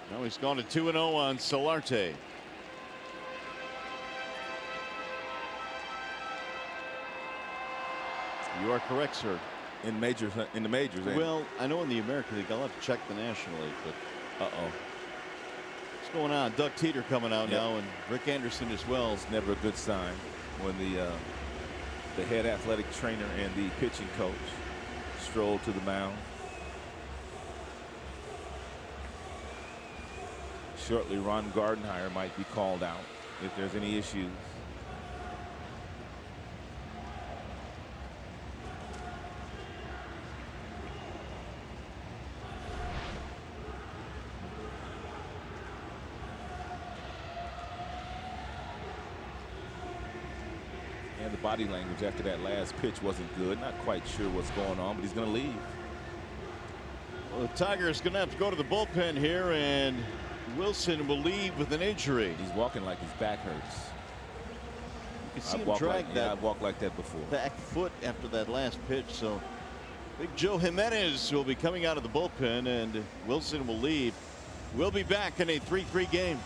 C: Now he's gone to 2-0 on Solarte. You are correct, sir.
D: In the majors.
C: Well, I know in the American League, I'll have to check the National League, but what's going on? Doug Teeter coming out now, and Rick Anderson as well.
D: It's never a good sign when the head athletic trainer and the pitching coach stroll to the mound. Shortly, Ron Gardenhire might be called out if there's any issues. And the body language after that last pitch wasn't good. Not quite sure what's going on, but he's going to leave.
C: Well, the Tigers going to have to go to the bullpen here, and Wilson will leave with an injury.
D: He's walking like his back hurts.
C: You can see him drag that.
D: I've walked like that before.
C: Back foot after that last pitch. So Big Joe Jimenez will be coming out of the bullpen, and Wilson will leave. We'll be back in a 3-3 game.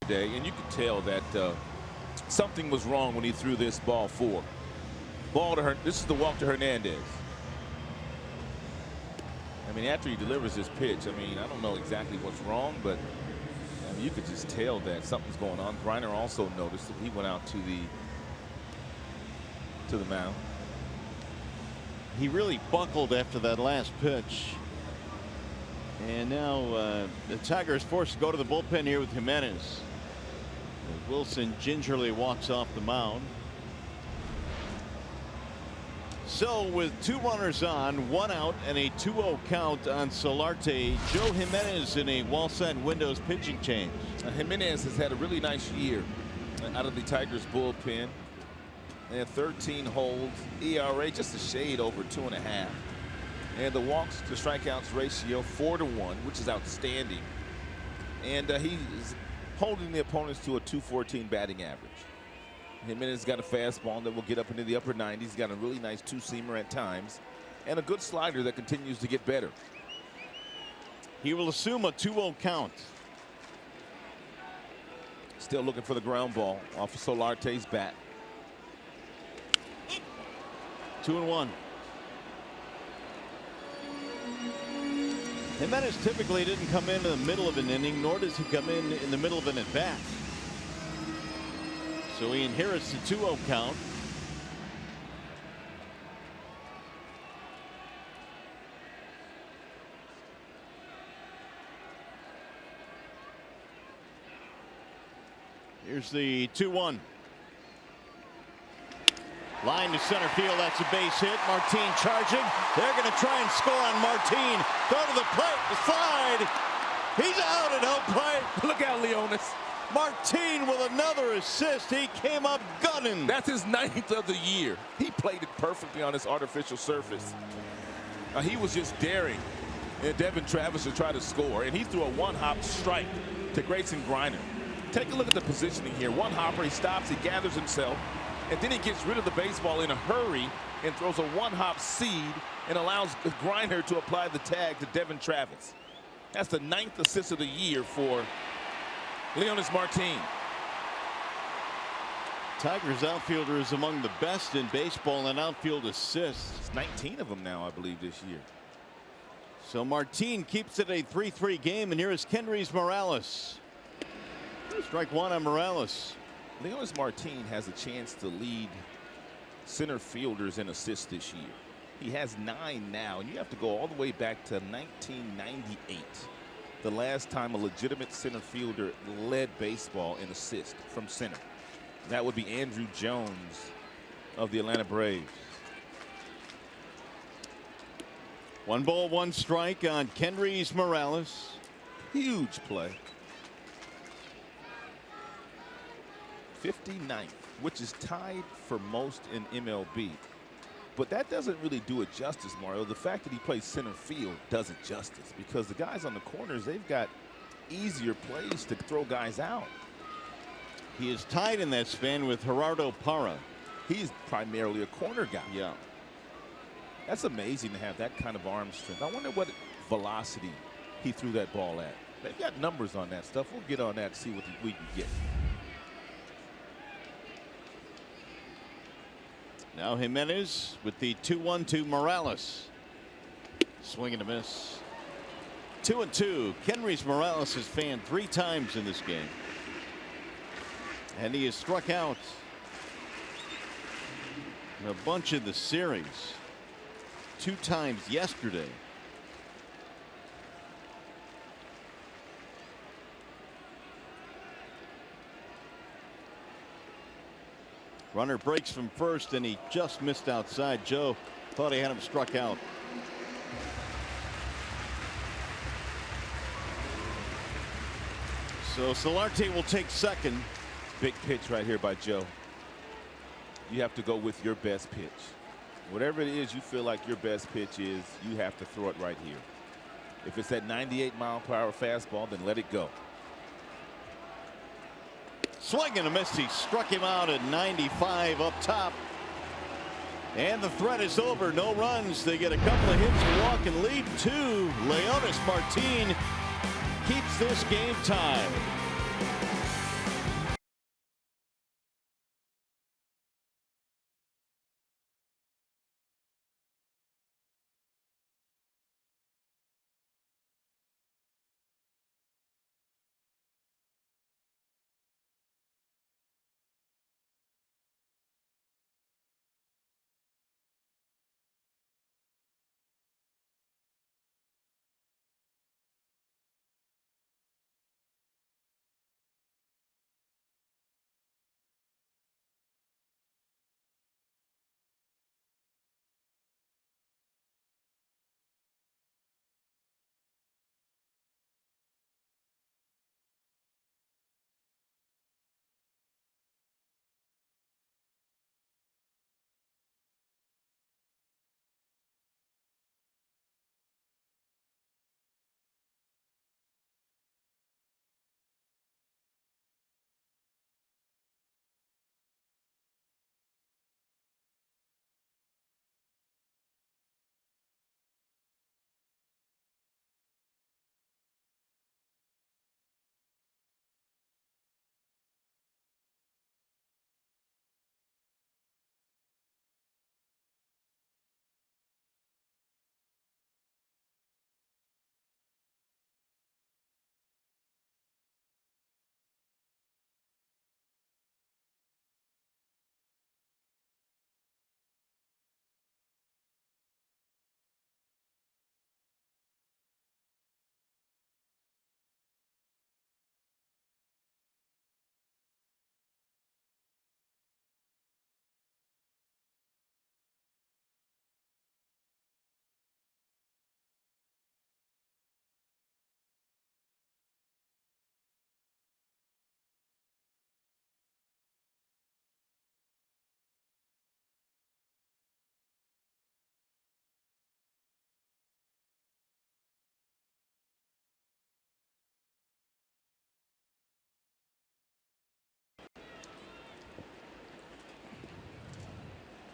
D: today, and you could tell that something was wrong when he threw this ball forward. Ball to her. This is the walk to Hernandez. I mean, after he delivers this pitch, I mean, I don't know exactly what's wrong, but I mean, you could just tell that something's going on. Griner also noticed that he went out to the mound.
C: He really buckled after that last pitch. And now the Tigers forced to go to the bullpen here with Jimenez. Wilson gingerly walks off the mound. So with 2 runners on, 1 out, and a 2-0 count on Solarte, Joe Jimenez in a Wallside Windows pitching change.
D: Jimenez has had a really nice year out of the Tigers bullpen. They had 13 holds, ERA just a shade over 2.5. And the walks to strikeouts ratio 4-1, which is outstanding. And he's holding the opponents to a .214 batting average. Jimenez got a fastball that will get up into the upper 90s. He's got a really nice 2-seamer at times and a good slider that continues to get better.
C: He will assume a 2-0 count.
D: Still looking for the ground ball off of Solarte's bat.
C: 2-1. Jimenez typically didn't come in the middle of an inning, nor does he come in the middle of an at-bat. So he inherits the 2-0 count. Here's the 2-1. Line to center field. That's a base hit. Martin charging. They're going to try and score on Martin. Throw to the plate. The slide. He's out at home plate.
D: Look out, Leonis.
C: Martin with another assist. He came up gunning.
D: That's his 9th of the year. He played it perfectly on this artificial surface. He was just daring Devin Travis to try to score, and he threw a one-hop strike to Grayson Griner. Take a look at the positioning here. One hopper, he stops, he gathers himself, and then he gets rid of the baseball in a hurry and throws a one-hop seed and allows Griner to apply the tag to Devin Travis. That's the 9th assist of the year for Leonis Martin.
C: Tigers outfielder is among the best in baseball in outfield assists.
D: It's 19 of them now, I believe, this year.
C: So Martin keeps it a 3-3 game, and here is Kendrys Morales. Strike 1 on Morales.
D: Leonis Martin has a chance to lead center fielders in assists this year. He has 9 now, and you have to go all the way back to 1998. The last time a legitimate center fielder led baseball in assists from center. That would be Andrew Jones of the Atlanta Braves.
C: 1 ball, 1 strike on Kendrys Morales.
D: Huge play. 59th, which is tied for most in MLB. But that doesn't really do it justice, Mario. The fact that he plays center field does it justice, because the guys on the corners, they've got easier plays to throw guys out.
C: He is tied in that span with Gerardo Parra.
D: He's primarily a corner guy.
C: Yeah.
D: That's amazing to have that kind of arm strength. I wonder what velocity he threw that ball at. They've got numbers on that stuff. We'll get on that, see what we can get.
C: Now Jimenez with the 2-1 to Morales. Swing and a miss. 2-2. Kendrys Morales has fanned 3 times in this game, and he has struck out a bunch in the series. 2 times yesterday. Runner breaks from first, and he just missed outside. Joe thought he had him struck out. So Solarte will take second.
D: Big pitch right here by Joe. You have to go with your best pitch. Whatever it is you feel like your best pitch is, you have to throw it right here. If it's that 98-mile-per-hour fastball, then let it go.
C: Swing and a miss. He struck him out at 95 up top. And the threat is over. No runs. They get a couple of hits to walk and lead to Leonis Martin keeps this game tied.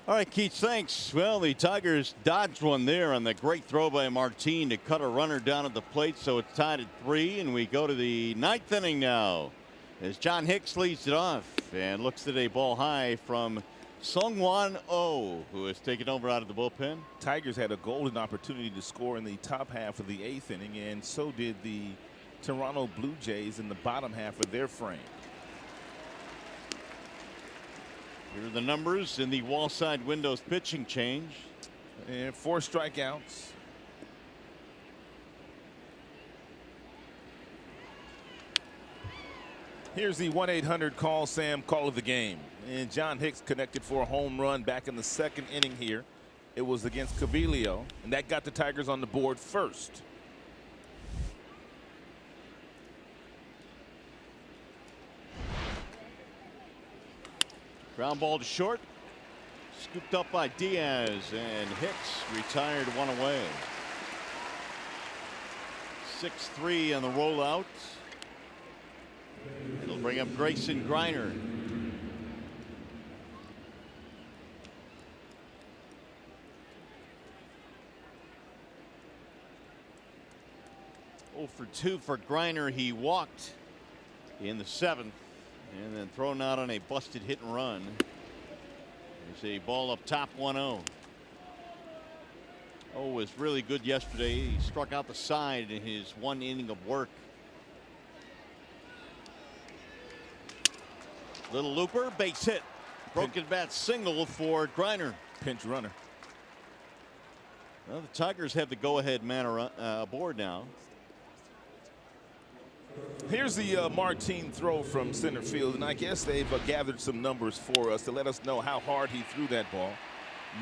C: All right, Keith, thanks. Well, the Tigers dodged one there on the great throw by Martin to cut a runner down at the plate, so it's tied at 3, and we go to the 9th inning now as John Hicks leads it off and looks at a ball high from Sungwon Oh, who has taken over out of the bullpen.
D: Tigers had a golden opportunity to score in the top half of the 8th inning, and so did the Toronto Blue Jays in the bottom half of their frame.
C: Here are the numbers in the wall side windows pitching change.
D: And 4 strikeouts. Here's the 1-800-CALL-SAM call of the game. And John Hicks connected for a home run back in the 2nd inning here. It was against Cavillio, and that got the Tigers on the board first.
C: Ground ball to short. Scooped up by Diaz, and Hicks retired one away. 6-3 on the rollout. It'll bring up Grayson Griner. Oh for 2 for Griner. He walked in the 7th and then thrown out on a busted hit and run. There's a ball up top 1-0. Oh, was really good yesterday. He struck out the side in his 1 inning of work. Little looper, base hit. Broken bat single for Griner.
D: Pinch runner.
C: Well, the Tigers have the go-ahead man aboard now.
D: Here's the Martin throw from center field, and I guess they've gathered some numbers for us to let us know how hard he threw that ball.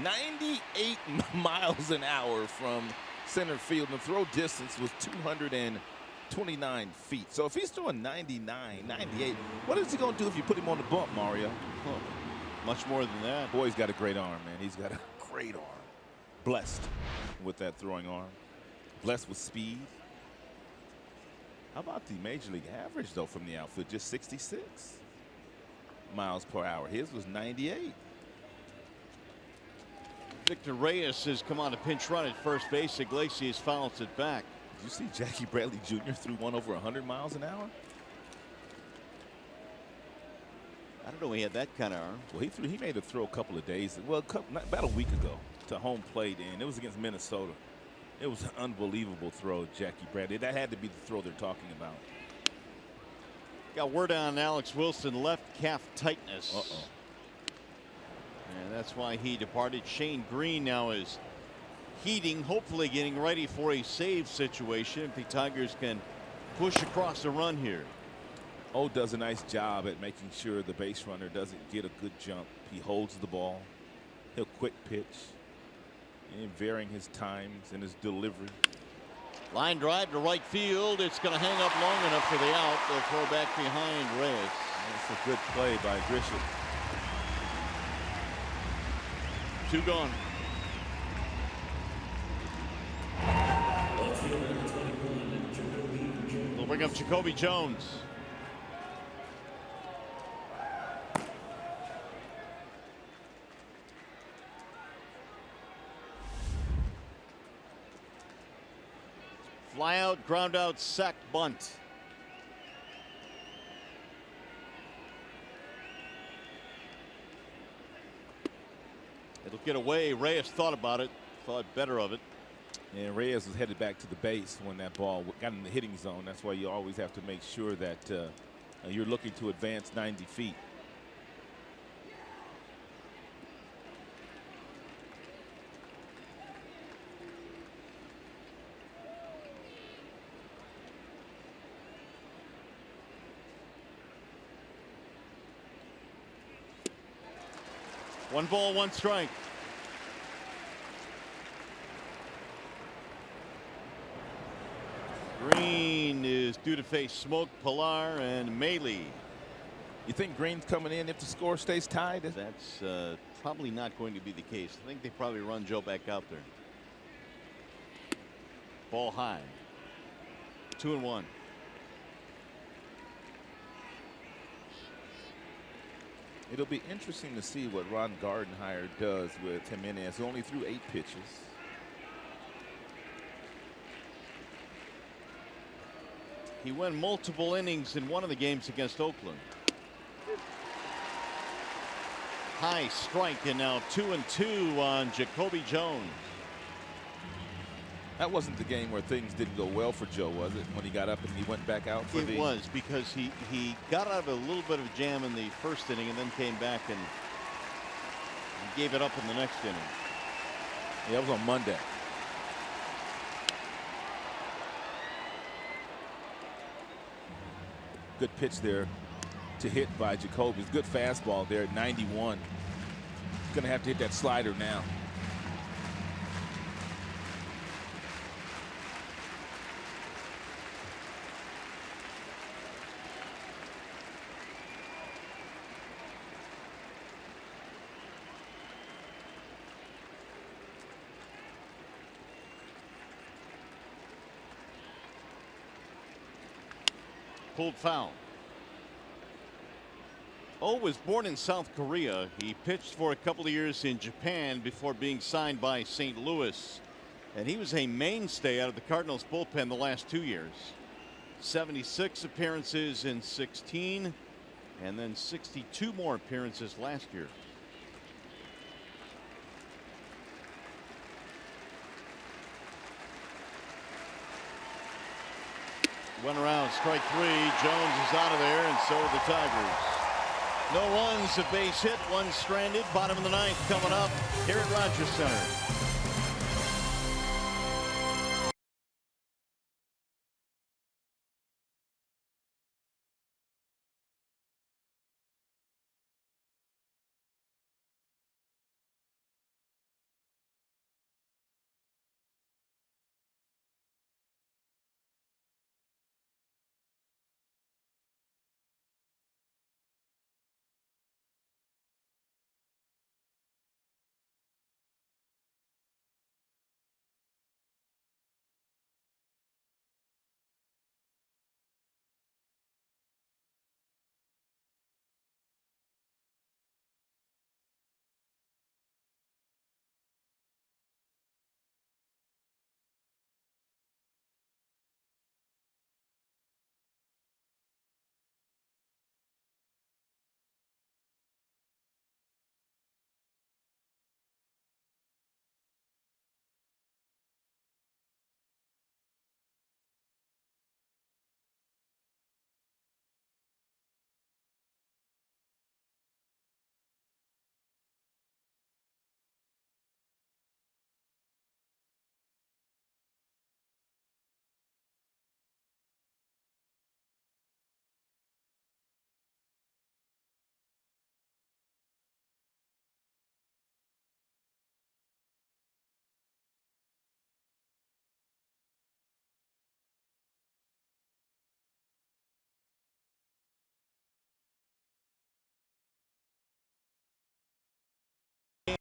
D: 98 miles an hour from center field, and the throw distance was 229 feet. So if he's throwing 99, 98, what is he going to do if you put him on the bump, Mario?
C: Oh, much more than that.
D: Boy, he's got a great arm, man. He's got a great arm. Blessed with that throwing arm. Blessed with speed. How about the major league average, though, from the outfield? Just 66 miles per hour. His was 98.
C: Victor Reyes has come on a pinch run at first base. Iglesias fouls it back.
D: Did you see Jackie Bradley Jr. threw one over 100 miles an hour?
C: I don't know he had that kind of arm.
D: Well, he made a throw a couple of days, well, about a week ago to home plate, and it was against Minnesota. It was an unbelievable throw, Jackie Bradley. That had to be the throw they're talking about.
C: Got word on Alex Wilson, left calf tightness.
D: Uh-oh.
C: And that's why he departed. Shane Green now is heating, hopefully getting ready for a save situation if the Tigers can push across the run here.
D: O does a nice job at making sure the base runner doesn't get a good jump. He holds the ball. He'll quick pitch, and varying his times and his delivery.
C: Line drive to right field. It's going to hang up long enough for the out. They'll throw back behind Reyes.
D: That's a good play by Grisham.
C: 2 gone. They'll bring up Jacoby Jones. Fly out, ground out, sack, bunt. It'll get away. Reyes thought about it, thought better of it.
D: And Reyes was headed back to the base when that ball got in the hitting zone. That's why you always have to make sure that you're looking to advance 90 feet.
C: One ball, one strike. Green is due to face Smoke, Pilar, and Maley.
D: You think Green's coming in if the score stays tied?
C: That's probably not going to be the case. I think they probably run Joe back out there. Ball high. 2-1.
D: It'll be interesting to see what Ron Gardenhire does with Jimenez, who only threw 8 pitches.
C: He went multiple innings in one of the games against Oakland. High strike, and now 2-2 on Jacoby Jones.
D: That wasn't the game where things didn't go well for Joe, was it? When he got up and he went back out for
C: It was, because he got out of a little bit of a jam in the first inning and then came back and gave it up in the next inning.
D: Yeah, that was on Monday. Good pitch there to hit by Jacoby. Good fastball there at 91. He's going to have to hit that slider now.
C: Pulled foul. O was born in South Korea. He pitched for a couple of years in Japan before being signed by St. Louis. And he was a mainstay out of the Cardinals bullpen the last 2 years. 76 appearances in 16, and then 62 more appearances last year. One around, strike 3. Jones is out of there, and so are the Tigers. No runs, a base hit, one stranded. Bottom of the ninth coming up here at Rogers Center.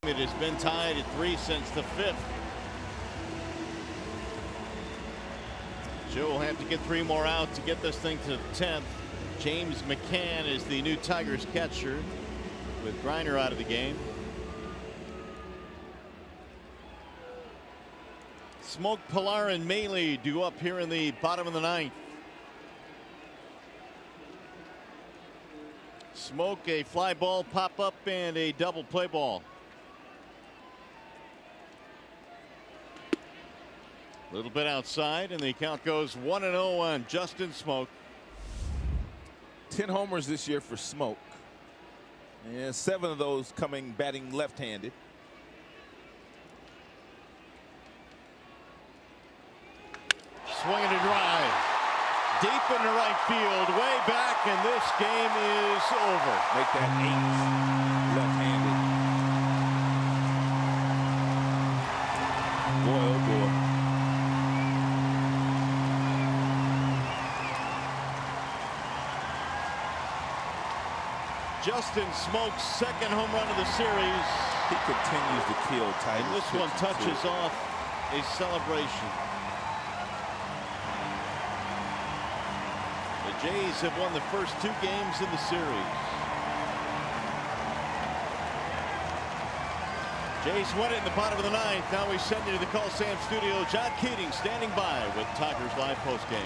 C: It has been tied at 3 since the 5th. Joe will have to get 3 more out to get this thing to the 10th. James McCann is the new Tigers catcher, with Griner out of the game. Smoke, Pilar, and Maley due up here in the bottom of the ninth. Smoke, a fly ball, pop up, and a double play ball. A little bit outside, and the count goes 1-0 on Justin Smoke.
D: 10 homers this year for Smoke, and 7 of those coming batting left-handed.
C: Swinging a drive deep into right field, way back, and this game is over.
D: Make that 8 left-handed. Boy, oh boy.
C: Justin Smoke's second home run of the series.
D: He continues to kill Tigers.
C: And this one touches off a celebration. The Jays have won the first 2 games in the series. Jace won it in the bottom of the ninth. Now we send you to the Coliseum studio. John Keating standing by with Tigers Live postgame.